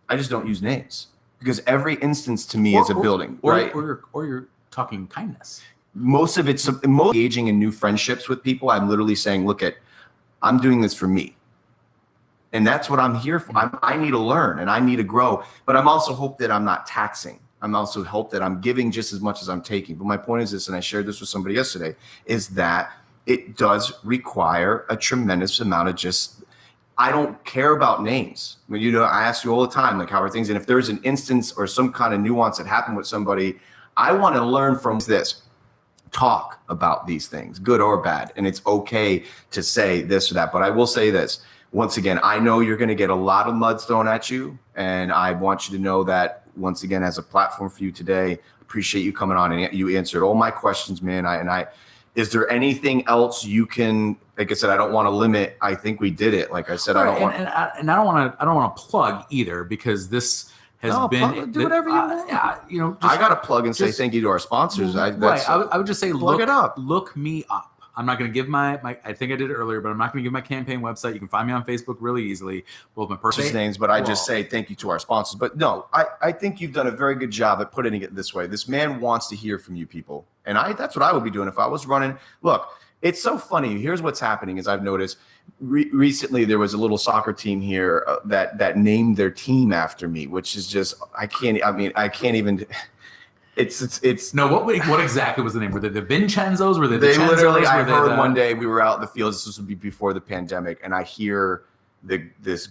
I just don't use names because every instance to me is a building, right? Or you're talking kindness. Most of it's engaging in new friendships with people. I'm literally saying, look, I'm doing this for me. And that's what I'm here for. I need to learn and I need to grow, but I'm also hope that I'm not taxing. I'm also hope that I'm giving just as much as I'm taking. But my point is this, and I shared this with somebody yesterday, is that it does require a tremendous amount of I don't care about names. I mean, I ask you all the time, like, how are things? And if there's an instance or some kind of nuance that happened with somebody, I want to learn from this. Talk about these things, good or bad. And it's okay to say this or that. But I will say this. Once again, I know you're going to get a lot of mud thrown at you. And I want you to know that once again as a platform for you today. Appreciate you coming on, and you answered all my questions, man. Is there anything else you can? Like I said, I don't want to limit. I think we did it. Like I said, I don't want. And I don't want to plug either, because this has been do whatever you want. I got to plug and say thank you to our sponsors. I would just say look me up. I'm not going to give my I think I did it earlier, but I'm not going to give my campaign website. You can find me on Facebook really easily, both my personal names. But I just say thank you to our sponsors. But no, I think you've done a very good job at putting it this way. This man wants to hear from you people, and that's what I would be doing if I was running. Look, it's so funny. Here's what's happening: is I've noticed recently there was a little soccer team here that named their team after me, which is just I can't even. It's no. What exactly was the name? Were they the Vincenzos? Were they the Chenzos? Literally? I heard one day we were out in the fields. This would be before the pandemic, and I hear this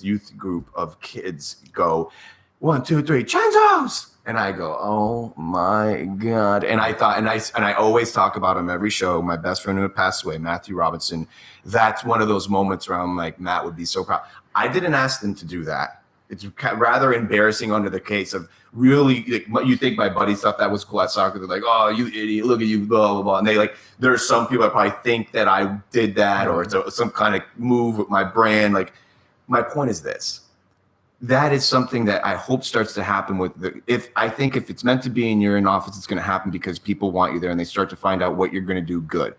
youth group of kids go 1, 2, 3 Chenzos, and I go, oh my god! And I thought, and I always talk about him every show. My best friend who had passed away, Matthew Robinson. That's one of those moments where I'm like, Matt would be so proud. I didn't ask them to do that. It's rather embarrassing under the case of really, like, you think my buddies thought that was cool at soccer. They're like, oh, you idiot, look at you, blah, blah, blah. And there's some people that probably think that I did that or it's some kind of move with my brand. Like, my point is this. That is something that I hope starts to happen if it's meant to be and you're in office, it's going to happen because people want you there and they start to find out what you're going to do good.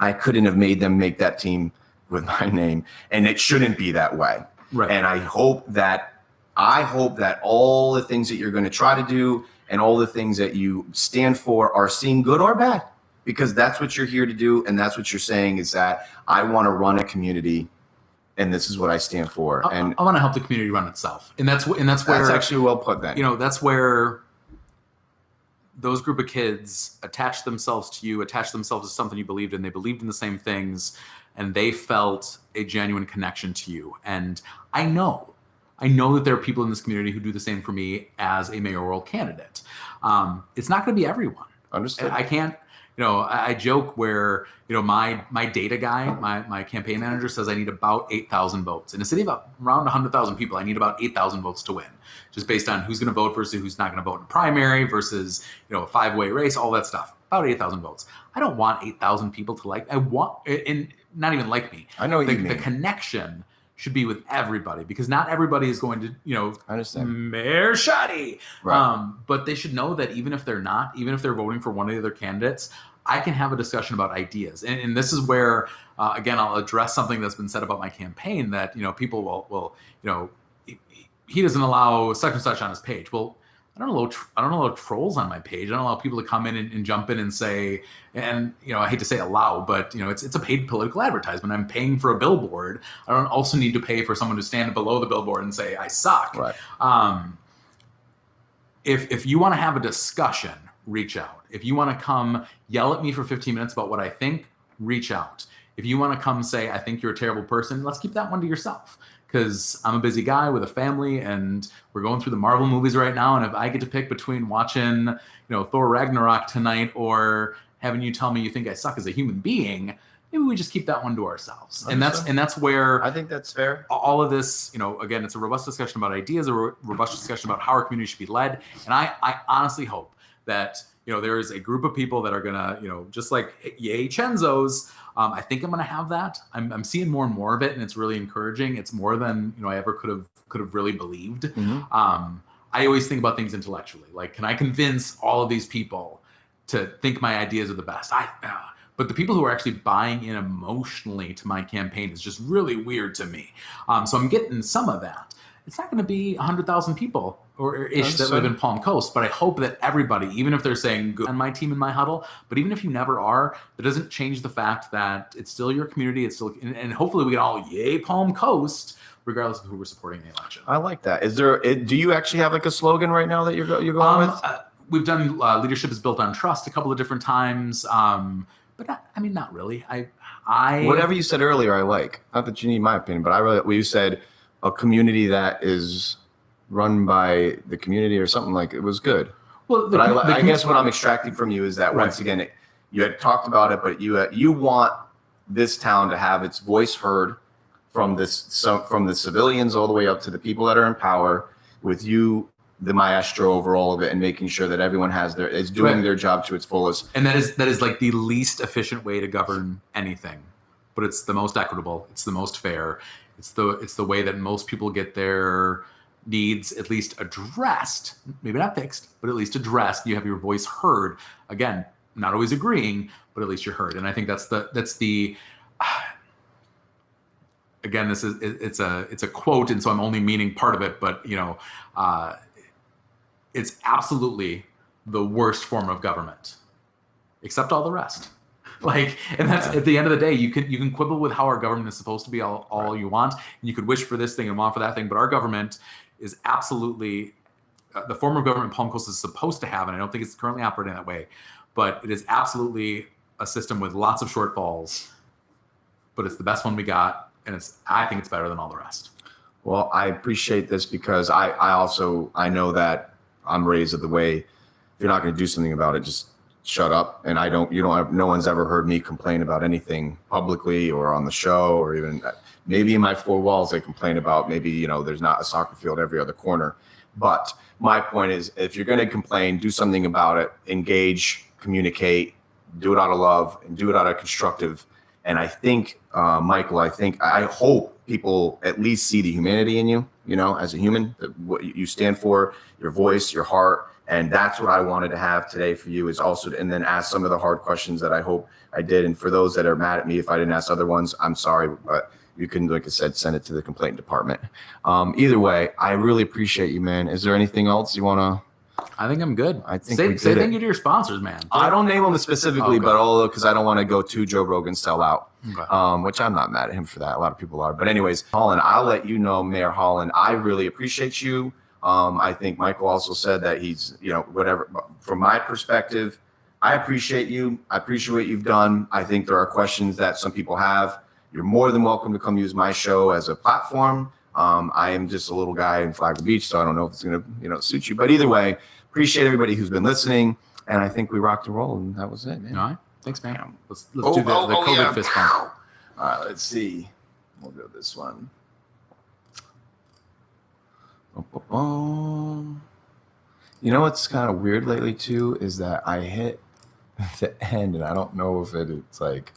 I couldn't have made them make that team with my name, and it shouldn't be that way. Right. And I hope that all the things that you're going to try to do and all the things that you stand for are seen good or bad, because that's what you're here to do. And that's what you're saying is that I want to run a community and this is what I stand for. And I want to help the community run itself. And that's where that's actually well put then. That's where those group of kids attach themselves to you, attach themselves to something you believed in. They believed in the same things and they felt a genuine connection to you. And I know that there are people in this community who do the same for me as a mayoral candidate. It's not going to be everyone. Understood. I can't, I joke where, my data guy, my campaign manager says I need about 8,000 votes. In a city of around 100,000 people, I need about 8,000 votes to win, just based on who's going to vote versus who's not going to vote in primary versus, a 5-way race, all that stuff. About 8,000 votes. I don't want 8,000 people to like, and not even like me. I know what you mean. The connection should be with everybody, because not everybody is going to, I understand. Mayor Schottey. Right. But they should know that even if they're voting for one of the other candidates, I can have a discussion about ideas. And this is where, again, I'll address something that's been said about my campaign that, people will he doesn't allow such and such on his page. Well, I don't allow trolls on my page. I don't allow people to come in and jump in and say, and I hate to say allow, but it's a paid political advertisement. I'm paying for a billboard. I don't also need to pay for someone to stand below the billboard and say I suck. Right. If you want to have a discussion, reach out. If you want to come yell at me for 15 minutes about what I think, reach out. If you want to come say I think you're a terrible person, let's keep that one to yourself. Because I'm a busy guy with a family and we're going through the Marvel movies right now. And if I get to pick between watching, Thor Ragnarok tonight or having you tell me you think I suck as a human being, maybe we just keep that one to ourselves. And that's where I think that's fair. All of this, again, it's a robust discussion about ideas, a robust discussion about how our community should be led. And I honestly hope that, there is a group of people that are going to, just like yay Chenzos, I think I'm going to have that. I'm seeing more and more of it, and it's really encouraging. It's more than I ever could have really believed. Mm-hmm. I always think about things intellectually. Like, can I convince all of these people to think my ideas are the best? But the people who are actually buying in emotionally to my campaign is just really weird to me. So I'm getting some of that. It's not going to be 100,000 people or ish that live in Palm Coast, but I hope that everybody, even if they're saying good on my team in my huddle, but even if you never are, that doesn't change the fact that it's still your community. It's still, and hopefully we can all yay Palm Coast, regardless of who we're supporting in the election. I like that. Do you actually have like a slogan right now that you're going with? We've done leadership is built on trust a couple of different times, but not really. I whatever you said earlier, I like. Not that you need my opinion, but you said a community that is run by the community or something like it was good. Well, but I guess what I'm extracting from you is that once again, you had talked about it, but you want this town to have its voice heard from the civilians all the way up to the people that are in power, with you the maestro over all of it and making sure that everyone is doing their job to its fullest. And that is like the least efficient way to govern anything, but it's the most equitable. It's the most fair. It's the way that most people get their needs at least addressed, maybe not fixed, but at least addressed. You have your voice heard. Again, not always agreeing, but at least you're heard. And I think that's the again, it's a quote, and so I'm only meaning part of it, but it's absolutely the worst form of government, except all the rest. And that's at the end of the day, you can quibble with how our government is supposed to be all you want, and you could wish for this thing and want for that thing, but our government is absolutely the form of government Palm Coast is supposed to have, and I don't think it's currently operating that way, but it is absolutely a system with lots of shortfalls, but it's the best one we got, and I think it's better than all the rest. Well, I appreciate this because I know that I'm raised the way, if you're not going to do something about it, just shut up. And no one's ever heard me complain about anything publicly or on the show, or even maybe in my four walls, I complain about maybe, there's not a soccer field every other corner. But my point is, if you're going to complain, do something about it, engage, communicate, do it out of love and do it out of constructive. And I think, Michael, I hope people at least see the humanity in you, as a human, what you stand for, your voice, your heart. And that's what I wanted to have today for you, is also, and then ask some of the hard questions that I hope I did. And for those that are mad at me, if I didn't ask other ones, I'm sorry, but you can, like I said, send it to the complaint department. Either way, I really appreciate you, man. Is there anything else you want to? I think I'm good. I think say thank you to your sponsors, man. I don't name them specifically, but although, because I don't want to go to Joe Rogan sell out, which I'm not mad at him for that. A lot of people are. But anyways, Holland, I'll let you know, Mayor Holland, I really appreciate you. I think Michael also said that he's, whatever. From my perspective, I appreciate you. I appreciate what you've done. I think there are questions that some people have. You're more than welcome to come use my show as a platform. I am just a little guy in Flagler Beach, so I don't know if it's going to, suit you. But either way, appreciate everybody who's been listening. And I think we rocked and rolled, and that was it, man. All right. Thanks, man. Let's do the COVID fist bump. All right, let's see. We'll go this one. What's kind of weird lately, too, is that I hit the end, and I don't know if it's like